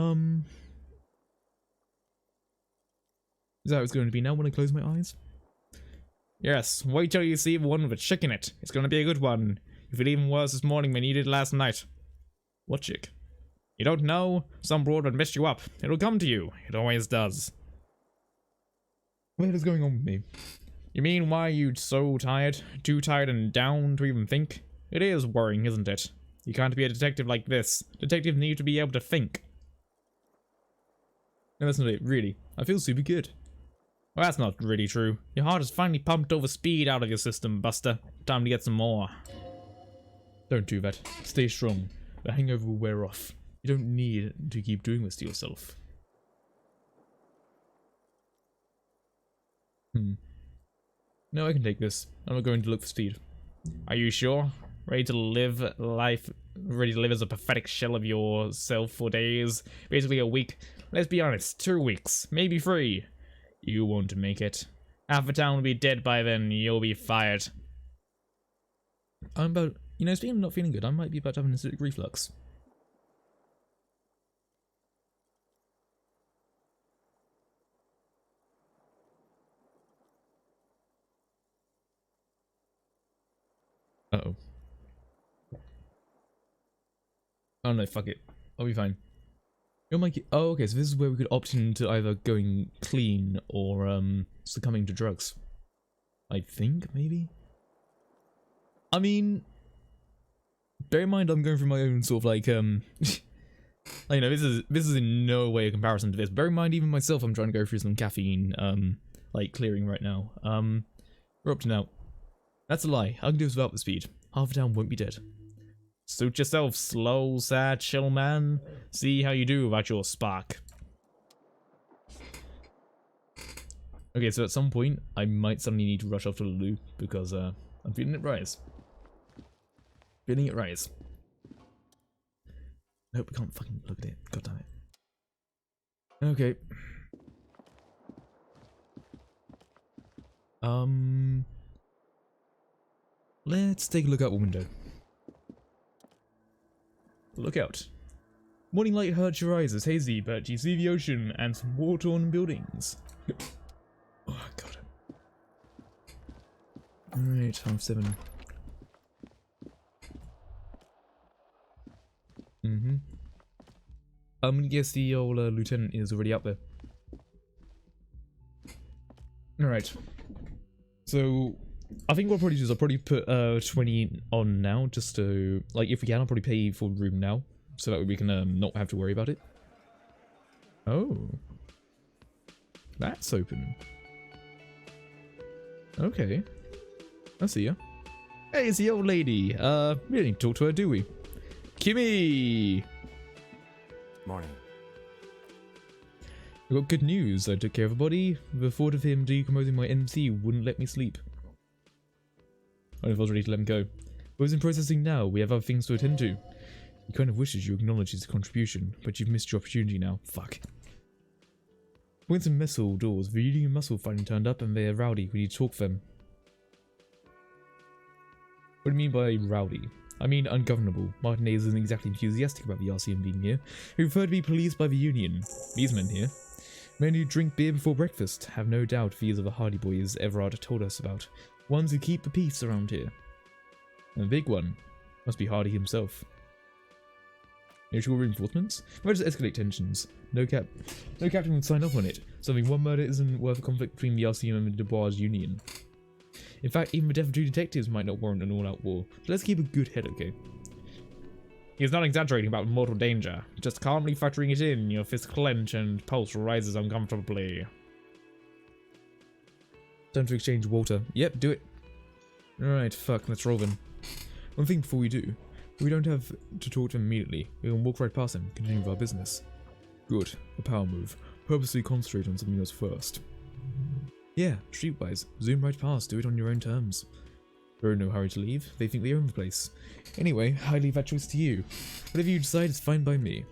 that how it's going to be now when I close my eyes? Yes, wait till you see the one with a chick in it. It's gonna be a good one. You feel even worse this morning than you did last night. What chick? You don't know? Some broad would mess you up. It'll come to you. It always does. What is going on with me? You mean why are you so tired? Too tired and down to even think? It is worrying, isn't it? You can't be a detective like this. Detectives need to be able to think. No, that's not it, really. I feel super good. Well, that's not really true. Your heart has finally pumped over speed out of your system, Buster. Time to get some more. Don't do that. Stay strong. The hangover will wear off. You don't need to keep doing this to yourself. No, I can take this. I'm not going to look for speed. Are you sure? Ready to live life? Ready to live as a pathetic shell of yourself for days? Basically a week. Let's be honest, 2 weeks. Maybe 3. You won't make it. Half the town will be dead by then. You'll be fired. I'm about... You know, speaking of not feeling good, I might be about to have an acidic reflux. Uh-oh. Oh no, fuck it. I'll be fine. Oh, okay, so this is where we could opt into either going clean or succumbing to drugs. I think, maybe? I mean, bear in mind I'm going through my own sort of like, you know, this is in no way a comparison to this. Bear in mind, even myself, I'm trying to go through some caffeine, like, clearing right now. We're up to now. That's a lie. I can do this without the speed. Half the town won't be dead. Suit yourself, slow, sad, chill man. See how you do without your spark. Okay, so at some point, I might suddenly need to rush off to the loo because I'm feeling it rise. Feeling it rise. Nope, we can't fucking look at it. God damn it. Okay. Let's take a look out the window. Look out. Morning light hurts your eyes, it's hazy, but you see the ocean and some war-torn buildings. Oh, God. Alright, half 7. I'm gonna guess the old lieutenant is already up there. Alright. So, I think what I'll probably do is I'll probably put 20 on now, just to, like, if we can, I'll probably pay for the room now, so that we can not have to worry about it. Oh. That's open. Okay. I see ya. Hey, it's the old lady. We don't need to talk to her, do we? Kimmy!
Morning.
I got good news. I took care of a body. The thought of him decomposing my MC wouldn't let me sleep. I don't know if I was ready to let him go. But he's in processing now. We have other things to attend to. He kind of wishes you acknowledged his contribution, but you've missed your opportunity now. Fuck. Went to mess hall doors. The Union Muscle finally turned up and they're rowdy. We need to talk to them. What do you mean by rowdy? I mean ungovernable. Martinez isn't exactly enthusiastic about the RCM being here. We prefer to be policed by the Union. These men here. Men who drink beer before breakfast. Have no doubt these are the Hardy Boys Everard told us about. Ones who keep the peace around here. And the big one must be Hardy himself. Mutual reinforcements? Why just escalate tensions? No captain would sign off on it. Something one murder isn't worth a conflict between the RCM and the Dubois Union. In fact, even the death of 2 detectives might not warrant an all-out war. So let's keep a good head, okay? He's not exaggerating about mortal danger, just calmly factoring it in. Your fist clench and pulse rises uncomfortably. Time to exchange water. Yep, do it. Alright, fuck, let's roll then. One thing before we do. We don't have to talk to him immediately. We can walk right past him, continue with our business. Good, a power move. Purposely concentrate on something else first. Yeah, streetwise. Zoom right past, do it on your own terms. They're in no hurry to leave. They think they own the place. Anyway, I leave that choice to you. Whatever you decide is fine by me.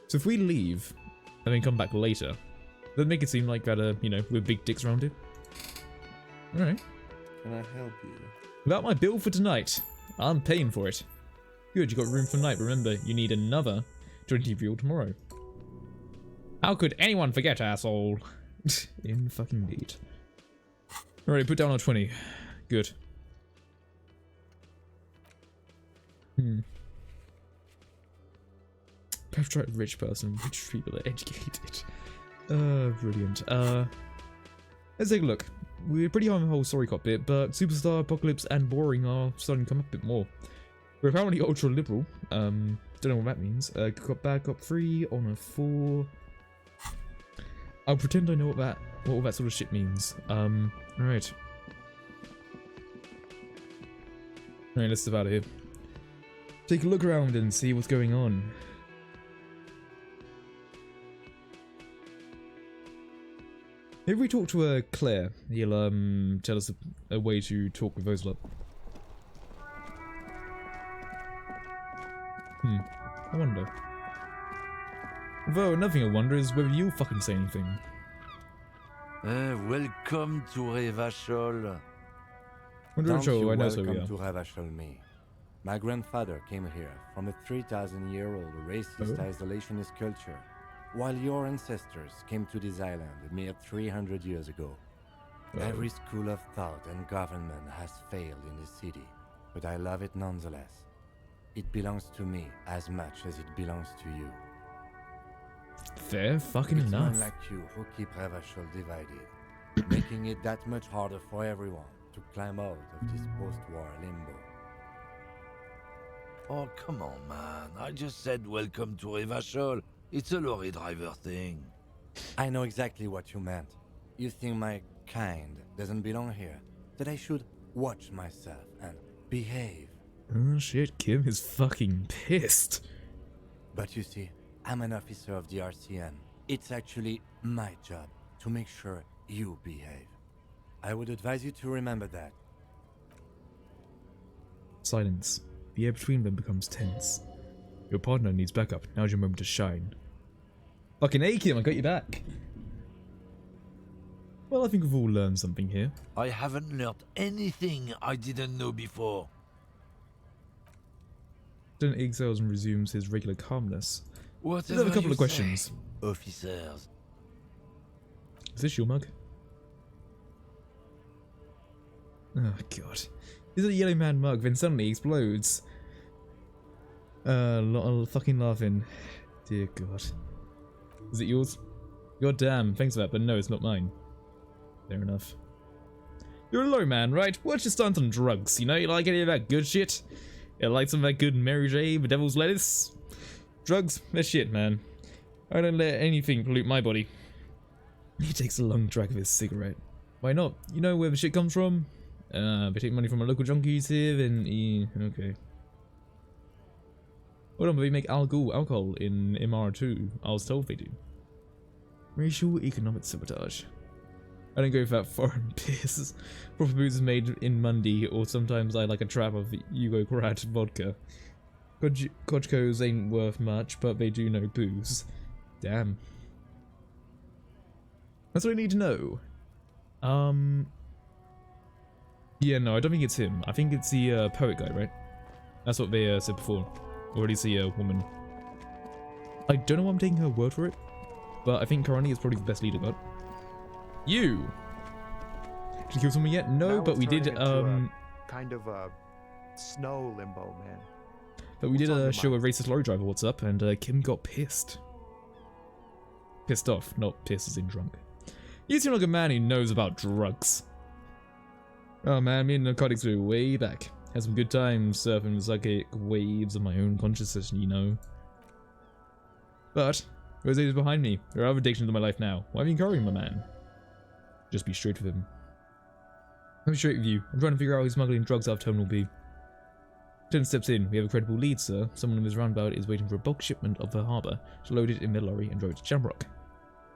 So if we leave, and then come back later, doesn't make it seem like that, you know, we're big dicks around it. Alright.
Can I help you?
About my bill for tonight. I'm paying for it. Good, you got room for night. Remember, you need another 20 fuel tomorrow. How could anyone forget, asshole? In fucking indeed. Alright, put down our 20. Good. Perhaps try a rich person. Rich people are educated. Brilliant. Let's take a look. We're pretty high on the whole story cop bit, but Superstar, Apocalypse, and Boring are starting to come up a bit more. We're apparently ultra liberal. Don't know what that means. Cop bad, cop free on a 4. I'll pretend I know what all that sort of shit means. Alright. Alright, let's step out of here. Take a look around and see what's going on. Maybe we talk to Claire. He'll tell us a way to talk with Oslop. I wonder. Though nothing I wonder is whether you'll fucking say anything.
Welcome to Revachol.
Don't you
I know
welcome to Revachol me. My grandfather came here from a 3,000-year-old racist isolationist culture, while your ancestors came to this island a mere 300 years ago. Every school of thought and government has failed in this city, but I love it nonetheless. It belongs to me as much as it belongs to you.
Fair fucking
it's
enough.
men like you who keep Revachol divided, making it that much harder for everyone to climb out of this post-war limbo.
Oh, come on, man. I just said welcome to Revachol. It's a lorry driver thing.
I know exactly what you meant. You think my kind doesn't belong here, that I should watch myself and behave.
Oh shit, Kim is fucking pissed.
But you see, I'm an officer of the RCN. It's actually my job to make sure You behave. I would advise you to remember that.
Silence. The air between them becomes tense. Your partner needs backup. Now's your moment to shine. Fucking A, Kim, I got you back. Well, I think we've all learned something here.
I haven't learned anything I didn't know before.
Then exhales and resumes his regular calmness.
Whatever
Let's have a couple
you
of questions.
say, officers.
Is this your mug? Oh god. This is a yellow man mug, then suddenly explodes. Fucking laughing. Dear god. Is it yours? God damn, thanks for that, but no, it's not mine. Fair enough. You're a low man, right? What's your stance on drugs? You know, you like any of that good shit? You like some of that good Mary J, the devil's lettuce? Drugs? They're shit, man. I don't let anything pollute my body. He takes a long drag of his cigarette. Why not? You know where the shit comes from? They take money from our local junkies here, then okay. Hold on, but they make alcohol in MR2. I was told they do. Racial economic sabotage. I don't go for that foreign piss. Proper booze is made in Mundy, or sometimes I like a trap of Yugo-Grad vodka. Kochkos ain't worth much, but they do know booze. Damn. That's what I need to know. Yeah, no, I don't think it's him. I think it's the poet guy, right? That's what they said before. Already see a woman. I don't know why I'm taking her word for it, but I think Karani is probably the best lead I got. You! Did you kill someone yet? No, but we did,
kind of a snow limbo, man.
But we did show a racist lorry driver what's up, and Kim got pissed. Pissed off, not pissed as in drunk. You seem like a man who knows about drugs. Oh man, me and narcotics go way back. Had some good times surfing the psychic waves of my own consciousness, you know. But, Rose is behind me. There are other addictions in my life now. Why are you encouraging my man? Just be straight with him. I'll be straight with you. I'm trying to figure out who's smuggling drugs out of Terminal B. 10 steps in. We have a credible lead, sir. Someone in this roundabout is waiting for a bulk shipment of the harbour. She loaded in their lorry and drove it to Jamrock.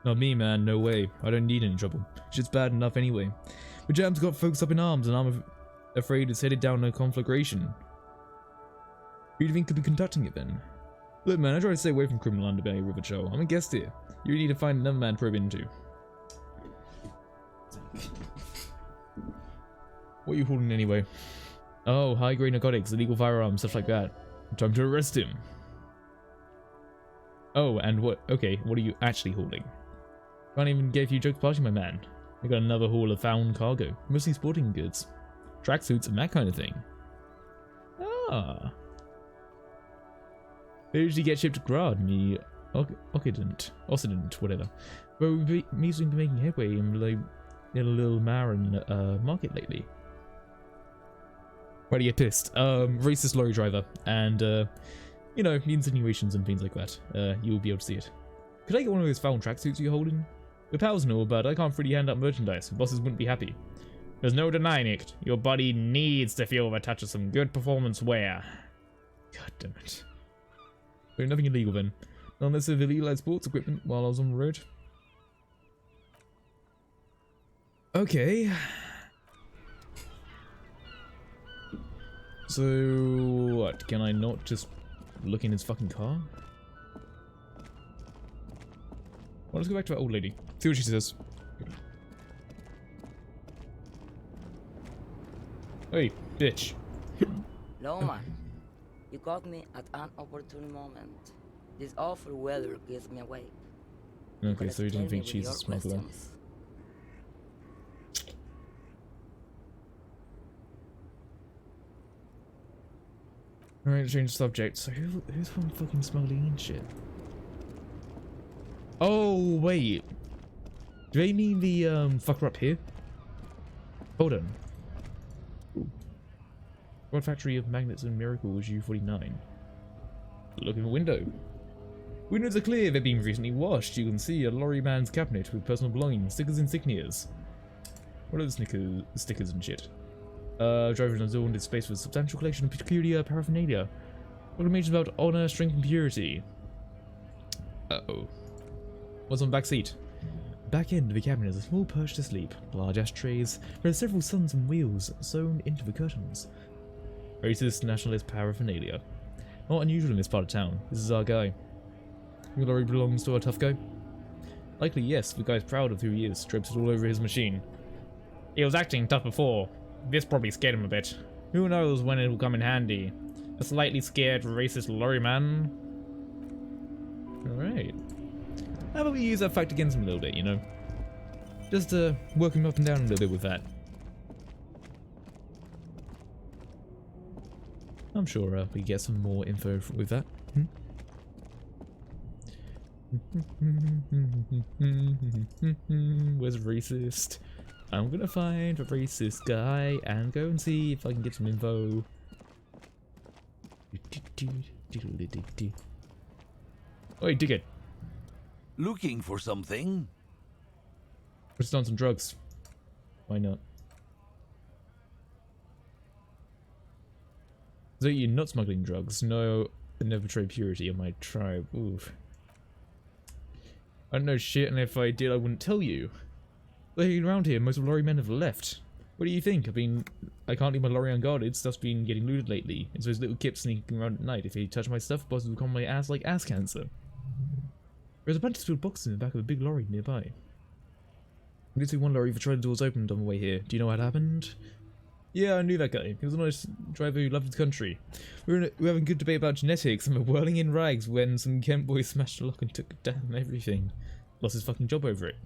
Not me, man. No way. I don't need any trouble. Shit's bad enough anyway. But Jam's got folks up in arms, and I'm afraid it's headed down a conflagration. Who do you think could be conducting it then? Look, man, I try to stay away from criminal underbelly River Joe. I'm a guest here. You need to find another man to probe into. What are you holding anyway? Oh, high-grade narcotics, illegal firearms, stuff like that. Time to arrest him. Oh, and what? Okay, what are you actually holding? Can't even get a few jokes party, my man. I got another haul of found cargo, mostly sporting goods, tracksuits, and that kind of thing. Ah. They usually get shipped to Grad, me, Occident, whatever. But we seem to be making headway in the Little Marin market lately. Why do you get pissed? Racist lorry driver, and you know, the insinuations and things like that. You'll be able to see it. Could I get one of those found tracksuits you're holding? Your pals know, but I can't freely hand out merchandise. Bosses wouldn't be happy. There's no denying it. Your body needs to feel the touch of some good performance wear. God damn it. So nothing illegal then. Not unless they've illegalized sports equipment while I was on the road. Okay. So what? Can I not just look in his fucking car? Well, let's go back to that old lady. See what she says. Hey, bitch.
Loma, you caught me at an opportune moment. This awful weather keeps me awake.
Okay, so you don't think she's a smuggler. Alright, change the subject. So who's from fucking smuggling and shit? Oh, wait. Do they mean the fucker up here? Hold on. What factory of magnets and miracles U49? Look in the window. Windows are clear, they're being recently washed. You can see a lorry man's cabinet with personal belongings, stickers, insignias. What are the stickers and shit? Driver in a zoned space with a substantial collection of peculiar paraphernalia. Proclamations about honor, strength, and purity. Uh-oh. What's on the back seat? back end of the cabin is a small perch to sleep. Large ashtrays, there are several suns and wheels sewn into the curtains. Racist nationalist paraphernalia. Not unusual in this part of town. This is our guy. Your lorry belongs to our tough guy? Likely yes, the guy's proud of who he is, drapes it all over his machine. He was acting tough before. This probably scared him a bit. Who knows when it will come in handy. A slightly scared racist lorry man. Alright. How about we use that fact against him a little bit, you know? Just work him up and down a little bit with that. I'm sure we get some more info with that. Where's racist? I'm gonna find a racist guy and go and see if I can get some info. Oi, dig it.
Looking for something?
Just on some drugs. Why not? So you're not smuggling drugs? No, I never betray purity of my tribe. Oof. I don't know shit, and if I did, I wouldn't tell you. Looking around here, most of the lorry men have left. What do you think? I can't leave my lorry unguarded. Stuff's been getting looted lately. It's those little kips sneaking around at night. If they touch my stuff, bosses will come my ass like ass cancer. There's a bunch of steel boxes in the back of a big lorry nearby. I did see one lorry for trailer doors opened on the way here. Do you know what happened? Yeah, I knew that guy. He was a nice driver who loved his country. We were having a good debate about genetics and we're whirling in rags when some Kent boys smashed the lock and took down everything. Lost his fucking job over it.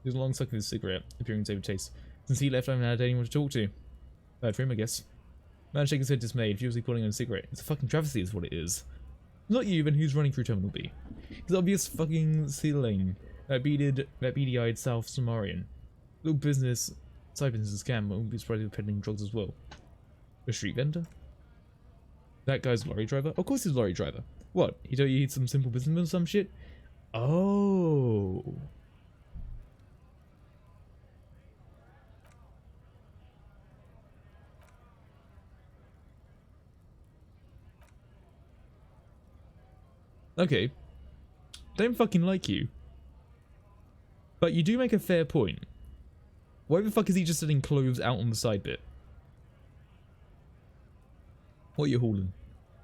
He was long sucking his cigarette, appearing to save a taste. Since he left, I haven't had anyone to talk to. Bad for him, I guess. Man shaking his head dismayed, furiously pulling on a cigarette. It's a fucking travesty is what it is. Not you, then who's running through Terminal B? He's obvious fucking ceiling. That beady-eyed South Samarian. Little business, side business scam, but won't be surprised if peddling drugs as well. A street vendor? That guy's a lorry driver? Of course he's a lorry driver. What? He told you he's some simple businessman or some shit? Oh. Okay. Don't fucking like you. But you do make a fair point. Why the fuck is he just selling clothes out on the side bit? What are you hauling?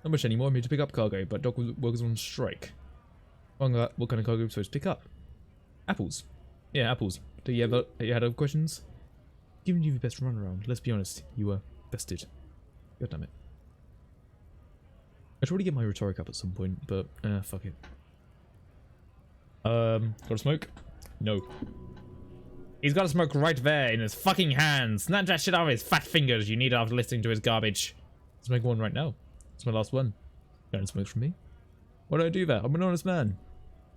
Not much anymore, I'm here to pick up cargo, but dock workers on strike. What kind of cargo are we supposed to pick up? Apples. Yeah, apples. Do you had other questions? Giving you the best run around. Let's be honest, you were bested. God damn it. I should probably get my rhetoric up at some point, but fuck it. Got a smoke? No. He's got a smoke right there in his fucking hands. Snatch that shit out of his fat fingers you need after listening to his garbage. Let's make one right now. It's my last one. Don't smoke from me. Why do I do that? I'm an honest man.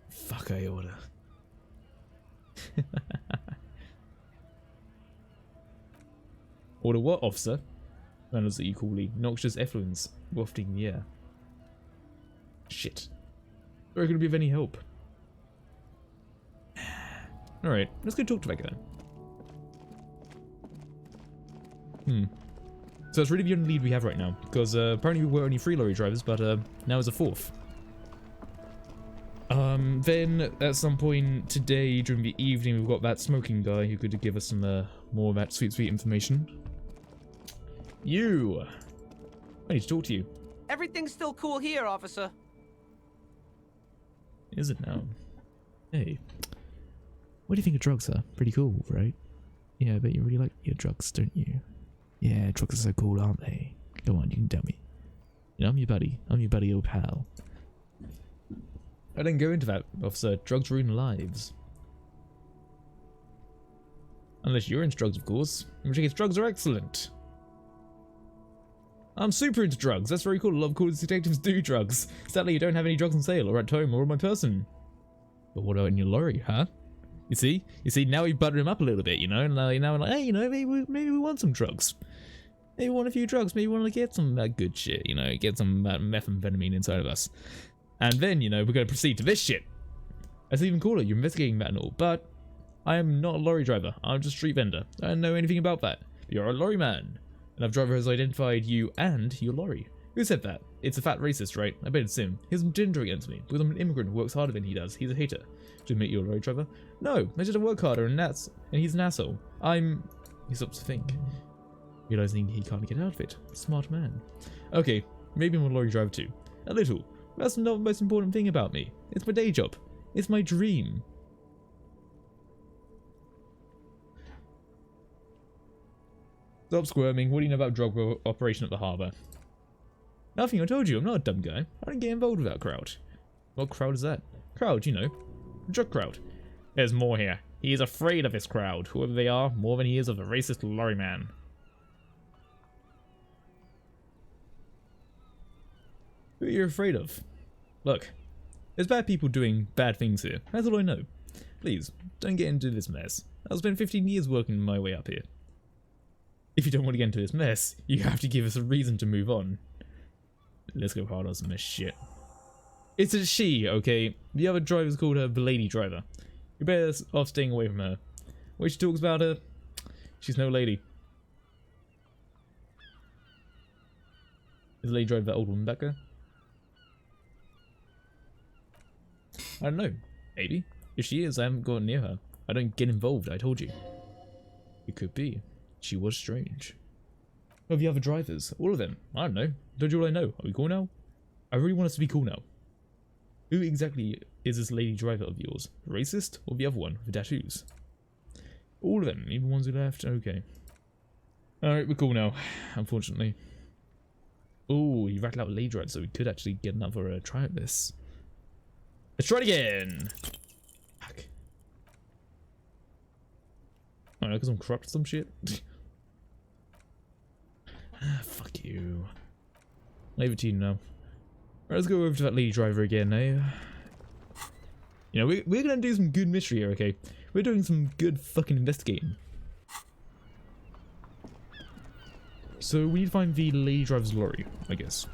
Fuck, I order. Order what, officer? Manners that equally noxious effluence wafting in the air. Shit. Are you going to be of any help? Alright, let's go talk to that guy. So that's really the only lead we have right now, because apparently we were only 3 lorry drivers, but now there's a 4th. Then at some point today during the evening we've got that smoking guy who could give us some more of that sweet information. You! I need to talk to you.
Everything's still cool here, officer.
Is it now? Hey. What do you think of drugs, sir? Pretty cool, right? Yeah, I bet you really like your drugs, don't you? Yeah, drugs are so cool, aren't they? Come on, you can tell me. You know, I'm your buddy. I'm your buddy old pal. I don't go into that, officer. Drugs ruin lives. Unless you're into drugs, of course. In which case, drugs are excellent. I'm super into drugs. That's very cool. A lot of cool detectives do drugs. Sadly, you don't have any drugs on sale, or at home, or on my person. But what about in your lorry, huh? You see, now we butter him up a little bit, you know, and now we're like, hey, you know, maybe we want some drugs. Maybe we want a few drugs. Maybe we want to get some of that good shit, you know, get some methamphetamine inside of us. And then, you know, we're going to proceed to this shit. That's even cooler. You're investigating that and all, but I am not a lorry driver. I'm just a street vendor. I don't know anything about that. But you're a lorry man. And our driver has identified you and your lorry. Who said that? it's a fat racist, right? I bet it's him. He's gendering against me because I'm an immigrant who works harder than he does. He's a hater. To admit you're a lorry driver? No, I just work harder and he's an asshole. He stops to think, realizing he can't get out of it. Smart man. Okay, maybe I'm a lorry driver too. A little. That's not the most important thing about me. It's my day job. It's my dream. Stop squirming. What do you know about drug operation at the harbour? Nothing, I told you. I'm not a dumb guy. I don't get involved with that crowd. What crowd is that? Crowd, you know. Drug crowd. There's more here. He is afraid of his crowd, whoever they are, more than he is of a racist lorry man. Who are you afraid of? Look, there's bad people doing bad things here. That's all I know. Please, don't get into this mess. I've spent 15 years working my way up here. If you don't want to get into this mess, you have to give us a reason to move on. Let's go hard on some of this shit. It's a she, okay? The other driver's called her the lady driver. You're better off staying away from her. When she talks about her, she's no lady. Is the lady driver that old woman back there? I don't know. Maybe. If she is, I haven't gone near her. I don't get involved, I told you. It could be. She was strange. Oh, the other drivers. All of them. I don't know. Told you all I know. Are we cool now? I really want us to be cool now. Who exactly is this lady driver of yours? Racist? Or the other one with tattoos? All of them. Even the ones who left? Okay. Alright, we're cool now. Unfortunately. Oh, you rattled out lady driver, so we could actually get another try at this. Let's try it again! Fuck. I don't know, because I'm corrupt or some shit. Fuck you. Leave it to you now. Right, let's go over to that lady driver again, eh? You know, we're gonna do some good mystery here, okay? We're doing some good fucking investigating. So we need to find the lady driver's lorry, I guess.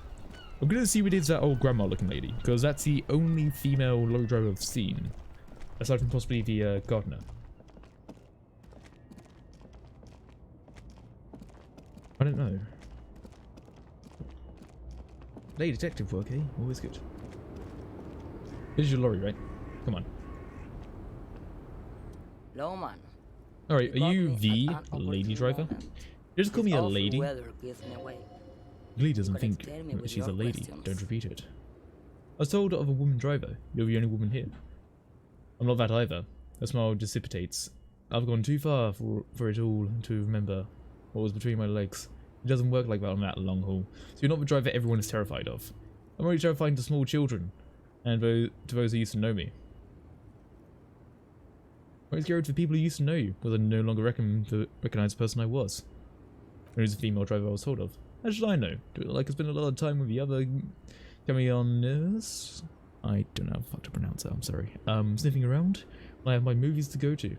I'm gonna see what it is that old grandma looking lady, because that's the only female lorry driver I've seen. Aside from possibly the gardener. I don't know. Lady detective work, eh? Always good. This is your lorry, right? Come on.
Hello, man.
Alright, are you the lady driver? Just call me a lady. Lee doesn't think she's a lady. Don't repeat it. I was told of a woman driver. You're the only woman here. I'm not that either. Her smile dissipates. I've gone too far for it all to remember what was between my legs. It doesn't work like that on that long haul. So you're not the driver everyone is terrified of. I'm already terrifying to small children, and to those who used to know me. I'm scared for people who used to know you, because I no longer recognize the person I was. Who's the female driver I was told of? How should I know? Do it like I spent a lot of time with the other camioners? I don't know how the fuck to pronounce that, I'm sorry. Sniffing around? I have my movies to go to.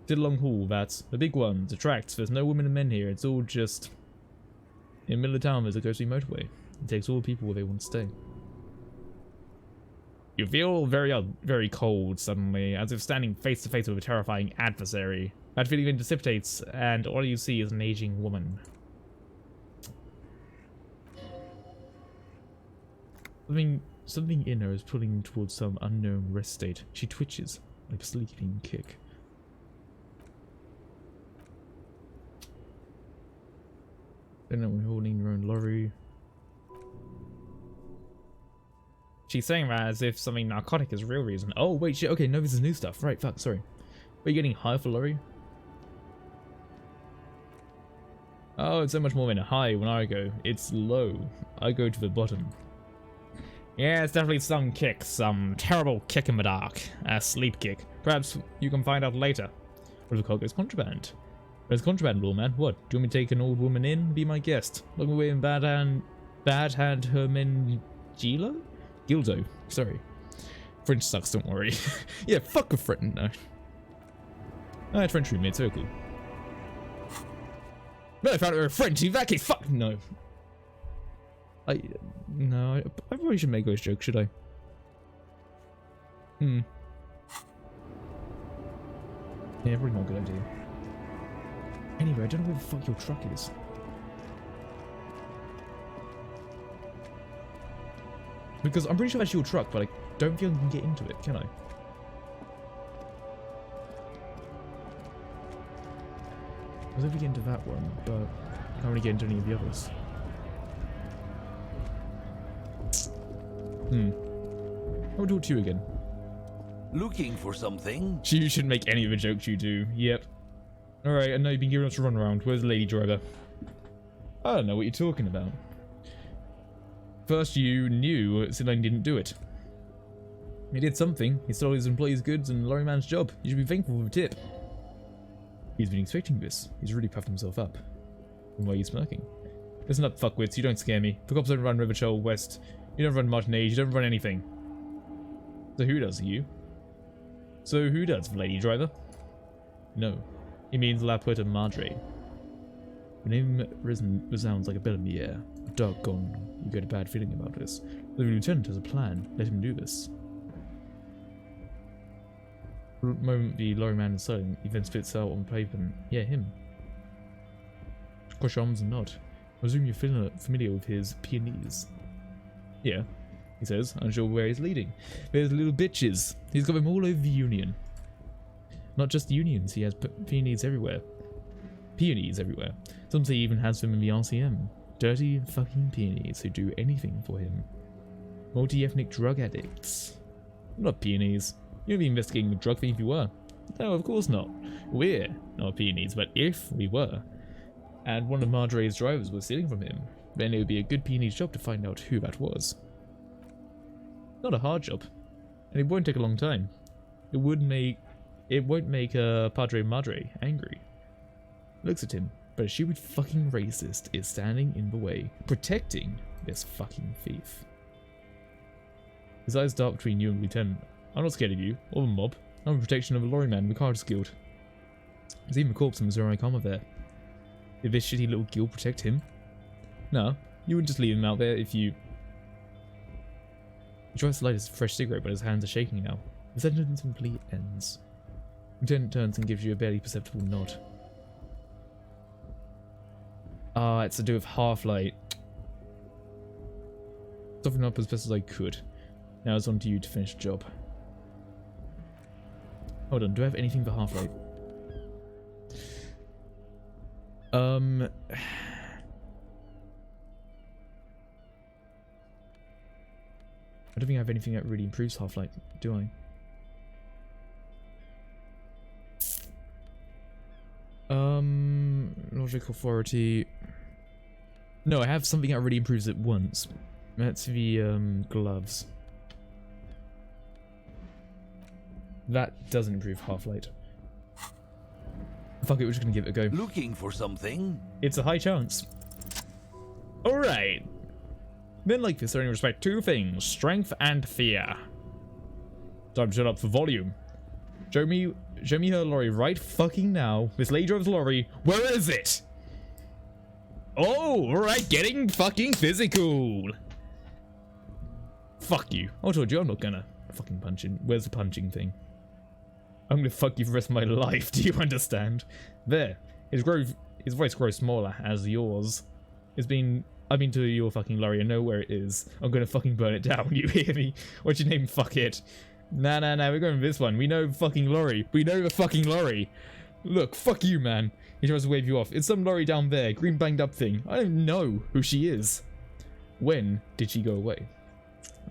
Did a long haul, that's the big one, the tracks. There's no women and men here, it's all just... In the middle of town there's a ghostly motorway. It takes all the people where they want to stay. You feel very cold suddenly, as if standing face to face with a terrifying adversary. That feeling then dissipates, and all you see is an aging woman. Something in her is pulling towards some unknown rest state. She twitches, like a sleeping kick. I don't know, we're holding your own lorry. She's saying that as if something narcotic is a real reason. Oh, wait, shit, okay, no, this is new stuff. Right, fuck, sorry. Are you getting high for lorry? Oh, it's so much more than a high when I go. It's low. I go to the bottom. Yeah, it's definitely some kick. Some terrible kick in the dark. A sleep kick. Perhaps you can find out later. What if the cargo's contraband? There's contraband, lawman. What? Do you want me to take an old woman in? Be my guest. Look away in bad hand Hermengilo? Gildo. Sorry. French sucks, don't worry. Yeah, fuck a French. No. I had French roommates, so cool. No, I found out they were French. In that case, fuck no. No, I probably shouldn't make those jokes, should I? Yeah, probably not a good idea. Anyway, I don't know where the fuck your truck is. Because I'm pretty sure that's your truck, but I don't feel I can get into it, can I? I was able to get into that one, but I can't really get into any of the others. I will talk to you again.
Looking for something?
You shouldn't make any of the jokes you do. Yep. Alright, I know you've been giving us a run around. Where's the lady driver? I don't know what you're talking about. First you knew Celine didn't do it. He did something. He stole his employees' goods and lorry man's job. You should be thankful for the tip. He's been expecting this. He's really puffed himself up. And why are you smirking? Listen up, fuckwits. You don't scare me. The cops don't run Riverchell West. You don't run Martinez. You don't run anything. So who does? You? So who does, lady driver? No. He means La Puerta Madre. The name resounds like a bell in the air. Doggone. You get a bad feeling about this. The lieutenant has a plan. Let him do this. The moment the lorry man is silent, he then spits out on pavement. Yeah, him. Cross your arms and nod. I assume you're familiar with his peonies. Yeah, he says, unsure where he's leading. There's little bitches. He's got them all over the Union. Not just the Unions, he has peonies everywhere. Peonies everywhere. Some say he even has them in the RCM. Dirty fucking peonies who do anything for him. Multi-ethnic drug addicts. Not peonies. You'd be investigating the drug thing if you were. No, of course not. We're not peonies, but if we were, and one of Madre's drivers was stealing from him, then it would be a good peony's job to find out who that was. Not a hard job, and it won't take a long time. It won't make Padre Madre angry. Looks at him, but a stupid fucking racist is standing in the way, protecting this fucking thief. His eyes dark between you and Lieutenant. I'm not scared of you, or the mob. I'm in protection of a lorry man, Ricardo's guild. There's even a corpse in Missouri Comma there. Did this shitty little guild protect him? No, you wouldn't just leave him out there if you... He tries to light his fresh cigarette, but his hands are shaking now. The sentence simply ends. Lieutenant turns and gives you a barely perceptible nod. Ah, it's to do with Half-Light. Soften up as best as I could. Now it's on to you to finish the job. Hold on, do I have anything for Half-Light? I don't think I have anything that really improves Half-Light, do I? Logic authority. No, I have something that really improves it once. That's the gloves. That doesn't improve Half-Light. Fuck it, we're just gonna give it a go.
Looking for something?
It's a high chance. Alright. Men like this only respect two things, strength and fear. Time to shut up for volume. Show me her lorry right fucking now. This lady drives lorry. Where is it? Oh, alright, getting fucking physical. Fuck you. I told you I'm not gonna fucking punch in. Where's the punching thing? I'm gonna fuck you for the rest of my life, do you understand? There. His voice grows smaller as yours. I've been to your fucking lorry and know where it is. I'm gonna fucking burn it down, you hear me? What's your name? Fuck it. Nah, we're going with this one. We know the fucking lorry. We know the fucking lorry. Look, fuck you, man. He tries to wave you off. It's some lorry down there, green banged up thing. I don't know who she is. When did she go away?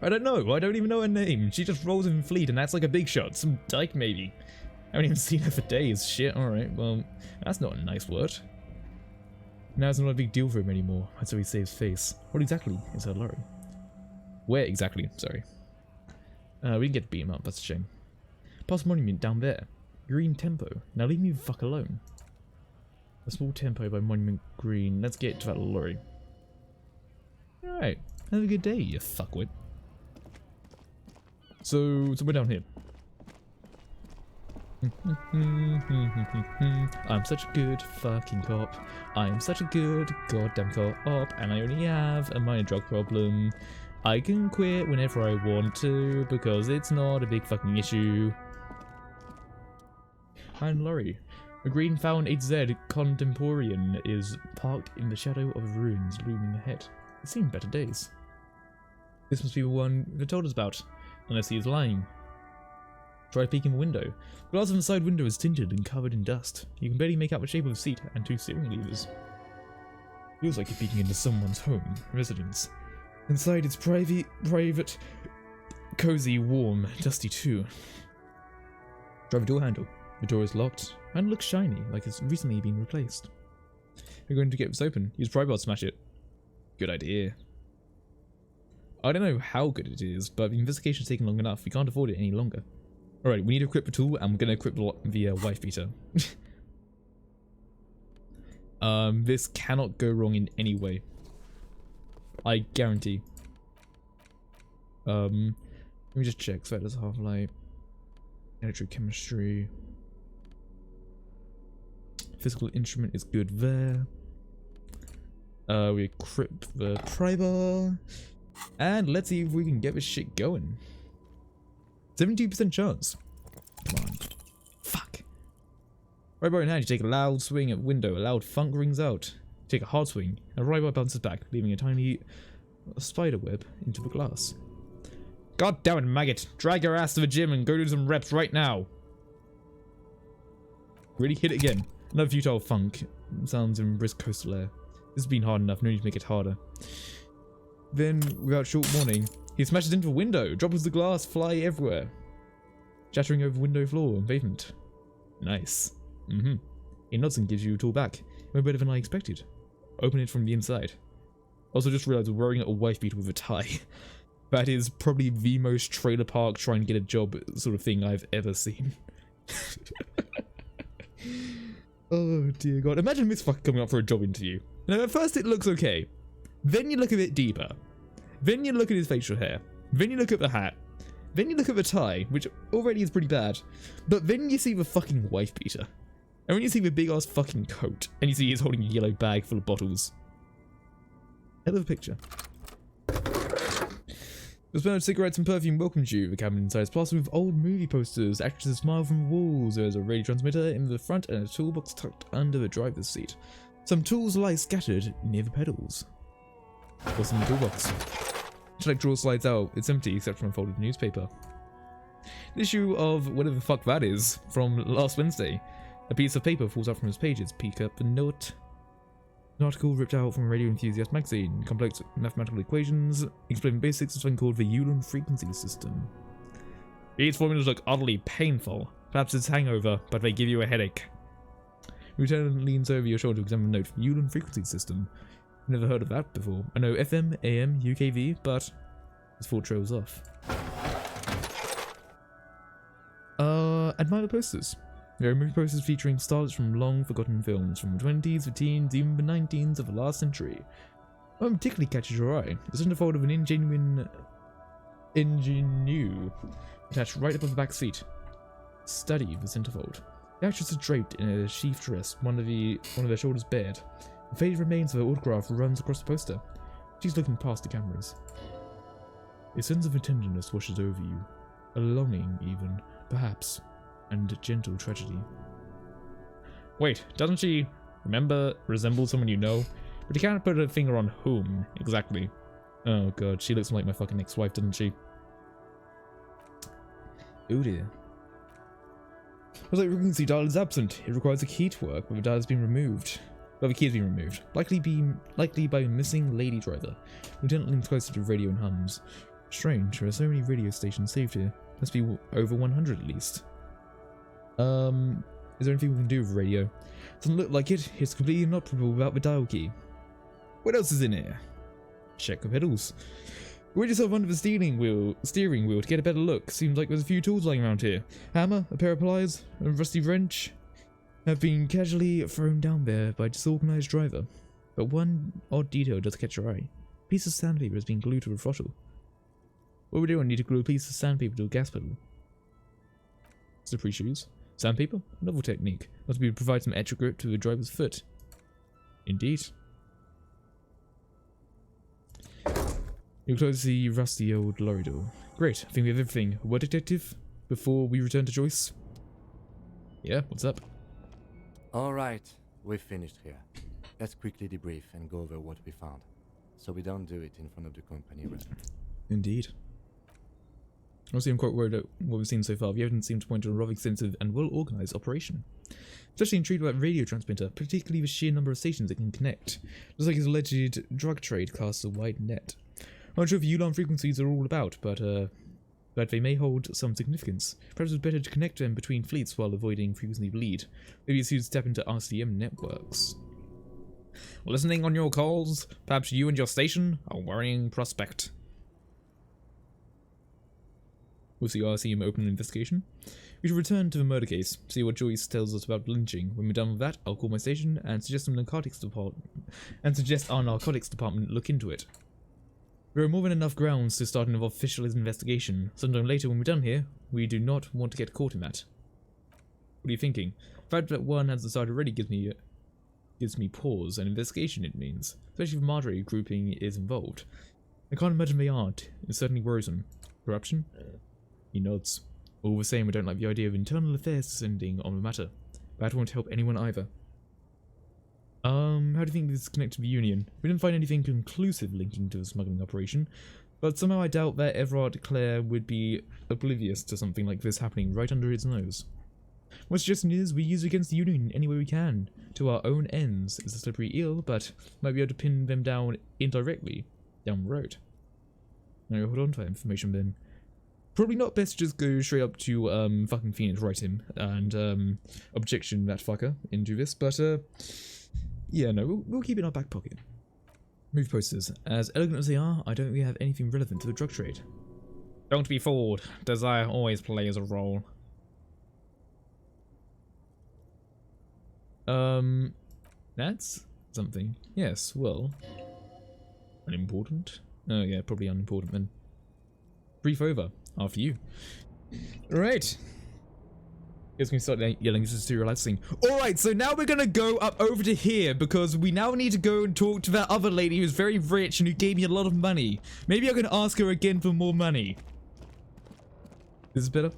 I don't know. I don't even know her name. She just rolls in fleet and that's like a big shot. Some dyke, maybe. I haven't even seen her for days. Shit, alright. Well, that's not a nice word. Now it's not a big deal for him anymore. That's how he saves face. What exactly is her lorry? Where exactly? Sorry. We can get to beat him up. That's a shame. Past monument down there. Green tempo. Now leave me the fuck alone. A small tempo by Monument Green. Let's get to that lorry. Alright. Have a good day, you fuckwit. So we're down here. I'm such a good fucking cop. I am such a good goddamn cop, and I only have a minor drug problem. I can quit whenever I want to because it's not a big fucking issue. Iron lorry. A green Falcon 8Z Contemporarian is parked in the shadow of ruins looming ahead. It's seen better days. This must be the one they told us about, unless he is lying. Try peeking the window. Glass on the side window is tinted and covered in dust. You can barely make out the shape of the seat and 2 steering levers. Feels like you're peeking into someone's home, residence. Inside it's private, cozy, warm, dusty too. Try the door handle. The door is locked and looks shiny, like it's recently been replaced. We're going to get this open. Use pry bar to smash it. Good idea. I don't know how good it is, but the investigation's taken long enough. We can't afford it any longer. Alright, we need to equip the tool, and we're going to equip the wife beater. This cannot go wrong in any way. I guarantee. Let me just check. So there's half-light, electrochemistry, physical instrument is good there. We equip the pry bar, and let's see if we can get this shit going. 72% chance. Come on. Fuck. Right bar in hand, you take a loud swing at window. A loud thunk rings out. You take a hard swing, and right bar bounces back, leaving a tiny spider web into the glass. God damn it, maggot! Drag your ass to the gym and go do some reps right now. Really hit it again. Another futile thunk. Sounds in brisk coastal air. This has been hard enough. No need to make it harder. Then, without short warning, he smashes into a window. Drops the glass, fly everywhere, shattering over window floor and pavement. Nice. He nods and gives you a tool back. No better than I expected. Open it from the inside. Also just realized we're wearing a wife beater with a tie. That is probably the most trailer park try and get a job sort of thing I've ever seen. Oh dear god. Imagine this fucker coming up for a job interview. You know, at first it looks okay. Then you look a bit deeper. Then you look at his facial hair. Then you look at the hat. Then you look at the tie, which already is pretty bad. But then you see the fucking wife beater. And when you see the big ass fucking coat, and you see he's holding a yellow bag full of bottles. Hell of a picture. The smell of cigarettes and perfume welcomes you. The cabin inside is plastered with old movie posters. Actresses smile from the walls. There's a radio transmitter in the front and a toolbox tucked under the driver's seat. Some tools lie scattered near the pedals. What's in the toolbox? Like drawer slides out. It's empty except for a folded newspaper. An issue of whatever the fuck that is from last Wednesday. A piece of paper falls out from its pages. Peek up the note. An article ripped out from a Radio Enthusiast magazine. Complex mathematical equations explain the basics of something called the Euler frequency system. These formulas look oddly painful. Perhaps it's hangover, but they give you a headache. Lieutenant leans over your shoulder to examine the note. Euler frequency system. Never heard of that before. I know FM, AM, UKV, but his thought trails off. Admire the posters. There are movie posters featuring starlets from long forgotten films, from the 20s, the teens, even the 19s of the last century. One particularly catches your eye. The centerfold of an ingenue attached right above the back seat. Study the centerfold. The actress is draped in a sheath dress, one of their shoulders bared. The faded remains of her autograph runs across the poster. She's looking past the cameras. A sense of tenderness washes over you. A longing, even, perhaps, and gentle tragedy. Wait, doesn't she resemble someone you know? But you can't put a finger on whom, exactly. Oh god, she looks like my fucking ex-wife, doesn't she? Oh dear. Looks like the frequency dial is absent. It requires a key to work, but the dial has been removed. Well, the key has been removed. Likely by a missing lady driver. Lieutenant leans closer to the radio and hums. Strange, there are so many radio stations saved here. Must be over 100 at least. Is there anything we can do with radio? Doesn't look like it. It's completely inoperable without the dial key. What else is in here? Check the pedals. Wedge yourself under the steering wheel to get a better look. Seems like there's a few tools lying around here. Hammer, a pair of pliers, a rusty wrench have been casually thrown down there by a disorganized driver. But one odd detail does catch your eye. A piece of sandpaper has been glued to a throttle. What we do, I need to glue a piece of sandpaper to a gas pedal. Slippery shoes. Sandpaper? Novel technique. Must be to provide some extra grip to the driver's foot. Indeed. You close the rusty old lorry door. Great, I think we have everything. What, detective? Before we return to Joyce? Yeah, what's up?
Alright, we've finished here. Let's quickly debrief and go over what we found, so we don't do it in front of the company rep.
Indeed. Honestly, I'm quite worried at what we've seen so far. The evidence seems to point to a rather extensive and well-organised operation. Especially intrigued about radio transmitter, particularly the sheer number of stations it can connect. Looks like his alleged drug trade casts a wide net. I'm not sure if ULAN frequencies are all about, but they may hold some significance. Perhaps it's better to connect them between fleets while avoiding frequency bleed. Maybe it's used to step into RCM networks. Listening on your calls, perhaps you and your station are a worrying prospect. We'll see RCM open an investigation. We should return to the murder case, see what Joyce tells us about lynching. When we're done with that, I'll call my station and suggest our narcotics department look into it. There are more than enough grounds to start an official investigation. Sometime later when we're done here, we do not want to get caught in that. What are you thinking? The fact that one has decided already gives me pause. An investigation, it means. Especially if Marjorie grouping is involved. I can't imagine they aren't. It's certainly worrisome. Corruption? He nods. All the same, I don't like the idea of internal affairs descending on the matter. That won't help anyone either. How do you think this is connected to the Union? We didn't find anything conclusive linking to the smuggling operation, but somehow I doubt that Everard Clare would be oblivious to something like this happening right under his nose. My suggestion is we use it against the Union any way we can, to our own ends. It's a slippery eel, but might be able to pin them down indirectly, down the road. Now hold on to that information then. Probably not best to just go straight up to fucking Phoenix, write him, and objection that fucker into this, but yeah, no, we'll keep it in our back pocket. Movie posters. As elegant as they are, I don't think we have anything relevant to the drug trade. Don't be fooled. Desire always plays a role. That's something. Yes, well. Unimportant? Oh yeah, probably unimportant then. Brief over. After you. Alright. Guess we can start yelling, this is too relaxing. Alright, so now we're gonna go up over to here because we now need to go and talk to that other lady who's very rich and who gave me a lot of money. Maybe I can ask her again for more money. Is this better?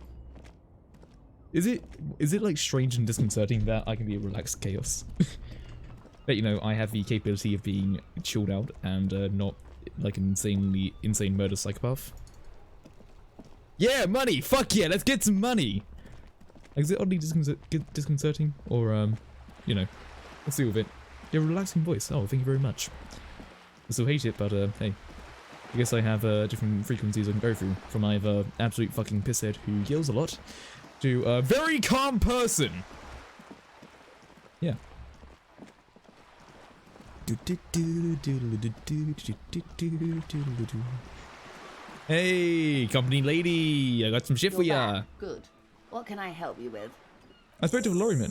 Is it like strange and disconcerting that I can be a relaxed chaos? But you know, I have the capability of being chilled out and not like an insane murder psychopath. Yeah, money! Fuck yeah, let's get some money! Is it oddly disconcerting? Or, you know, let's deal with it. You have a relaxing voice. Oh, thank you very much. I still hate it, but, hey. I guess I have, different frequencies I can go through. From either absolute fucking pisshead who yells a lot, to a very calm person! Yeah. Hey, company lady, I got some shit for ya.
Good. What can I help you with?
I spoke to a lorryman.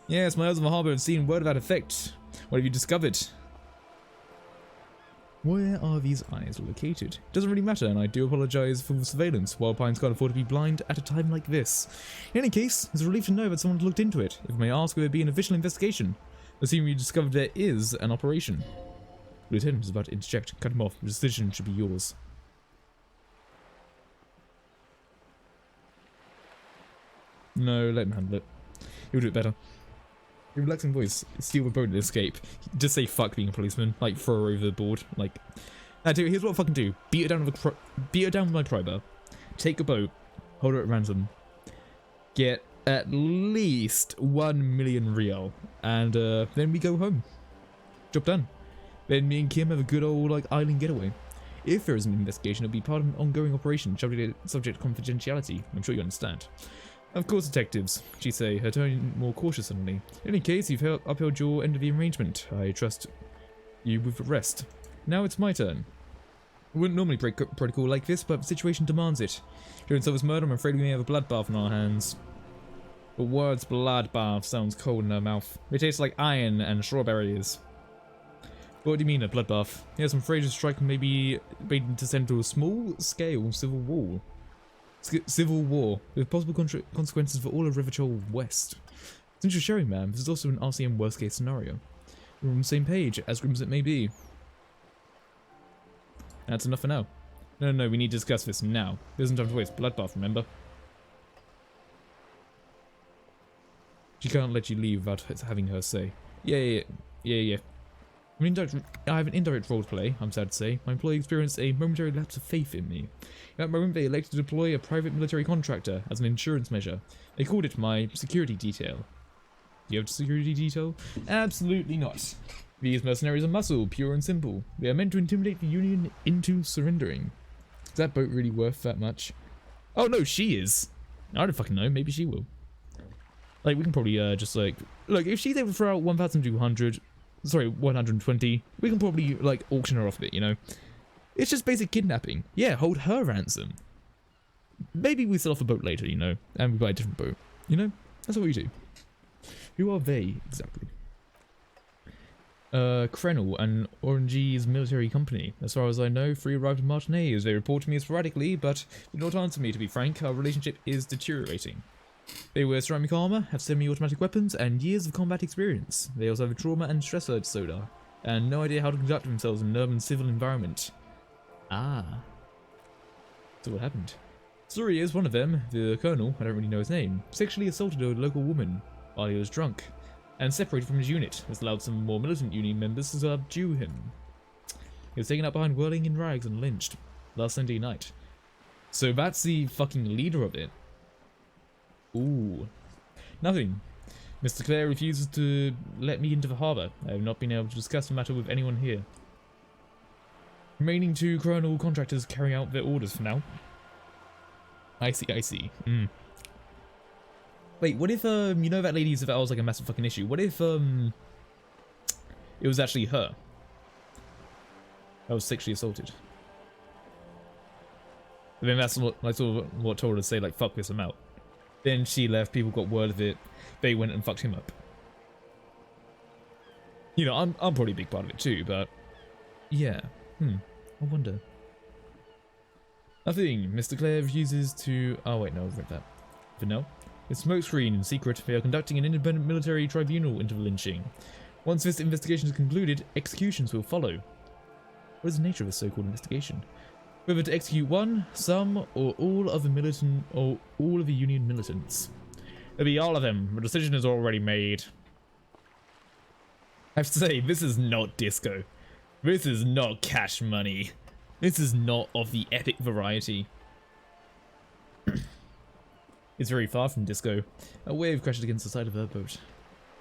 Yes, my eyes on the harbour have seen word of that effect. What have you discovered? Where are these eyes located? Doesn't really matter, and I do apologise for the surveillance. Wild Pines can't afford to be blind at a time like this. In any case, it's a relief to know that someone looked into it. If I may ask, will there be an official investigation? Assuming you discovered there is an operation. The lieutenant is about to interject. Cut him off. The decision should be yours. No, let him handle it. He'll do it better. Your relaxing voice. Steal the boat and escape. Just say fuck being a policeman. Like, throw her overboard. Like, dude, here's what I fucking do. Beat her down with my primer. Take a boat. Hold her at ransom. Get at least 1 million real. And, then we go home. Job done. Then me and Kim have a good old, like, island getaway. If there is an investigation, it'll be part of an ongoing operation subject to confidentiality. I'm sure you understand. Of course, detectives, she say, her tone more cautious suddenly. In any case, you've upheld your end of the arrangement. I trust you with the rest. Now it's my turn. I wouldn't normally break protocol like this, but the situation demands it. During Silver's murder, I'm afraid we may have a bloodbath on our hands. The words bloodbath sounds cold in her mouth. It tastes like iron and strawberries. What do you mean, a bloodbath? Yes, I'm afraid your strike may be made to send to a small-scale civil war. With possible consequences for all of Riverchol West. Since you're sharing, ma'am, this is also an RCM worst-case scenario. We're on the same page, as grim as it may be. That's enough for now. No, we need to discuss this now. There isn't time to waste. Bloodbath, remember? She can't let you leave without having her say. Yeah. I have an indirect roleplay, I'm sad to say. My employee experienced a momentary lapse of faith in me. At that moment, they elected to deploy a private military contractor as an insurance measure. They called it my security detail. Do you have a security detail? Absolutely not. These mercenaries are muscle, pure and simple. They are meant to intimidate the Union into surrendering. Is that boat really worth that much? Oh no, she is. I don't fucking know, maybe she will. Like, we can probably just like... Look, if she's able to throw out 1,200... Sorry, 120. We can probably, like, auction her off a bit, you know? It's just basic kidnapping. Yeah, hold her ransom. Maybe we sell off a boat later, you know? And we buy a different boat. You know? That's what we do. Who are they, exactly? Krenel, an Orange's military company. As far as I know, 3 arrived in Martinez. They report to me sporadically, but did not answer me, to be frank. Our relationship is deteriorating. They wear ceramic armor, have semi-automatic weapons, and years of combat experience. They also have a trauma and stressor disorder, and no idea how to conduct themselves in an urban civil environment. Ah. So what happened? Story is one of them, the colonel, I don't really know his name, sexually assaulted a local woman while he was drunk, and separated from his unit. This allowed some more militant union members to subdue him. He was taken up behind whirling in rags and lynched last Sunday night. So that's the fucking leader of it. Ooh. Nothing. Mr. Clare refuses to let me into the harbour. I have not been able to discuss the matter with anyone here. Remaining 2 colonel contractors carrying out their orders for now. I see, I see. Wait, what if, you know that lady said that was like a massive fucking issue. What if, it was actually her that was sexually assaulted? But then that's what, like, sort of what told her to say, like, fuck this, I'm out. Then she left, people got word of it, they went and fucked him up. You know, I'm probably a big part of it too, but yeah. I wonder. Nothing. Mr. Clare refuses to... Oh wait, no, I've read that. For now. It's smokescreen. In secret, they are conducting an independent military tribunal into the lynching. Once this investigation is concluded, executions will follow. What is the nature of this so-called investigation? Whether to execute one, some, or all of the militant, or all of the Union militants. It'll be all of them. The decision is already made. I have to say, this is not Disco. This is not Cash Money. This is not of the epic variety. It's very far from Disco. A wave crashed against the side of her boat.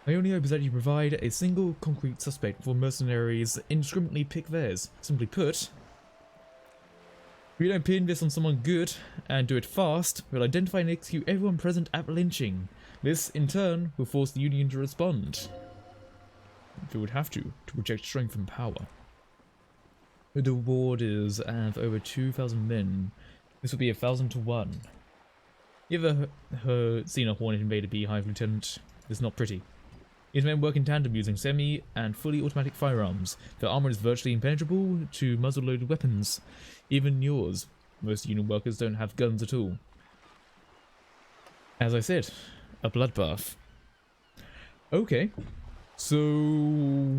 My only hope is that you provide a single concrete suspect before mercenaries indiscriminately pick theirs. Simply put, if we don't pin this on someone good and do it fast, we'll identify and execute everyone present at the lynching. This, in turn, will force the Union to respond. If it would have to project strength and power. The reward is of over 2,000 men. This will be 1,000 to 1. You ever seen a Hornet invade a beehive, Lieutenant? It's not pretty. These men work in tandem using semi and fully automatic firearms. Their armor is virtually impenetrable to muzzle-loaded weapons. Even yours. Most Union workers don't have guns at all. As I said, a bloodbath. Okay. So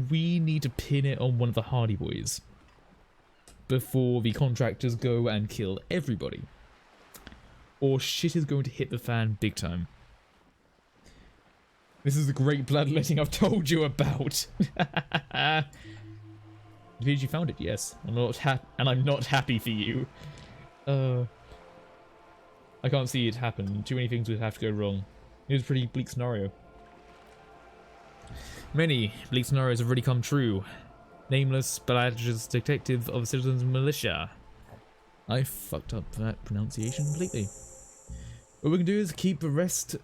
we need to pin it on one of the Hardy Boys before the contractors go and kill everybody. Or shit is going to hit the fan big time. This is the great bloodletting I've told you about. Did you found it? Yes. I'm not happy for you. I can't see it happen. Too many things would have to go wrong. It was a pretty bleak scenario. Many bleak scenarios have already come true. Nameless, Bellatrix detective of a citizens militia. I fucked up that pronunciation completely. What we can do is keep the rest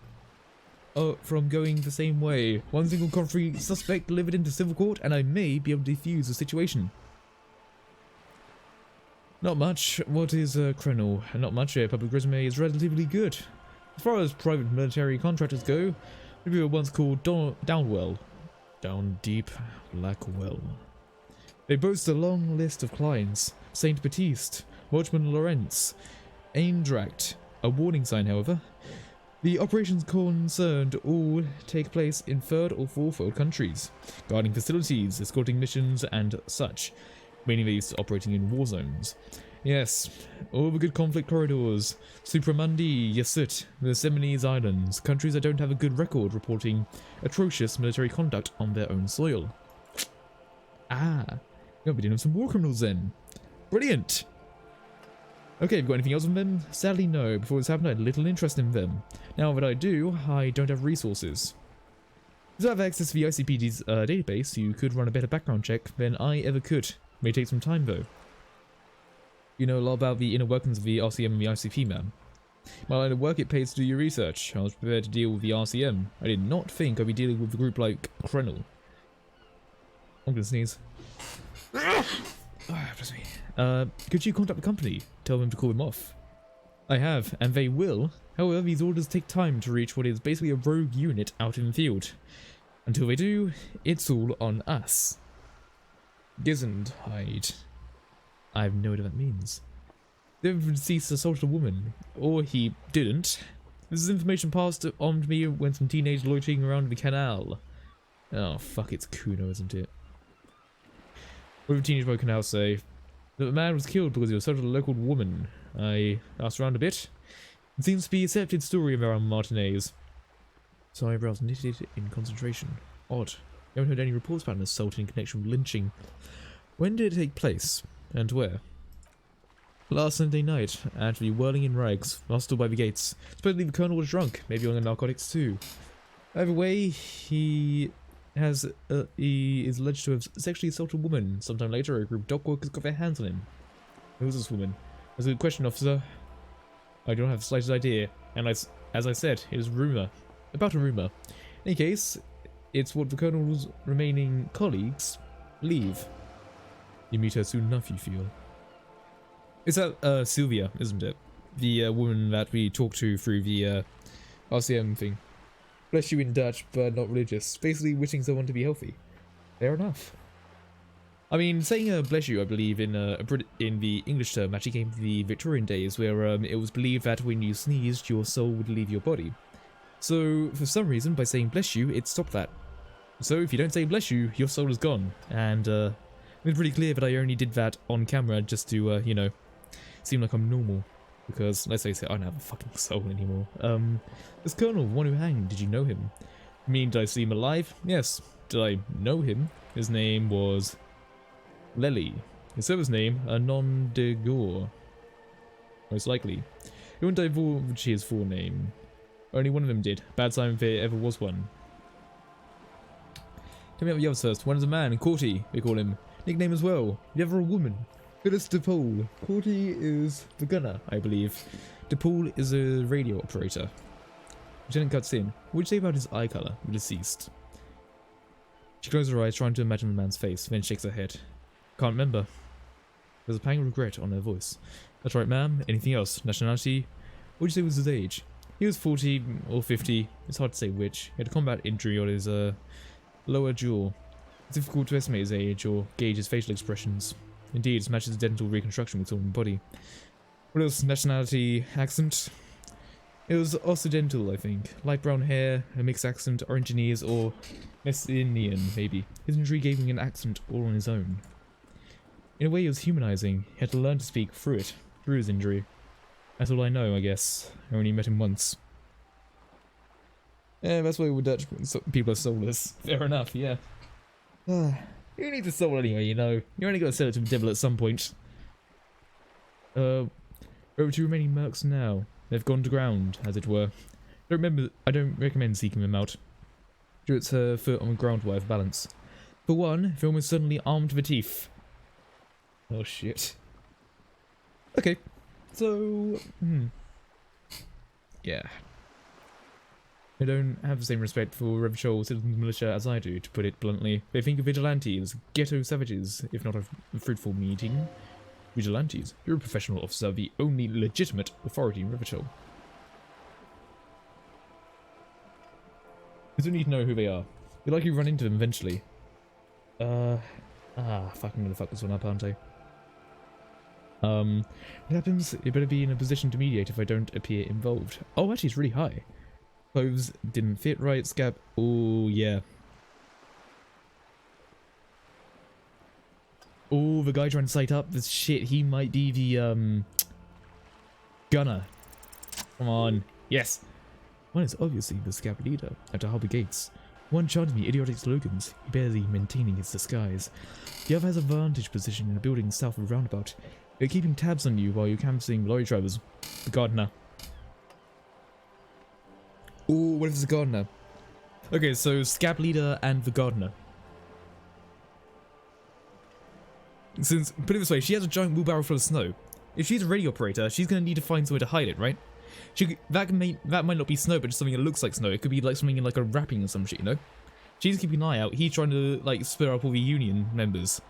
from going the same way. One single concrete suspect delivered into civil court, and I may be able to defuse the situation. Not much. What is Krenel? Not much. Public resume is relatively good. As far as private military contractors go, we were once called Downwell. Down deep, black well. They boast a long list of clients. Saint Baptiste, Watchman Lawrence, Eindracht. A warning sign, however. The operations concerned all take place in 3rd or 4th world countries, guarding facilities, escorting missions, and such. Mainly these operating in war zones. Yes, all the good conflict corridors. Supramundi, Yasut, the Semines Islands, countries that don't have a good record reporting atrocious military conduct on their own soil. Ah, you'll be dealing with some war criminals then. Brilliant. Okay, have you got anything else on them? Sadly, no. Before this happened, I had little interest in them. Now that I do, I don't have resources. If you have access to the ICPD's database, you could run a better background check than I ever could. May take some time, though. You know a lot about the inner workings of the RCM and the ICP, man. While I work, it pays to do your research. I was prepared to deal with the RCM. I did not think I'd be dealing with a group like Krenel. I'm gonna sneeze. Could you contact the company? Tell them to call him off. I have, and they will. However, these orders take time to reach what is basically a rogue unit out in the field. Until they do, it's all on us. Gesundheit. I have no idea what that means. The deceased assaulted a woman, or he didn't. This is information passed on to me when some teenagers loitering around the canal. Oh fuck, it's Kuno, isn't it? What did the teenage boy canal say? That the man was killed because he assaulted a local woman. I asked around a bit. It seems to be a accepted story around Martinez. So eyebrows knitted in concentration. Odd. I haven't heard any reports about an assault in connection with lynching. When did it take place? And where? Last Sunday night, actually whirling in rags, hostile by the gates. Supposedly the colonel was drunk, maybe on narcotics too. Either way, he is alleged to have sexually assaulted a woman. Sometime later, a group of dock workers got their hands on him. Who was this woman? That's a good question, officer. I don't have the slightest idea, and as I said, it is rumor. About a rumor. In any case, it's what the colonel's remaining colleagues believe. You meet her soon enough, you feel. It's that Sylvia, isn't it? The woman that we talked to through the RCM thing. Bless you in Dutch, but not religious. Basically wishing someone to be healthy. Fair enough. I mean, saying bless you, I believe, in the English term actually came from the Victorian days, where it was believed that when you sneezed, your soul would leave your body. So, for some reason, by saying bless you, it stopped that. So, if you don't say bless you, your soul is gone. And it's pretty clear that I only did that on camera just to, you know, seem like I'm normal. Because, let's face it, I don't have a fucking soul anymore. This colonel, the one who hanged, did you know him? I mean, did I see him alive? Yes. Did I know him? His name was Lely. His service name, Anon de Gore. Most likely. He wouldn't divulge his full name. Only one of them did. Bad sign if there ever was one. Tell me about the others first. One is a man, Corty, they call him. Nickname as well. The other a woman. Phyllis DePaul. Corty is the gunner, I believe. DePaul is a radio operator. Lieutenant cuts in. What would you say about his eye colour, the deceased? She closes her eyes, trying to imagine the man's face, then shakes her head. Can't remember. There's a pang of regret on her voice. That's right, ma'am. Anything else? Nationality? What would you say was his age? He was 40 or 50. It's hard to say which. He had a combat injury on his lower jaw. It's difficult to estimate his age or gauge his facial expressions. Indeed, it matches his dental reconstruction with his own body. What else? Nationality? Accent? It was Occidental, I think. Light brown hair, a mixed accent, Oranginese, or Messinian, maybe. His injury gave him an accent all on his own. In a way, it was humanizing. He had to learn to speak through it, through his injury. That's all I know, I guess. I only met him once. Yeah, that's why we're Dutch people are soulless. Fair enough, yeah. You need a soul anyway, you know. You're only going to sell it to the devil at some point. Over to remaining mercs now. They've gone to ground, as it were. I don't recommend seeking them out. It's her foot on the ground wire for balance. For one, they're almost suddenly armed to the teeth. Oh shit. Okay. So, yeah. They don't have the same respect for Revachol citizen militia as I do, to put it bluntly. They think of vigilantes, ghetto savages, if not a fruitful meeting. Vigilantes? You're a professional officer, the only legitimate authority in Revachol. You don't need to know who they are. You'll likely run into them eventually. Fuck, I'm gonna fuck this one up, aren't I? What happens? You better be in a position to mediate if I don't appear involved. Oh, actually, it's really high. Clothes didn't fit right, scab. Oh, yeah. Oh, the guy trying to sight up this shit, he might be the, gunner. Come on. Yes. One is obviously the scab leader at the harbour gates. One chanting the idiotic slogans, barely maintaining his disguise. The other has a vantage position in a building south of the roundabout. They're keeping tabs on you while you're canvassing lorry drivers. The gardener. Ooh, what if it's the gardener? Okay, so scab leader and the gardener. Since, put it this way, she has a giant wheelbarrow full of snow. If she's a radio operator, she's going to need to find somewhere to hide it, right? That might not be snow, but just something that looks like snow. It could be like something in like a wrapping or some shit, you know? She's keeping an eye out. He's trying to like split up all the union members.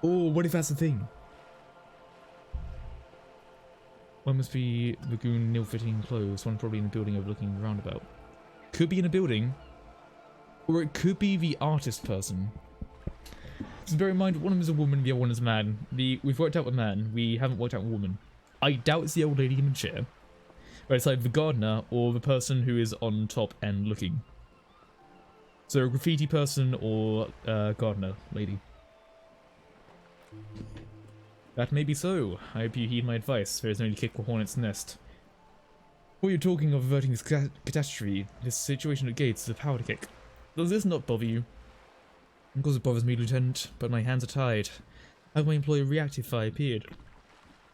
Oh, what if that's the thing? One must be the goon ill-fitting clothes. One probably in a building overlooking the roundabout. Could be in a building, or it could be the artist person. Just bear in mind, one of them is a woman, the other one is a man. We've worked out a man, we haven't worked out a woman. I doubt it's the old lady in the chair. But it's either the gardener or the person who is on top and looking. So a graffiti person or gardener lady. That may be so. I hope you heed my advice. There is no need to kick the hornet's nest. While you're talking of averting this catastrophe, this situation at Gates is a powder kick. Does this not bother you? Of course it bothers me, Lieutenant, but my hands are tied. How would my employer react if I appeared?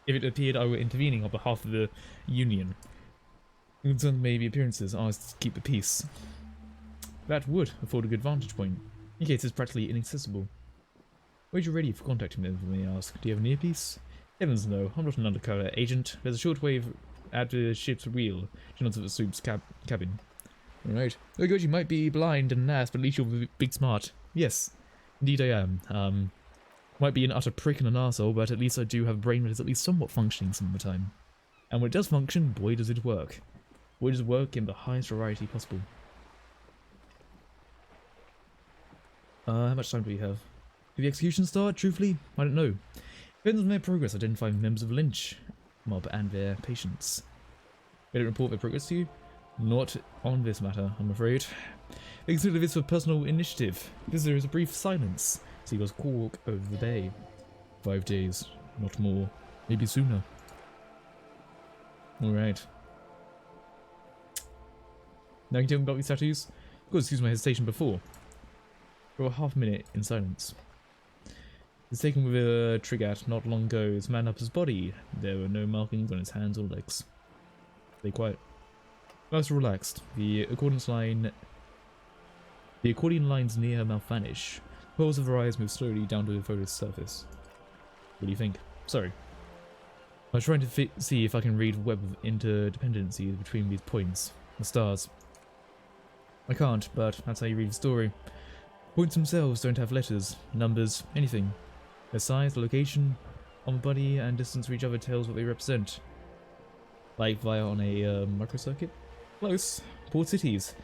If it appeared I were intervening on behalf of the Union. Concerned maybe appearances, asked to keep the peace. That would afford a good vantage point. In case it's practically inaccessible. Where'd you ready for contacting them, may I ask? Do you have an earpiece? Heavens no, I'm not an undercover agent. There's a short wave at the ship's wheel. She nods at the soup's cabin. Alright. Oh god, you might be blind and an ass, but at least you're big smart. Yes, indeed I am. Might be an utter prick and an arsehole, but at least I do have a brain that is at least somewhat functioning some of the time. And when it does function, boy does it work. Boy does it work in the highest variety possible. How much time do we have? Did the execution start? Truthfully, I don't know. Depends on their progress identifying members of the lynch mob and their patients. They don't report their progress to you? Not on this matter, I'm afraid. They consider this for personal initiative. There is a brief silence. Seagulls walk over the bay. 5 days, not more. Maybe sooner. Alright. Now you can tell me about these tattoos? Of course, excuse my hesitation before. For a half minute in silence. It's taken with a Trigat not long ago. It's man up his body. There were no markings on his hands or legs. Stay quiet. Most relaxed. The accordion lines near her mouth vanish. Pearls of her eyes move slowly down to the photo's surface. What do you think? Sorry. I was trying to see if I can read the web of interdependencies between these points. The stars. I can't, but that's how you read the story. Points themselves don't have letters, numbers, anything. Their size, location, on the body, and distance from each other tells what they represent. Like via on a microcircuit? Close. Port cities.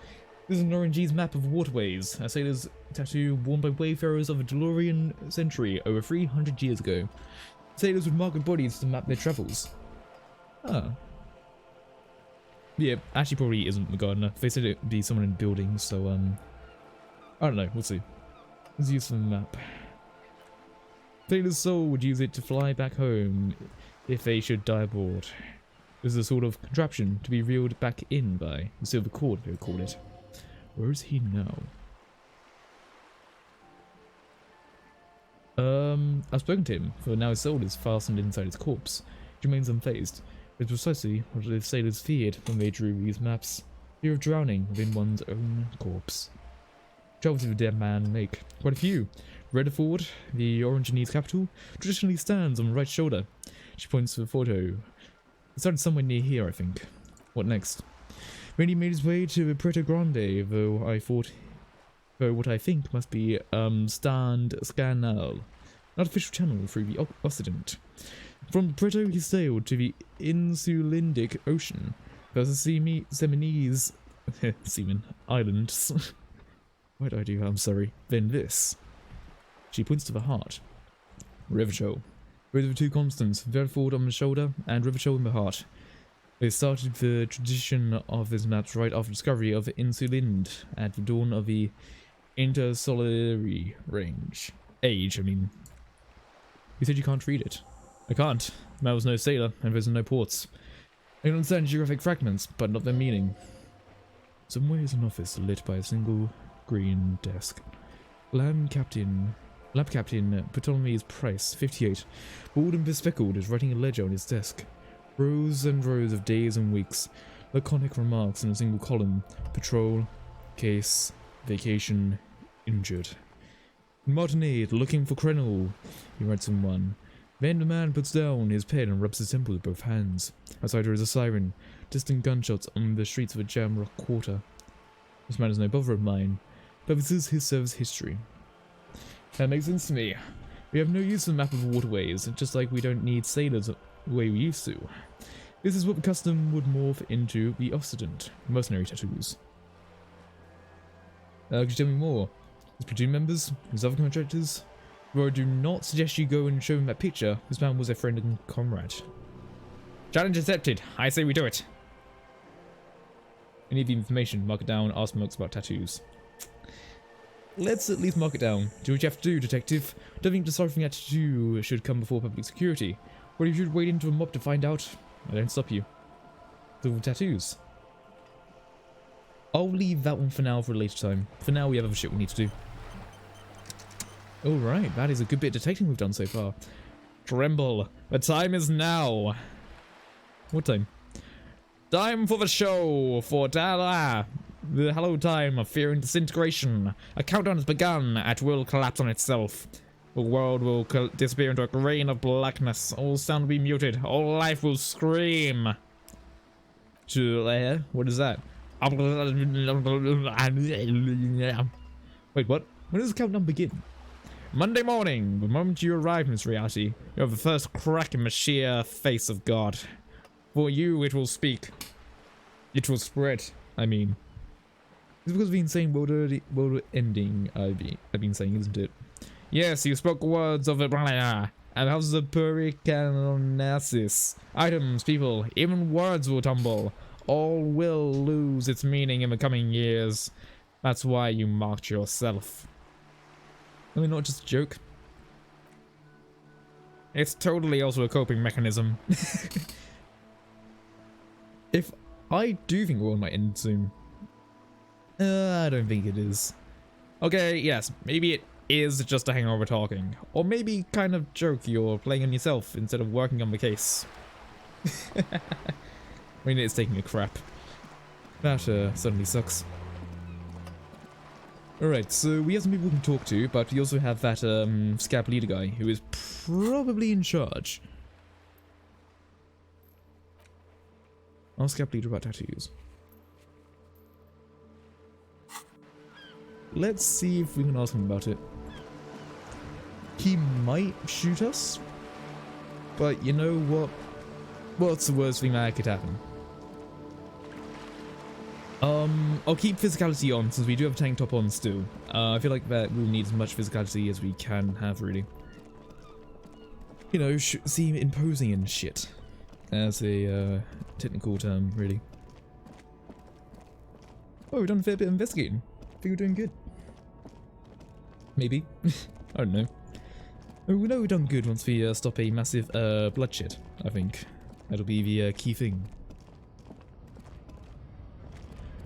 This is an Orange's map of waterways, a sailor's tattoo worn by wayfarers of a DeLorean century over 300 years ago. Sailors would mark their bodies to map their travels. Ah. Yeah, actually probably isn't the gardener. They said it'd be someone in the building, so I don't know, we'll see. Let's use the map. Sailor's soul would use it to fly back home if they should die aboard. This is a sort of contraption to be reeled back in by the silver cord, they would call it. Where is he now? I've spoken to him, for now his soul is fastened inside his corpse. He remains unfazed. It's precisely what the sailors feared when they drew these maps. Fear of drowning within one's own corpse. Travels of a dead man make quite a few. Redford, the Orangeanese capital, traditionally stands on the right shoulder. She points to the photo. It started somewhere near here, I think. What next? Randy made his way to Puerto Grande, though what I think must be Stand Scanal, an artificial channel through the Occident. From Puerto he sailed to the Insulindic Ocean, past the Seminese Seaman Islands. Why did I do that? I'm sorry. Then this. She points to the heart. Riverchole. Both of the two constants, Verford on the shoulder and Riverchole in the heart. They started the tradition of these maps right after the discovery of Insulind at the dawn of the Intersolary Age, I mean. You said you can't read it. I can't. I was no sailor, and there's no ports. I can understand geographic fragments, but not their meaning. Somewhere is an office lit by a single green desk. Lab Captain Ptolemy Price, 58, bald and bespectacled, is writing a ledger on his desk. Rows and rows of days and weeks, laconic remarks in a single column. Patrol, case, vacation, injured. Martinade, looking for Krenel, he writes in one. Then the man puts down his pen and rubs his temple with both hands. Outside there is a siren, distant gunshots on the streets of a Jamrock quarter. This man is no bother of mine, but this is his service history. That makes sense to me. We have no use for the map of waterways, just like we don't need sailors the way we used to. This is what the custom would morph into the Occident, mercenary tattoos. Could you tell me more? His platoon members? His other contractors? Though I do not suggest you go and show him that picture. This man was a friend and comrade. Challenge accepted. I say we do it. I need the information. Mark it down. Ask Mercs about tattoos. Let's at least mark it down. Do what you have to do, detective. Don't think deciphering a tattoo should come before public security. Or you should wade into a mob to find out. I don't stop you. The tattoos. I'll leave that one for now for a later time. For now, we have other shit we need to do. Alright, that is a good bit of detecting we've done so far. Tremble. The time is now. What time? Time for the show. For the hello time of fear and disintegration. A countdown has begun. It will collapse on itself. The world will disappear into a grain of blackness. All sound will be muted. All life will scream. What is that? Wait, what? When does the countdown begin? Monday morning, the moment you arrive in this reality, you have the first crack in the sheer face of God. For you, it will speak. It will spread, I mean. It's because of the insane world ending I've been saying, isn't it? Yes, you spoke words of it, and how's the pericarditis? Items, people, even words will tumble. All will lose its meaning in the coming years. That's why you marked yourself. I mean, not just a joke. It's totally also a coping mechanism. If I do think the world might end soon. I don't think it is. Okay, yes, maybe it is just a hangover talking. Or maybe kind of joke you're playing on yourself instead of working on the case. I mean, it's taking a crap. That certainly sucks. Alright, so we have some people we can talk to, but we also have that scab leader guy who is probably in charge. Ask scab leader about tattoos. Let's see if we can ask him about it. He might shoot us, but you know what? What's the worst thing that could happen? I'll keep physicality on since we do have a tank top on still. I feel like that we'll need as much physicality as we can have, really. You know, seem imposing and shit. As a technical term, really. Oh, we've done a fair bit of investigating. I think we're doing good. Maybe. I don't know. We know we've done good once we stop a massive bloodshed, I think. That'll be the key thing.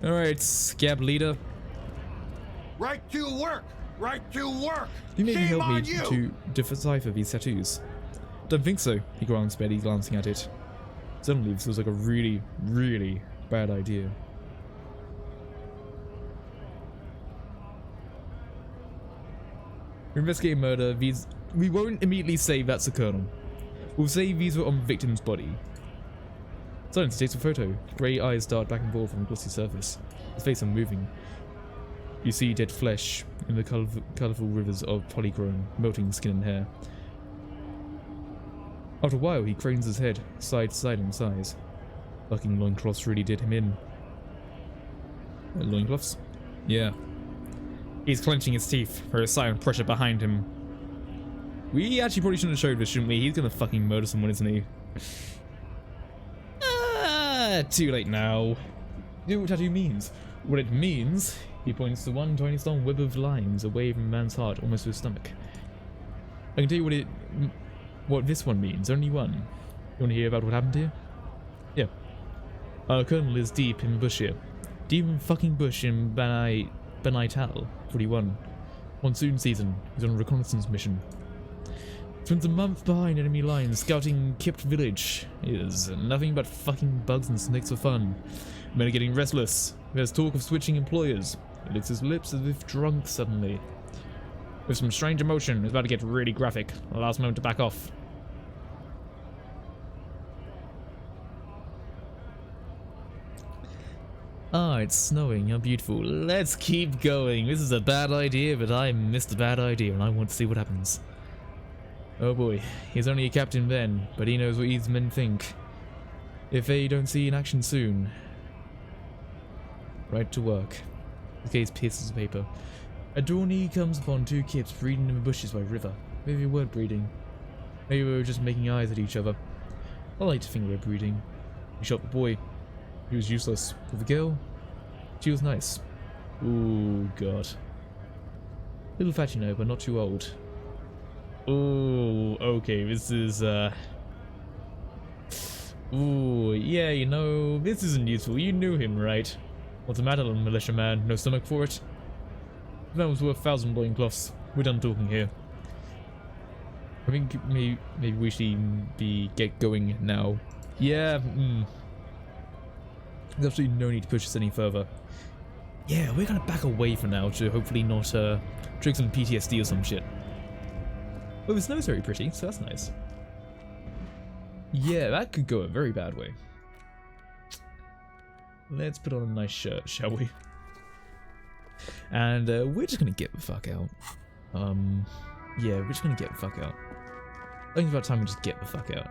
Alright, scab leader.
Right to work! Right to work!
You maybe
Shame
help me
on you!
to decipher these tattoos. Don't think so, he grants, barely glancing at it. Suddenly, this was like a really, really bad idea. We're investigating murder. We won't immediately say that's the colonel. We'll say these were on the victim's body. Silence takes a photo. Grey eyes dart back and forth on the glossy surface. His face unmoving. You see dead flesh in the colourful rivers of polychrome, melting skin and hair. After a while, he cranes his head, side to side in size. Fucking loincloths really did him in. Loincloths? Yeah. He's clenching his teeth, there is silent pressure behind him. We actually probably shouldn't have showed this, shouldn't we? He's gonna fucking murder someone, isn't he? Too late now. You know what tattoo means? What it means, he points to one tiny long web of lines away from a man's heart, almost to his stomach. I can tell you what this one means, only one. You want to hear about what happened here? Yeah. Our colonel is deep in the bush here. Demon fucking Bush in Banaital, 41. Monsoon season. He's on a reconnaissance mission. Spends a month behind enemy lines, scouting Kipt village. Is nothing but fucking bugs and snakes for fun. Men are getting restless. There's talk of switching employers. He licks his lips as if drunk suddenly. With some strange emotion, it's about to get really graphic. Last moment to back off. Ah, it's snowing. How beautiful. Let's keep going. This is a bad idea, but I missed a bad idea and I want to see what happens. Oh boy, he's only a captain then, but he knows what his men think. If they don't see an action soon. Right to work. The case pierces the paper. At dawn he comes upon 2 kips breeding in the bushes by river. Maybe we weren't breeding. Maybe we were just making eyes at each other. I like to think we were breeding. He shot the boy. He was useless. With the girl, she was nice. Ooh, God. Little fat, you know, but not too old. Ooh, okay, this is, Ooh, yeah, you know, this isn't useful. You knew him, right? What's the matter, little militiaman? No stomach for it? That was worth 1,000 loincloths. We're done talking here. I think maybe we should get going now. Yeah, There's absolutely no need to push us any further. Yeah, we're gonna back away for now to hopefully not trigger some PTSD or some shit. Oh, the snow's very pretty, so that's nice. Yeah, that could go a very bad way. Let's put on a nice shirt, shall we? And we're just gonna get the fuck out. Yeah, we're just gonna get the fuck out. I think it's about time we just get the fuck out.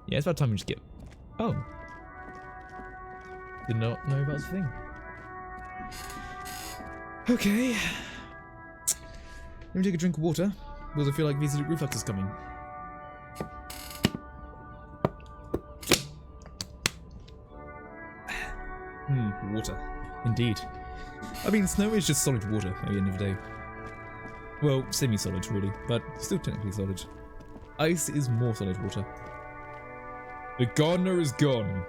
Yeah, it's about time we just get... Oh. Did not know about this thing. Okay. Let me take a drink of water, because I feel like visitor reflux is coming. Water. Indeed. I mean, snow is just solid water at the end of the day. Well, semi-solid really, but still technically solid. Ice is more solid water. The gardener is gone.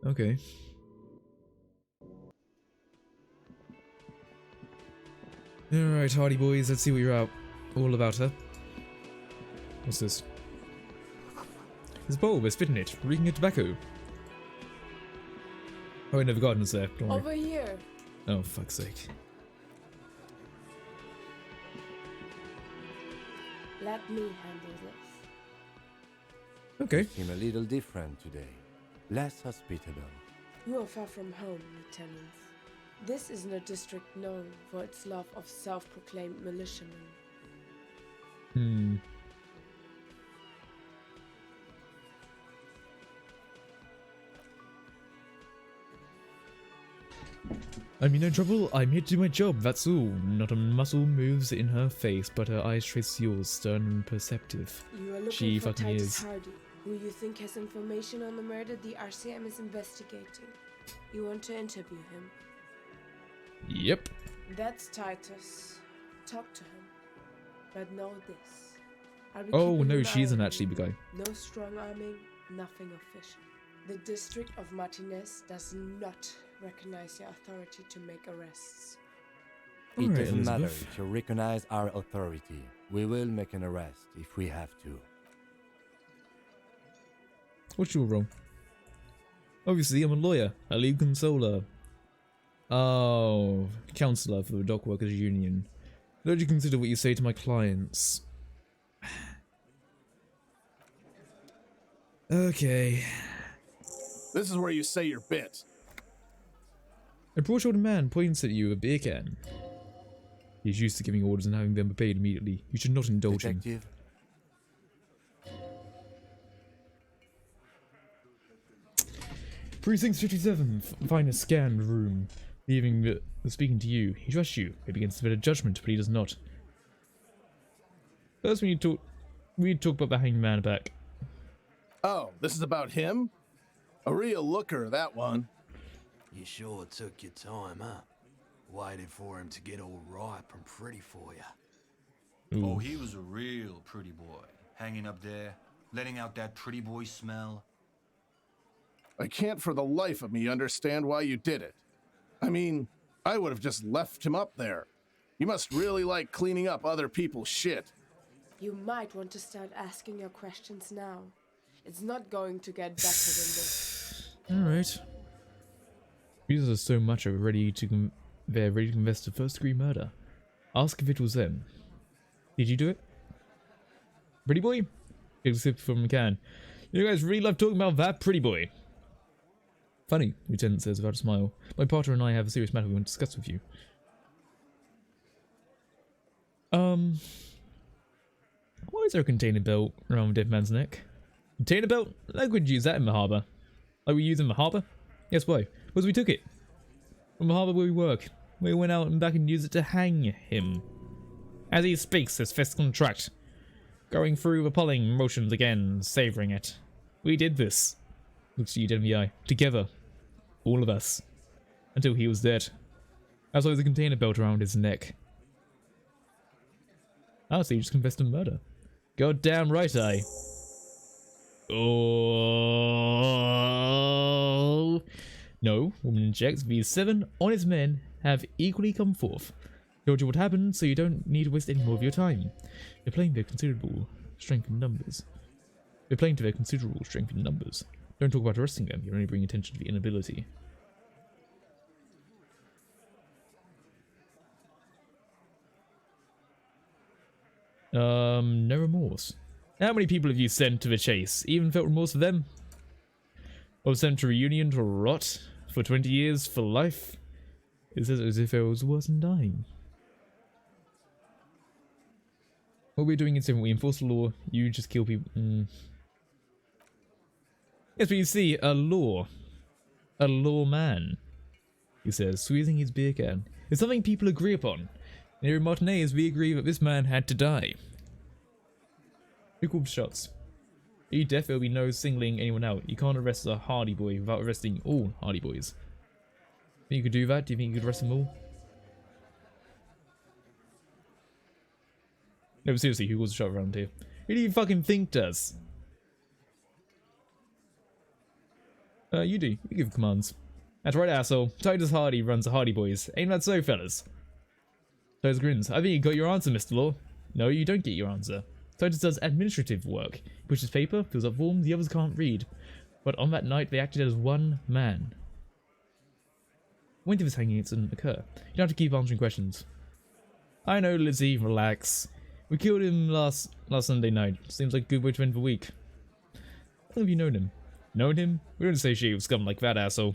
Okay. Alright, hardy boys, let's see what you're out all about, huh? What's this? This bulb is spitting it, reeking of tobacco. Oh, no, the gardener's there, don't worry.
Over here.
Oh, fuck's sake.
Let me handle this.
Okay.
You seem a little different today. Less hospitable.
You are far from home, Lieutenant. This isn't a district known for its love of self-proclaimed militiamen.
I'm in no trouble. I'm here to do my job, that's all. Not a muscle moves in her face, but her eyes trace yours, stern and perceptive.
You are looking
She
for
fucking
Titus
is.
Hardy, who you think has information on the murder the RCM is investigating. You want to interview him?
Yep.
That's Titus. Talk to him. But know this. I'll be
Oh
keeping
no,
an
she
eye
isn't
on
actually
you.
the guy.
No strong arming, nothing official. The district of Martinez does not recognize your authority to make arrests.
It
Alright,
doesn't matter
Elizabeth.
if you recognize our authority. We will make an arrest if we have to.
What's your role? Obviously, I'm a lawyer, a lead consoler. Oh, counselor for the dock workers union. Don't you consider what you say to my clients? Okay.
This is where you say your bit.
A broad-shouldered man points at you a beer can. He's used to giving orders and having them obeyed immediately. You should not indulge him.
Detective?
Precinct 57, find a scanned room. Leaving the speaking to you. He trusts you. He begins to fit a judgment, but he does not. First, we need to talk about the hanged man back.
Oh, this is about him? A real looker, that one.
You sure took your time, huh? Waited for him to get all ripe and pretty for you.
Oh, he was a real pretty boy. Hanging up there, letting out that pretty boy smell.
I can't for the life of me understand why you did it. I mean, I would have just left him up there. You must really like cleaning up other people's shit.
You might want to start asking your questions now. It's not going to get better than this.
Alright. Users are so much they're ready to confess to first-degree murder. Ask if it was them. Did you do it? Pretty boy? Take a sip from a can. You guys really love talking about that pretty boy. Funny, Lieutenant says without a smile. My partner and I have a serious matter we want to discuss with you. Why is there a container belt around a dead man's neck? Container belt? Like we'd use that in the harbour. Like we use in the harbour? Yes, why? Because we took it. From the harbour where we work. We went out and back and used it to hang him. As he speaks, his fists contract. Going through the pulling motions again, savouring it. We did this. Looks you dead in the eye. Together. All of us. Until he was dead. That's why there's a container belt around his neck. Oh, so you just confessed to murder. God damn right, I. Oh. No, woman injects. These 7 honest men have equally come forth. Told you what happened, so you don't need to waste any more of your time. You're playing to their considerable strength in numbers. Don't talk about arresting them, you're only bringing attention to the inability. No remorse. How many people have you sent to the chase? Even felt remorse for them? Or sent to reunion to rot? For 20 years? For life? It's as if it was worse than dying. What we're doing is different. We enforce the law. You just kill people. Yes, but you see, a lawman, he says, squeezing his beer can. It's something people agree upon. Here in Martinez, we agree that this man had to die. Who called the shots? Are you deaf? There'll be no singling anyone out. You can't arrest a Hardy Boy without arresting all Hardy Boys. Think you could do that? Do you think you could arrest them all? No, but seriously, who calls the shot around here? Who do you fucking think does? You do. You give commands. That's right, asshole. Titus Hardy runs the Hardy Boys. Ain't that so, fellas? Titus grins. I think you got your answer, Mr. Law. No, you don't get your answer. Titus does administrative work. He pushes paper, fills up forms the others can't read. But on that night, they acted as one man. When did this hanging incident occur? You don't have to keep answering questions. I know, Lizzie. Relax. We killed him last Sunday night. Seems like a good way to end the week. How long have you known him? Known him? We don't associate with scum like that, asshole.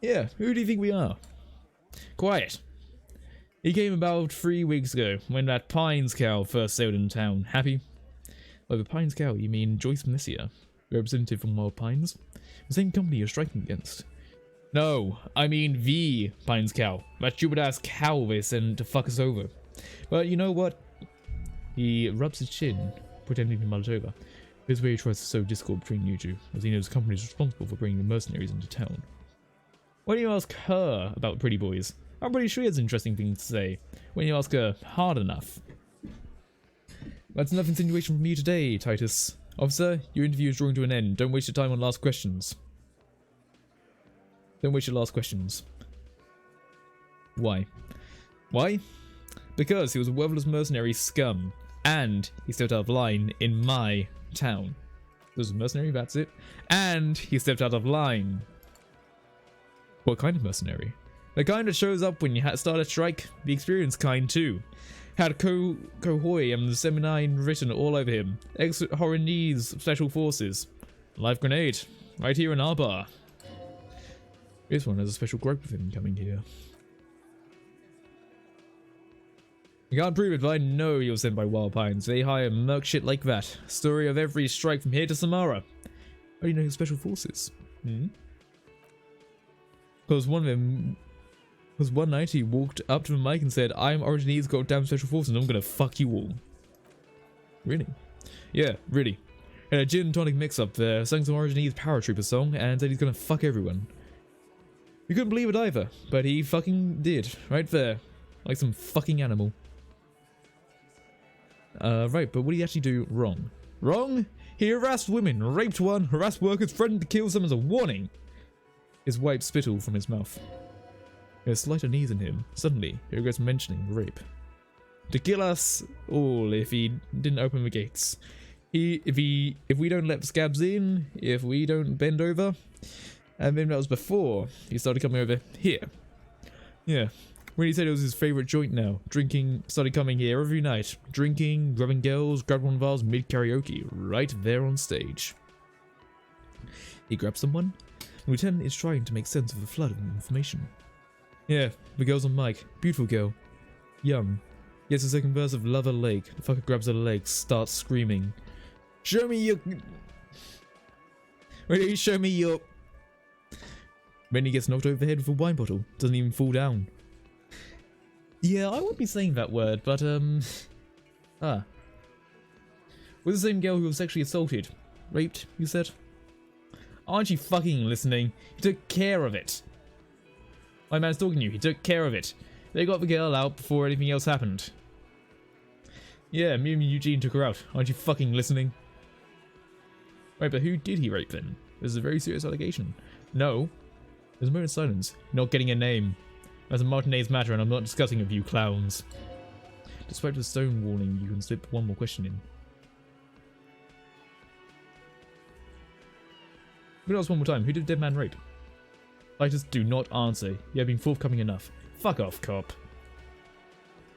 Yeah, who do you think we are? Quiet. He came about 3 weeks ago, when that Pines cow first sailed in town. Happy? By the Pines cow, you mean Joyce Messier, representative from Wild Pines? The same company you're striking against. No, I mean the Pines cow. That stupid-ass cow they sent to fuck us over. But you know what? He rubs his chin, pretending to mull it over. This way he tries to sow discord between you two, as he knows the company is responsible for bringing the mercenaries into town. Why don't you ask her about pretty boys? I'm pretty sure he has interesting things to say, when you ask her hard enough. That's enough insinuation from you today, Titus. Officer, your interview is drawing to an end. Don't waste your time on last questions. Don't waste your last questions. Why? Why? Because he was a worthless mercenary scum, and he stepped out of line in my town. He was a mercenary, that's it. And he stepped out of line. What kind of mercenary? The kind that shows up when you start a strike. The experienced kind too. Had Cohoy and the Seminine written all over him. Ex-Horinese Special Forces. Live grenade. Right here in our bar. This one has a special gripe with him coming here. I can't prove it, but I know he was sent by Wild Pines. They hire merc shit like that. Story of every strike from here to Samara. How do you know his special forces? Because one night he walked up to the mic and said, I'm Origine's goddamn special forces and I'm gonna fuck you all. Really? Yeah, really. Had a gin and tonic mix up there, sang some Origine's paratrooper song and said he's gonna fuck everyone. We couldn't believe it either, but he fucking did. Right there. Like some fucking animal. Right, but what did he actually do wrong? Wrong? He harassed women, raped one, harassed workers, threatened to kill some as a warning. His wiped spittle from his mouth. There's slight unease in him. Suddenly, he regrets mentioning rape. To kill us all if he didn't open the gates. If we don't let scabs in, if we don't bend over, and then that was before he started coming over here. Yeah, when he said it was his favorite joint now, drinking, started coming here every night, drinking, grabbing girls, grabbed one of ours mid karaoke, right there on stage. He grabbed someone. The lieutenant is trying to make sense of the flood of information. Yeah, the girl's on mic, beautiful girl, young. Gets the second verse of Love Her Leg. The fucker grabs her leg, starts screaming. Show me your... Why don't you show me your... Then he gets knocked over the head with a wine bottle. Doesn't even fall down. Yeah, I wouldn't be saying that word, but was the same girl who was sexually assaulted. Raped, you said? Aren't you fucking listening? He took care of it. My man's talking to you. He took care of it. They got the girl out before anything else happened. Yeah, me and Eugene took her out. Aren't you fucking listening? Right, but who did he rape then? This is a very serious allegation. No. There's a moment of silence. You're not getting a name. That's a Martinez matter and I'm not discussing with you clowns. Despite the stonewalling, you can slip one more question in. But ask one more time. Who did Dead Man rape? Fighters do not answer. You have been forthcoming enough. Fuck off, cop.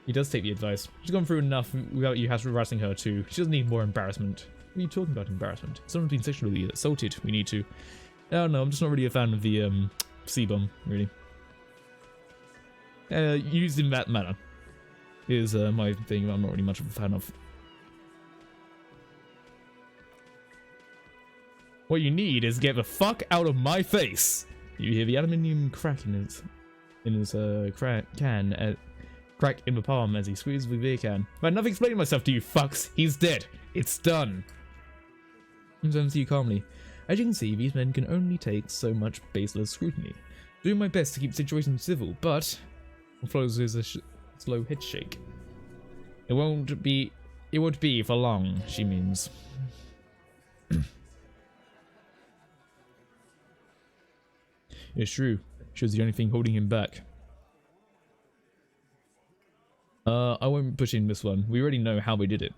He does take the advice. She's gone through enough without you harassing her too. She doesn't need more embarrassment. What are you talking about, embarrassment? If someone's been sexually assaulted, we need to... I don't know, I'm just not really a fan of the C-bomb, really. Used in that manner is my thing I'm not really much of a fan of. What you need is get the fuck out of my face! You hear the aluminium crack in his crack in the palm as he squeezes the beer can. I've had enough explaining myself to you fucks. He's dead. It's done. I'm going to see you calmly. As you can see, these men can only take so much baseless scrutiny. Doing my best to keep the situation civil, but what follows is a slow head shake. It won't be for long, she means. It's true. She was the only thing holding him back. I won't push in this one. We already know how they did it.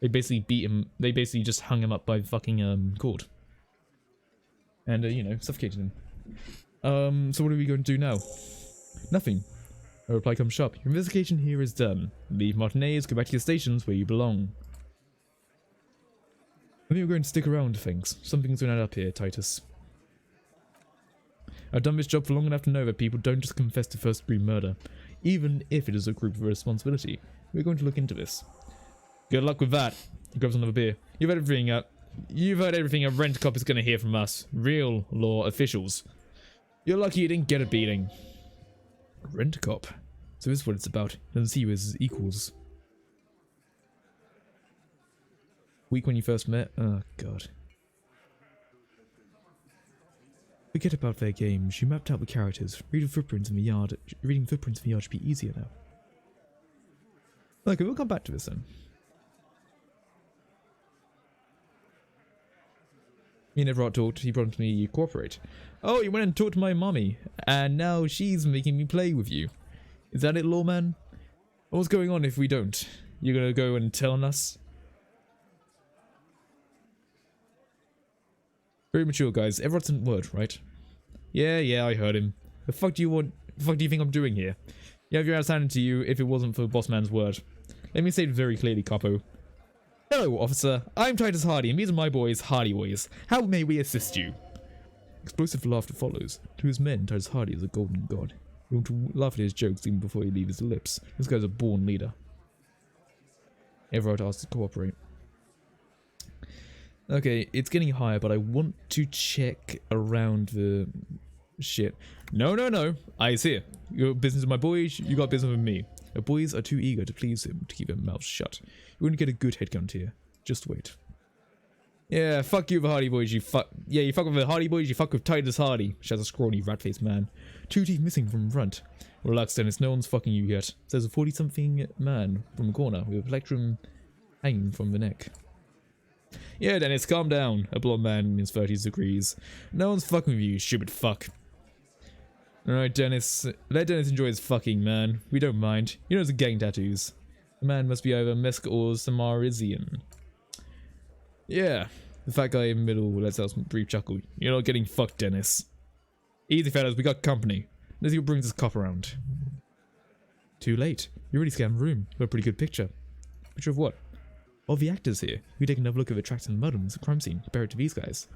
They basically beat him. They basically just hung him up by fucking cord. And you know, suffocated him. So what are we going to do now? Nothing. A reply comes sharp. Your investigation here is done. Leave Martinez, go back to your stations where you belong. I think we're going to stick around, thanks. Something's going to add up here, Titus. I've done this job for long enough to know that people don't just confess to first-degree murder, even if it is a group responsibility. We're going to look into this. Good luck with that. He grabs another beer. You've heard everything a rent cop is going to hear from us. Real law officials. You're lucky you didn't get a beating. Rent cop? So this is what it's about. Doesn't see you as equals. Week when you first met? Oh, God. Forget about their games. You mapped out the characters. Reading footprints in the yard should be easier now. Okay, we'll come back to this then. Me and Everard talked. He promised me you cooperate. Oh, you went and talked to my mommy, and now she's making me play with you. Is that it, lawman? What's going on if we don't? You're gonna go and tell on us? Very mature, guys. Everard's a word, right? Yeah, I heard him. The fuck do you think I'm doing here? You have your ass handed to you if it wasn't for the boss man's word. Let me say it very clearly, capo. Hello, officer. I'm Titus Hardy, and these are my boys, Hardy Boys. How may we assist you? Explosive laughter follows. To his men, Titus Hardy is a golden god. You want to laugh at his jokes even before he leaves his lips. This guy's a born leader. Everard asks to cooperate. Okay, it's getting higher, but I want to check around the shit. No. Eyes here. You got business with my boys, you got business with me. The boys are too eager to please him to keep their mouths shut. You're going to get a good head count here. Just wait. Yeah, fuck you with Hardy Boys, you fuck. Yeah, you fuck with the Hardy Boys, you fuck with Titus Hardy. Shouts a scrawny rat-faced man. 2 teeth missing from front. Relax, Dennis, no one's fucking you yet. Says a 40-something man from the corner with a plectrum hanging from the neck. Yeah, Dennis, calm down. A blonde man in his 30s agrees. No one's fucking with you, stupid fuck. Alright, Dennis. Let Dennis enjoy his fucking, man. We don't mind. You know it's gang tattoos. The man must be either Mesk or Samarizian. Yeah. The fat guy in the middle lets out a brief chuckle. You're not getting fucked, Dennis. Easy, fellas, we got company. Let's see what brings this cop around. Too late. You already scanned the room. Got a pretty good picture. Picture of what? Of the actors here. We take another look at the tracks and mud on the crime scene. Compare it to these guys.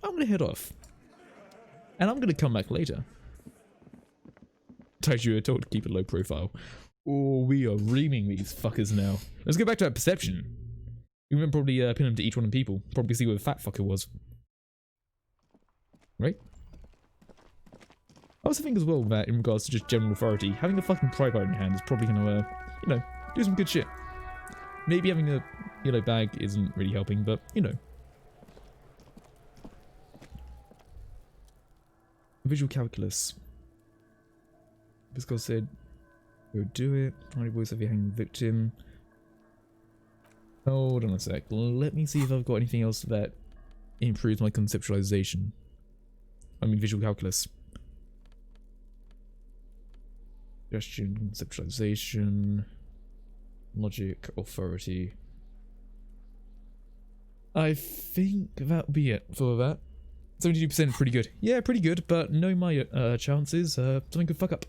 I'm gonna head off. And I'm gonna come back later. Told you, I told to keep it low profile. Oh, we are reaming these fuckers now. Let's go back to that perception. We can probably pin them to each one of the people. Probably see where the fat fucker was. Right? I also think as well that in regards to just general authority, having a fucking pry bar in your hand is probably gonna, you know, do some good shit. Maybe having a yellow bag isn't really helping, but, you know. Visual calculus. This guy said, go do it. Hardy Boys have you hanging the victim. Hold on a sec. Let me see if I've got anything else that improves my conceptualization. I mean visual calculus. Suggestion, conceptualization, logic, authority. I think that'll be it for that. 72% pretty good. Yeah, pretty good, but knowing my chances, something could fuck up.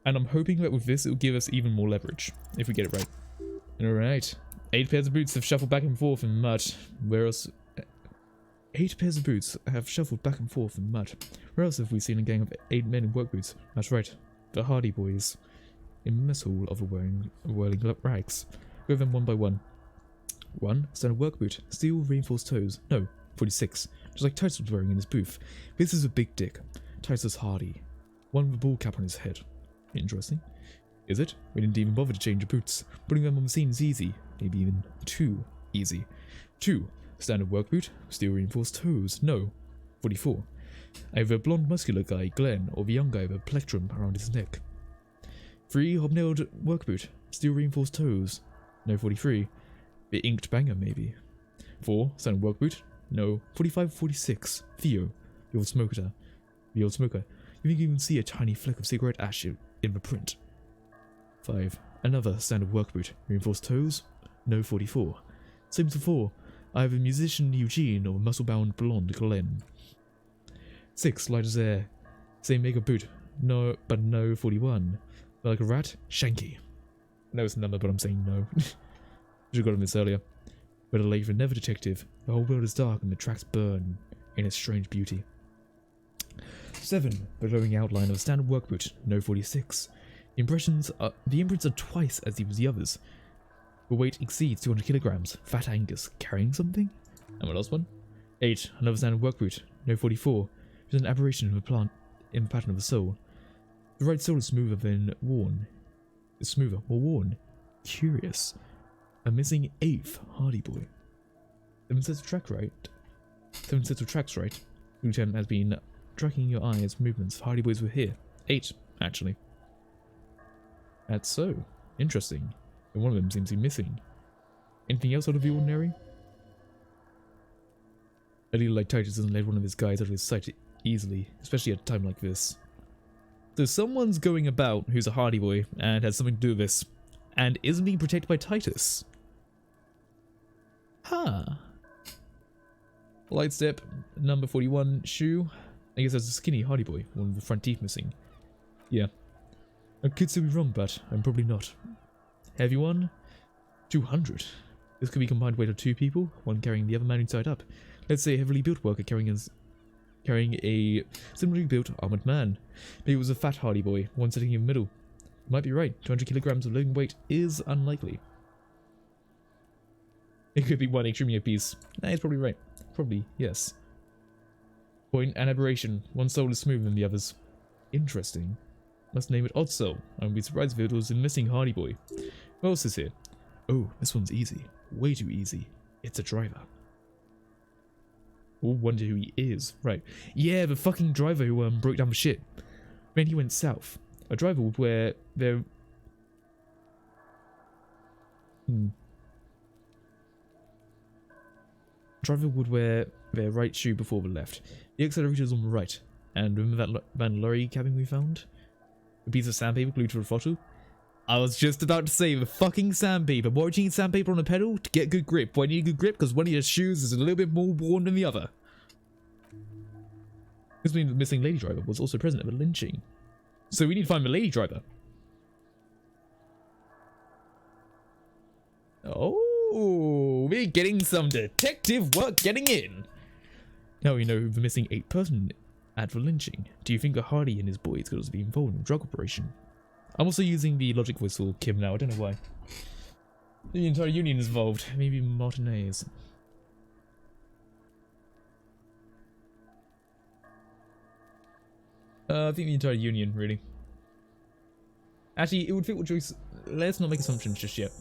And I'm hoping that with this, it will give us even more leverage, if we get it right. Alright. 8 pairs of boots have shuffled back and forth in mud. Where else? 8 pairs of boots have shuffled back and forth in mud. Where else have we seen a gang of 8 men in work boots? That's right. The Hardy Boys. In the mess hall of whirling rags. Go them one by one. 1. Standard work boot. Steel reinforced toes. No, 46. Just like Titus was wearing in his booth. This is a big dick. Titus Hardy. One with a ball cap on his head. Interesting. Is it? We didn't even bother to change the boots. Putting them on the scene is easy. Maybe even too easy. 2. Standard work boot. Steel reinforced toes. No. 44. Either a blonde muscular guy, Glenn, or the young guy with a plectrum around his neck. 3. Hobnailed work boot. Steel reinforced toes. No. 43. The inked banger, maybe. 4. Standard work boot. No. 45, 46. Theo. The old smoker. The old smoker. You think you can see a tiny fleck of cigarette ash in the print. 5. Another standard work boot. Reinforced toes. No. 44. Same as before. Either musician Eugene or muscle-bound blonde Glenn. 6. Light as air. Same makeup boot. No, but no 41. But like a rat? Shanky. I know it's a number, but I'm saying no. Should've got him this earlier. Better late than never, detective. The whole world is dark and the tracks burn in its strange beauty. 7. The glowing outline of a standard work boot. No 46. The imprints are twice as deep as the others. The weight exceeds 200 kilograms. Fat Angus. Carrying something? And what else one? 8. Another standard work boot. No 44. There's an aberration of a plant in the pattern of the sole. The right sole is smoother than worn. It's smoother or worn. Curious. A missing 8th Hardy Boy. 7 sets of tracks, right? 7 sets of tracks, right? Lieutenant has been tracking your eyes' movements. Hardy Boys were here. 8, actually. That's so interesting. And one of them seems to be missing. Anything else out of the ordinary? A leader like Titus doesn't let one of his guys out of his sight easily, especially at a time like this. So someone's going about who's a Hardy Boy and has something to do with this, and isn't being protected by Titus. Huh. Light step, number 41, shoe. I guess that's a skinny Hardy Boy, one with the front teeth missing. Yeah. I could still be wrong, but I'm probably not. Heavy one, 200. This could be combined weight of 2 people, one carrying the other man inside up. Let's say a heavily built worker carrying a similarly built armored man. Maybe it was a fat Hardy Boy, one sitting in the middle. You might be right, 200 kilograms of living weight is unlikely. It could be one extremely obese. Nah, he's probably right. Probably, yes. Point and aberration. One soul is smoother than the others. Interesting. Must name it Odd Soul. I would be surprised if it was a missing Hardy Boy. What else is here? Oh, this one's easy. Way too easy. It's a driver. We'll wonder who he is. Right. Yeah, the fucking driver who broke down the shit. Then he went south. A driver would wear their... Driver would wear their right shoe before the left. The accelerator is on the right. And remember that van lorry cabin we found? A piece of sandpaper glued to the throttle? I was just about to say, the fucking sandpaper. Why do you need sandpaper on a pedal? To get good grip. Why do you need good grip? Because one of your shoes is a little bit more worn than the other. This means the missing lady driver was also present at the lynching. So we need to find the lady driver. Oh, we're getting some detective work getting in. Now we know the missing 8th person at the lynching. Do you think Hardy and his boys could also be involved in the drug operation? I'm also using the logic voice for Kim now, I don't know why. The entire union is involved. Maybe Martinez. I think the entire union, really. Actually, it would fit what Joyce... Let's not make assumptions just yet.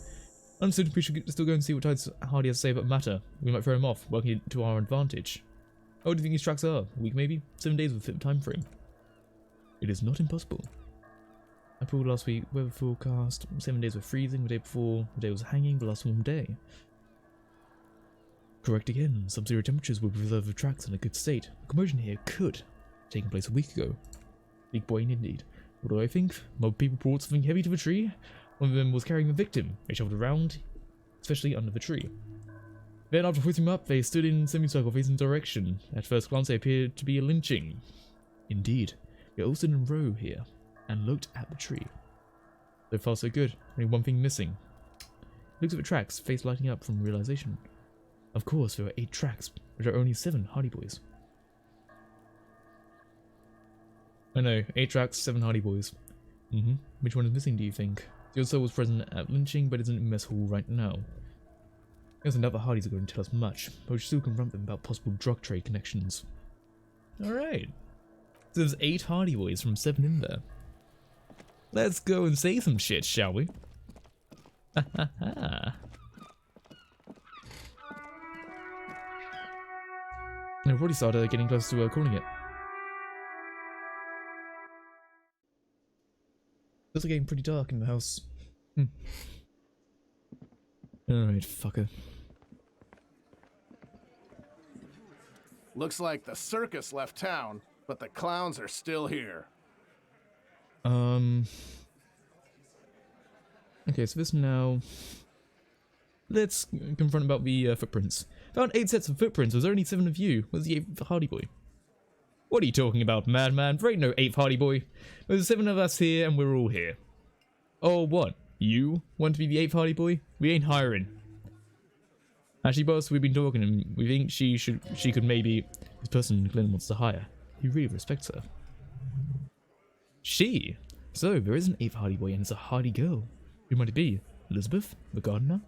Understood, we should still go and see what Tides Hardy has to say about the matter. We might throw him off, working it to our advantage. Oh, do you think his tracks are? A week maybe? 7 days with a fit time frame. It is not impossible. I pulled last week, weather forecast, 7 days were freezing, the day before, the day was hanging, the last warm day. Correct again, sub-zero temperatures will preserve the tracks in a good state. The commotion here could have taken place a week ago. Big boy indeed. What do I think? Mob people brought something heavy to the tree. One of them was carrying the victim. They shoved around, especially under the tree. Then after hoisting him up, they stood in semicircle facing direction. At first glance they appeared to be a lynching. Indeed, they all stood in a row here, and looked at the tree. So far so good, only one thing missing. Looks at the tracks, face lighting up from realization. Of course, there were 8 tracks, but there are only 7 Hardy Boys. I know, 8 tracks, 7 Hardy Boys. Which one is missing, do you think? The other soul was present at lynching, but isn't in mess hall right now. There's another Hardys are going to tell us much, but we should still confront them about possible drug trade connections. Alright. So there's 8 Hardy Boys from 7 in there. Let's go and say some shit, shall we? Ha ha. I've already started getting close to calling it. It's getting pretty dark in the house. Alright, fucker.
Looks like the circus left town, but the clowns are still here.
Okay, so this now... Let's confront about the footprints. Found 8 sets of footprints, there's only 7 of you. Where's the 8th Hardy Boy? What are you talking about, madman? There ain't no 8th Hardy Boy. There's 7 of us here, and we're all here. Oh, what? You want to be the 8th Hardy Boy? We ain't hiring. Actually, boss, we've been talking, and we think she could maybe... This person Glenn wants to hire. He really respects her. She? So, there is an 8th Hardy Boy, and it's a Hardy girl. Who might it be? Elizabeth? The gardener?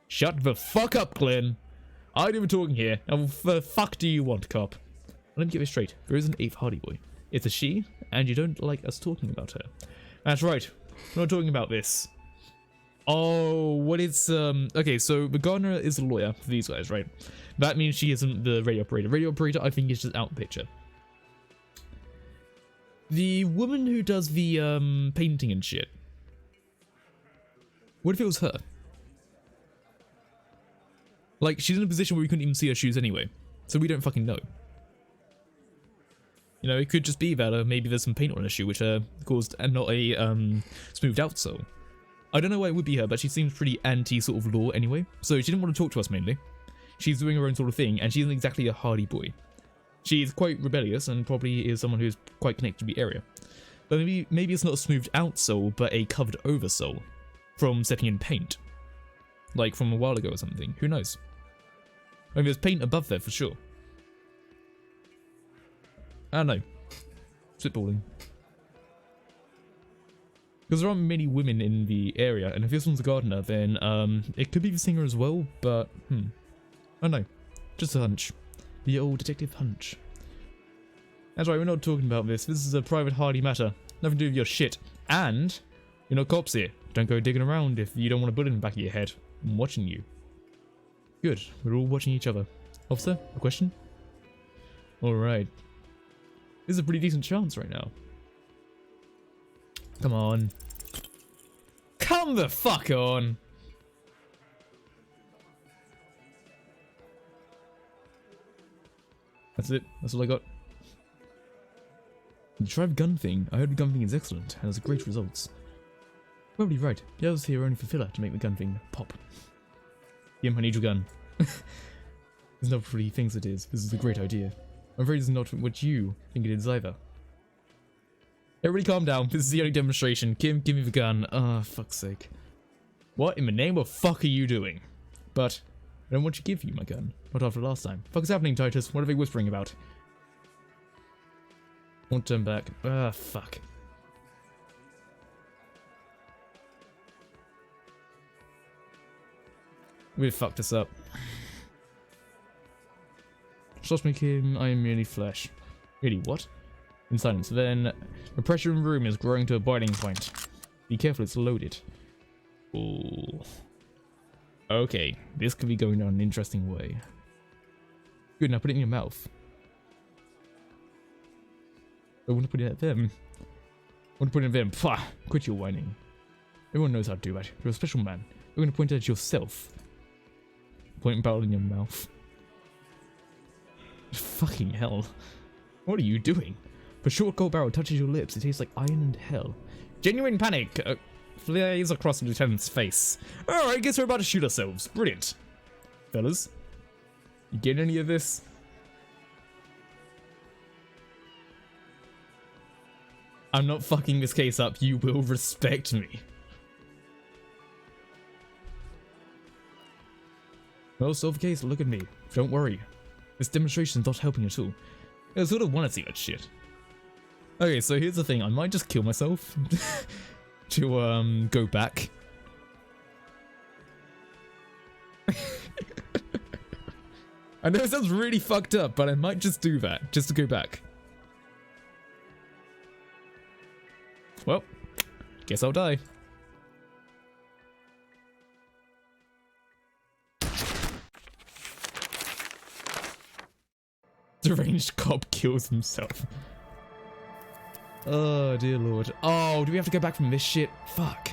Shut the fuck up, Glenn! I do the talking here. Now, what the fuck do you want, cop? Let me get this straight. There is an 8th Hardy Boy. It's a she, and you don't like us talking about her. That's right. We're not talking about this. Oh, what it's, okay, so the gardener is a lawyer for these guys, right? That means she isn't the radio operator. Radio operator, I think, is just out the picture. The woman who does the, painting and shit. What if it was her? Like, she's in a position where we couldn't even see her shoes anyway. So we don't fucking know. You know, it could just be that maybe there's some paint on her shoe which caused not a smoothed out sole. I don't know why it would be her, but she seems pretty anti sort of law anyway. So she didn't want to talk to us mainly. She's doing her own sort of thing, and she isn't exactly a Hardy Boy. She's quite rebellious and probably is someone who's quite connected to the area. But maybe it's not a smoothed out sole, but a covered over sole from stepping in paint. Like from a while ago or something. Who knows? I mean, there's paint above there for sure. I don't know. Spitballing. Because there aren't many women in the area, and if this one's a gardener, then it could be the singer as well, but I don't know. Just a hunch. The old detective hunch. That's right, we're not talking about this. This is a private Hardy matter. Nothing to do with your shit. And you're not cops here. Don't go digging around if you don't want a bullet in the back of your head. I'm watching you. Good. We're all watching each other. Officer, a question? Alright. This is a pretty decent chance right now. Come on. Come the fuck on! That's it. That's all I got. The drive gun thing. I heard the gun thing is excellent and has great results. Probably right. The others here are only for filler to make the gun thing pop. Yim, I need your gun. It's not pretty things it is. This is a great idea. I'm afraid it's not what you think it is either. Everybody calm down. This is the only demonstration. Kim, give me the gun. Ah, fuck's sake. What in the name of fuck are you doing? But I don't want to give you my gun. Not after last time. Fuck is happening, Titus? What are they whispering about? Won't turn back. Ah, fuck. We've fucked this up. Trust me, Kim, I am merely flesh. Really, what? In silence, then. The pressure in the room is growing to a boiling point. Be careful, it's loaded. Ooh. Okay, this could be going down an interesting way. Good, now put it in your mouth. I want to put it at them. I want to put it at them. Pah! Quit your whining. Everyone knows how to do that. You're a special man. You're going to point it at yourself. Point barrel in your mouth. Fucking hell. What are you doing? The short gold barrel touches your lips. It tastes like iron and hell. Genuine panic flares across the lieutenant's face. Alright, guess we're about to shoot ourselves. Brilliant. Fellas, you get any of this? I'm not fucking this case up. You will respect me. Well, solve the case. Look at me. Don't worry. This demonstration's not helping at all. I sort of want to see that shit. Okay, so here's the thing. I might just kill myself to go back. I know it sounds really fucked up, but I might just do that just to go back. Well, guess I'll die. Deranged cop kills himself. Oh, dear lord. Oh, do we have to go back from this shit? Fuck.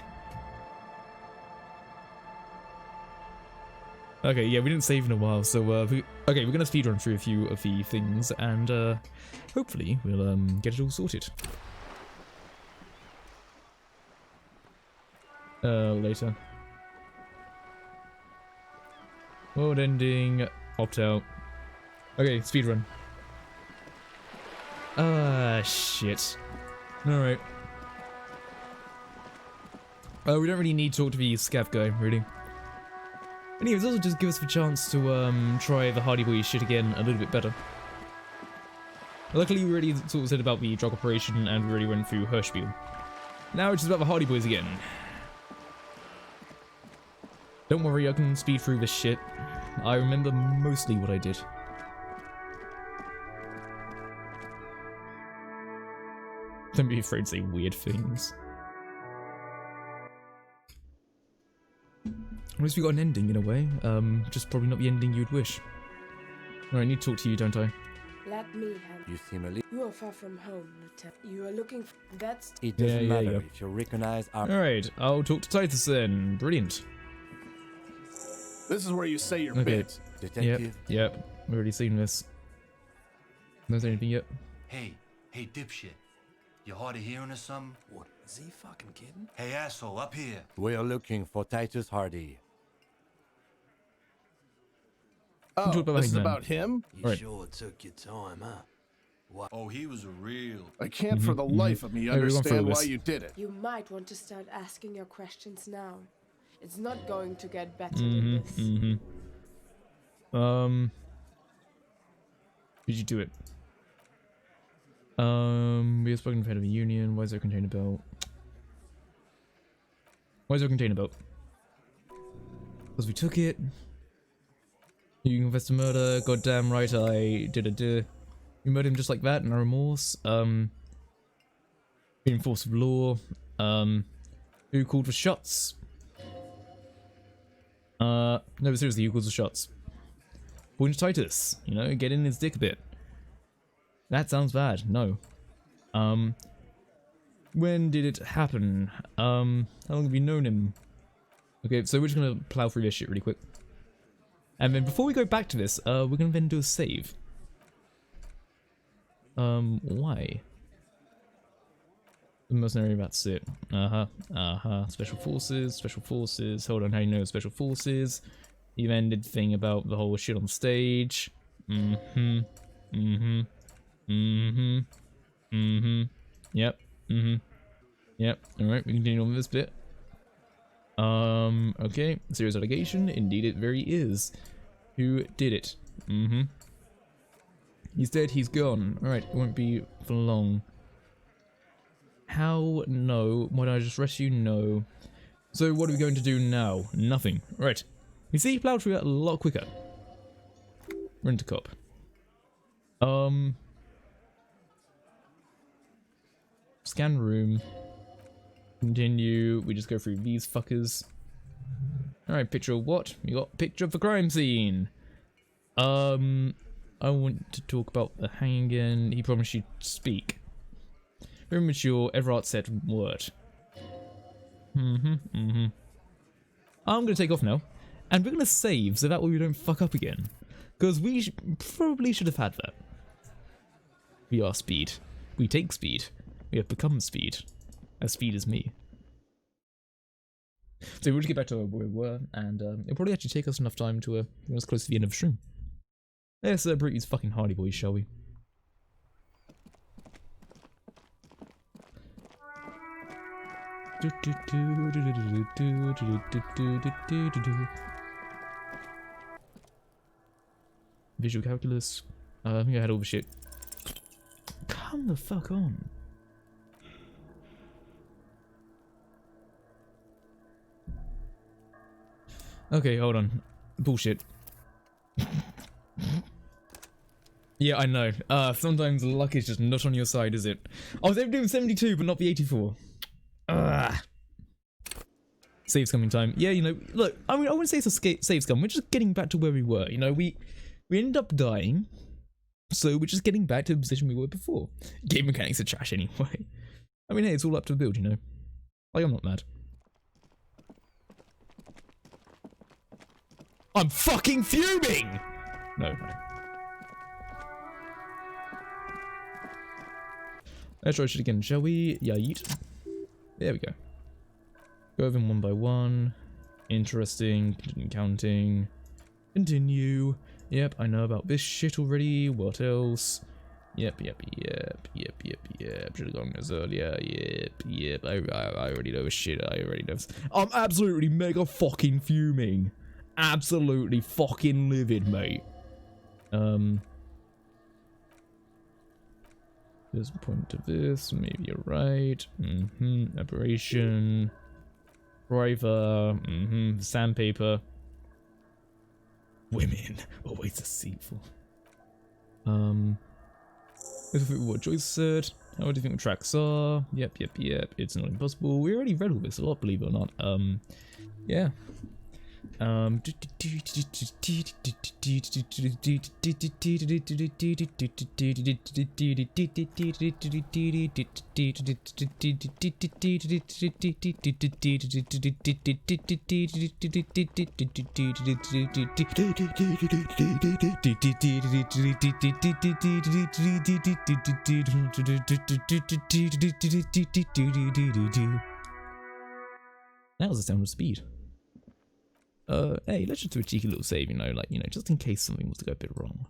Okay, yeah, we didn't save in a while, so, okay, we're gonna speedrun through a few of the things, and, hopefully we'll, get it all sorted. Later. World ending, opt out. Okay, speedrun. Ah, shit. Alright. We don't really need to talk to the scav guy, really. Anyways, also just give us the chance to, try the Hardy Boy shit again a little bit better. Luckily, we already sort of said about the drug operation, and we already went through Hirschspiel. Now it's just about the Hardy Boys again. Don't worry, I can speed through this shit. I remember mostly what I did. Don't be afraid to say weird things. At least we got an ending in a way. Just probably not the ending you'd wish. Alright, I need to talk to you, don't I?
Let me handle.
You seem a little.
You are far from home, Lieutenant. You are looking for. That's.
It doesn't matter if you recognize our.
Alright, I'll talk to Titus then. Brilliant.
This is where you say your bit.
Detective.
Yep. We've already seen this. No anything yet.
Hey, dipshit. You hard of hearing or something?
What, is he fucking kidding?
Hey, asshole, up here.
We are looking for Titus Hardy.
Oh, this is about him?
You sure took your time, huh? What?
Oh, he was a real...
I can't for the life of me understand why you did it.
You might want to start asking your questions now. It's not going to get better than this.
Did you do it? We have spoken to the head of the union. Why is there a container belt? Why is there a container belt? Because we took it. You confessed to murder. Goddamn right I did it. We murdered him just like that, no remorse. In force of law. Who called for shots? No, but seriously, who calls the shots? Point to Titus, you know, get in his dick a bit. That sounds bad. No. When did it happen? How long have you known him? Okay, so we're just gonna plow through this shit really quick. And then before we go back to this, we're gonna then do a save. Why? The mercenary, that's it. Special forces. Hold on, how do you know special forces? You then did the thing about the whole shit on stage. Yep. Yep. Alright, we continue on with this bit. Okay. Serious allegation. Indeed it very is. Who did it? He's dead, he's gone. Alright, it won't be for long. How? No. Why did I just rescue? No. So what are we going to do now? Nothing. Right. You see, plowed through that a lot quicker. Rent a cop. Scan room. Continue. We just go through these fuckers. Alright, picture of what? You got picture of the crime scene. I want to talk about the hanging again. He promised you'd speak. Very mature, Everard said word. I'm gonna take off now. And we're gonna save so that way we don't fuck up again. Because we probably should have had that. We are speed. We take speed. We have become speed. As speed as me. So we'll just get back to where we were, and it'll probably actually take us enough time to get us close to the end of the stream. Let's celebrate these fucking Hardy Boys, shall we? Visual calculus. I think I had all the shit. Come the fuck on. Okay, hold on. Bullshit. Yeah, I know. Sometimes luck is just not on your side, is it? I was able to do 72, but not the 84. Save scumming time. Yeah, you know, look, I mean, I wouldn't say it's a save scum. We're just getting back to where we were. You know, we ended up dying, so we're just getting back to the position we were before. Game mechanics are trash anyway. I mean, hey, it's all up to the build, you know. Like, I'm not mad. I'm fucking fuming! No. Let's try shit again, shall we? Yeah, yeet. There we go. Go over them one by one. Interesting. Counting. Continue. Yep, I know about this shit already. What else? Yep. Should've gone this earlier. Yep. I already know this shit. I already know this. I'm absolutely mega fucking fuming. Absolutely fucking livid, mate. There's a point to this. Maybe you're right. Aberration. Driver. Sandpaper. Women. Always deceitful. Let's look at what Joyce said. How do you think the tracks are? Yep. It's not impossible. We already read all this a lot, believe it or not. Yeah. That was the sound of speed. Hey, let's just do a cheeky little save, you know, like, you know, just in case something was to go a bit wrong.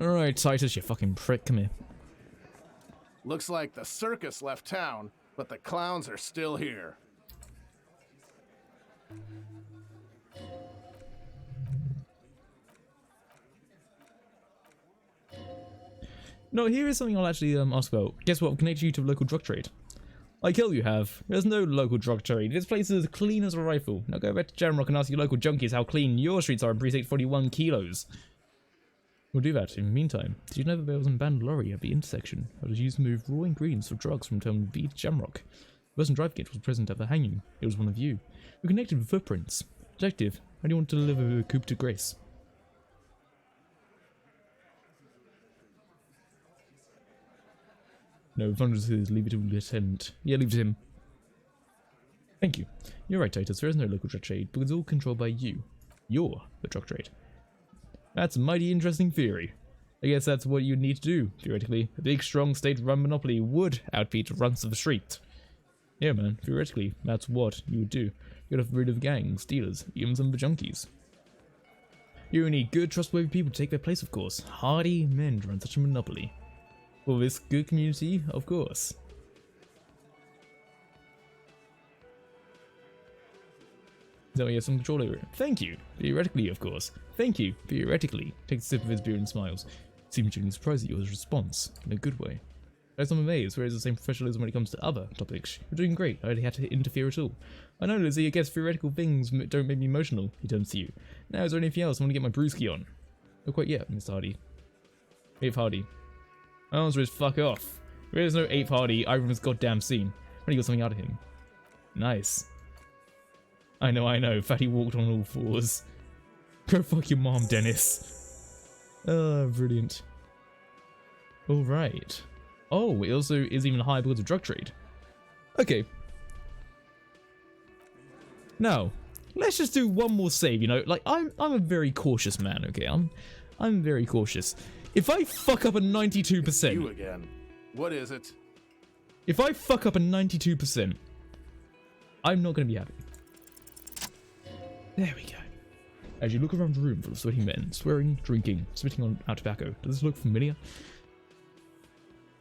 Alright, Titus, you fucking prick, come here.
Looks like the circus left town, but the clowns are still here.
No, here is something I'll actually ask about. Guess what? I'll connect you to the local drug trade. Like hell you have. There's no local drug trade. This place is clean as a rifle. Now go back to Jamrock and ask your local junkies how clean your streets are in Precinct 41 kilos. We'll do that. In the meantime, did you know that there was an abandoned lorry at the intersection that was used to move raw ingredients for drugs from Terminal B to Jamrock? The person driving it was present at the hanging. It was one of you. We connected with footprints. Detective, How do you want to deliver a coup de grace? No, Vandals says leave it to Lieutenant. Yeah, leave it to him. Thank you. You're right, Titus. There is no local drug trade, but it's all controlled by you. You're the drug trade. That's a mighty interesting theory. I guess that's what you need to do, theoretically. A big, strong, state-run monopoly would outbeat runs of the street. Yeah, man, theoretically, that's what you would do. You'd have rid of gangs, dealers, even some of the junkies. You need good, trustworthy people to take their place, of course. Hardy men to run such a monopoly. For this good community, of course. That way you have some control over it. Thank you. Theoretically, of course. Thank you. Theoretically. Takes a sip of his beer and smiles. Seems genuinely surprised at your response. In a good way. As I'm amazed, whereas the same professionalism when it comes to other topics. You're doing great. I hardly had to interfere at all. I know, Lizzie, I guess theoretical things don't make me emotional. He turns to you. Now, is there anything else? I want to get my brewski on. Not quite yet, Mr. Hardy. 8th Hardy. My answer is fuck off. There is no 8th Hardy either in this goddamn scene. I got something out of him. Nice. I know. Fatty walked on all fours. Go fuck your mom, Dennis. Oh, brilliant. Alright. Oh, it also is even higher because of drug trade. Okay. Now, let's just do one more save, you know? Like, I'm a very cautious man, okay? I'm very cautious. If I fuck up a 92%...
You again. What is it?
If I fuck up a 92%, I'm not going to be happy. There we go. As you look around the room full of sweaty men, swearing, drinking, spitting on out tobacco, does this look familiar?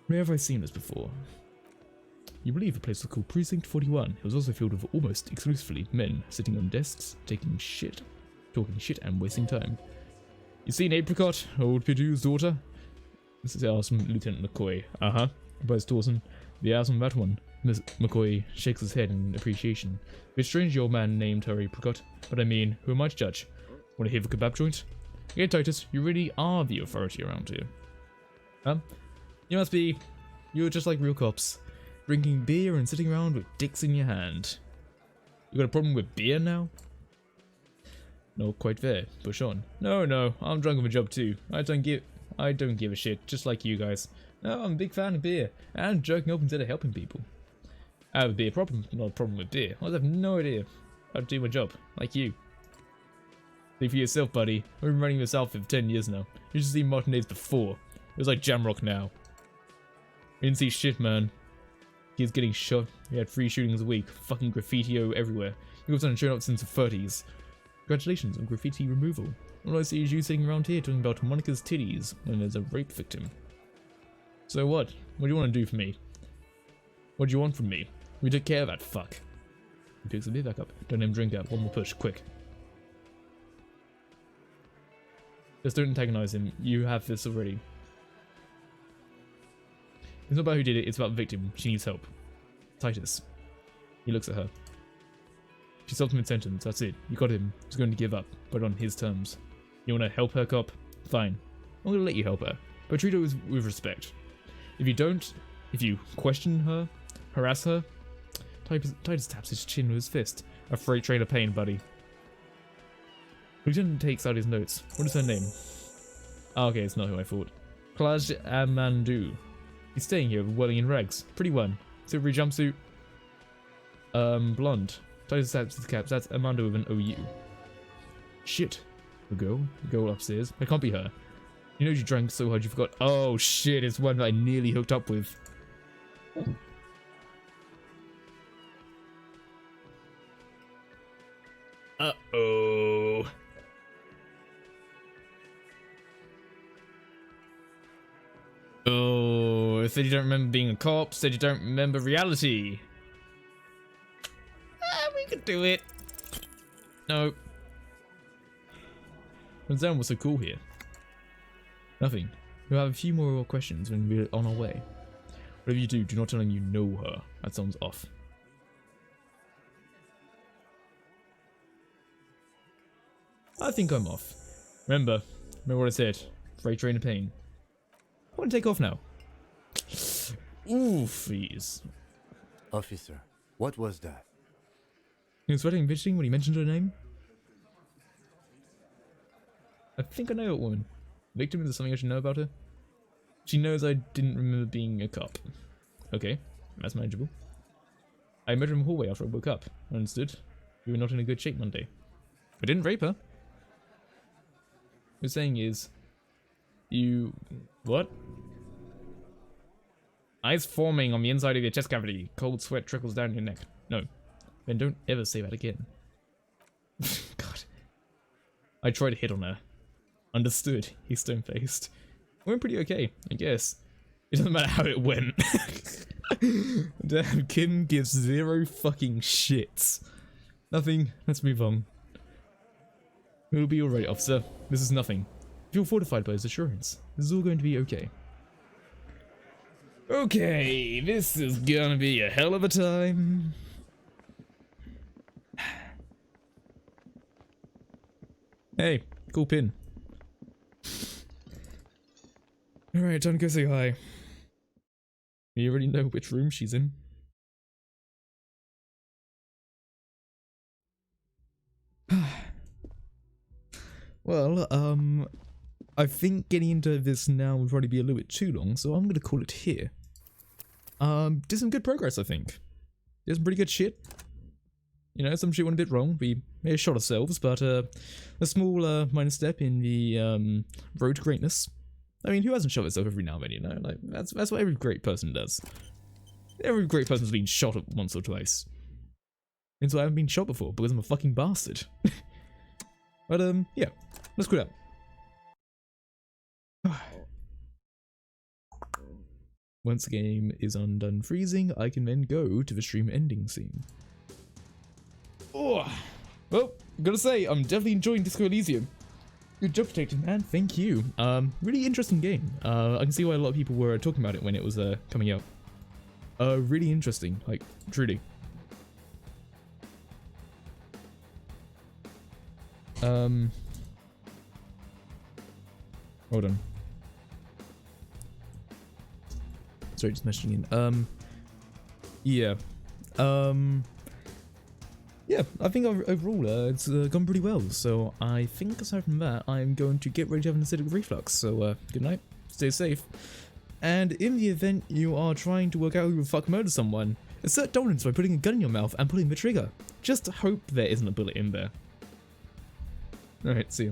Where have I seen this before? You believe the place was called Precinct 41. It was also filled with almost exclusively men sitting on desks, taking shit, talking shit and wasting time. You seen Apricot, old Pidoo's daughter? This is awesome, Lieutenant McCoy. Uh-huh, replies Dawson. The awesome that one. Miss McCoy shakes his head in appreciation. It's strange your old man named her Apricot, but I mean, who am I to judge? Want to hear the kebab joint? Yeah, Titus, you really are the authority around here. Huh? You must be... You're just like real cops. Drinking beer and sitting around with dicks in your hand. You got a problem with beer now? Not quite there. Push on. No, I'm drunk on the job too. I don't give a shit, just like you guys. No, I'm a big fan of beer, and jerking off instead of helping people. I have a beer problem, not a problem with beer. I have no idea how to do my job, like you. Think for yourself, buddy. I've been running this outfit for 10 years now. You should see Martin days before. It was like Jamrock now. We didn't see shit, man. Kids getting shot. We had 3 shootings a week. Fucking graffiti everywhere. You guys haven't shown up since the 30s. Congratulations on graffiti removal. All I see is you sitting around here talking about Monica's titties when there's a rape victim. So what? What do you want to do for me? What do you want from me? We took care of that fuck. He picks the beer back up. Don't let him drink up. One more push, quick. Just don't antagonize him. You have this already. It's not about who did it, it's about the victim. She needs help. Titus. He looks at her. She stops mid-sentence. That's it. You got him. He's going to give up, but on his terms. You want to help her, cop? Fine. I'm going to let you help her, but treat her with respect. If you question her, harass her, Titus taps his chin with his fist. A freight train of pain, buddy. Lieutenant takes out his notes. What is her name? Oh, okay, it's not who I thought. Klaj Amandu. He's staying here, whirling in rags. Pretty one. Silvery jumpsuit. Blonde. Titus taps his caps. That's Amanda with an OU. Shit. The girl upstairs. That can't be her. You know you drank so hard you forgot. Oh shit, it's one that I nearly hooked up with. Uh-oh. Oh, said you don't remember being a cop, said you don't remember reality. We could do it. No. What's that? What's so cool here? Nothing. We'll have a few more questions when we're on our way. Whatever you do, do not tell them you know her. That sounds off. I think I'm off. Remember what I said. Freight train of pain. I want to take off now. Oofies.
Officer, what was that?
You were sweating and bitching when he mentioned her name? I think I know what woman. Victim, is there something I should know about her? She knows I didn't remember being a cop. Okay, that's manageable. I met her in the hallway after I woke up. Understood. We were not in a good shape Monday. I didn't rape her. What you're saying is... You... What? Eyes forming on the inside of your chest cavity. Cold sweat trickles down your neck. No. Then don't ever say that again. God. I tried to hit on her. Understood. He's stone-faced. Went pretty okay, I guess. It doesn't matter how it went. Damn, Kim gives zero fucking shits. Nothing. Let's move on. It'll be alright, officer. This is nothing. Feel fortified by his assurance. This is all going to be okay. Okay, this is gonna be a hell of a time. Hey, cool pin. Alright, time to go say hi. You already know which room she's in. Well, I think getting into this now would probably be a little bit too long, so I'm gonna call it here. Did some good progress, I think. Did some pretty good shit. You know, some shit went a bit wrong. We may have shot ourselves, but a small minor step in the road to greatness. I mean, who hasn't shot himself every now and then, you know? Like, that's what every great person does. Every great person's been shot once or twice. And so I haven't been shot before, because I'm a fucking bastard. But, yeah. Let's quit out. Once the game is undone freezing, I can then go to the stream ending scene. Oh, well, gotta say, I'm definitely enjoying Disco Elysium. Good job, Detective Man. Thank you. Really interesting game. I can see why a lot of people were talking about it when it was coming out. Really interesting, like truly. Hold on. Sorry, just messaging in. Yeah. Yeah, I think overall it's gone pretty well. So I think aside from that, I'm going to get ready to have an acidic reflux. So good night, stay safe. And in the event you are trying to work out who the fuck murdered someone, assert dominance by putting a gun in your mouth and pulling the trigger. Just hope there isn't a bullet in there. Alright, see ya.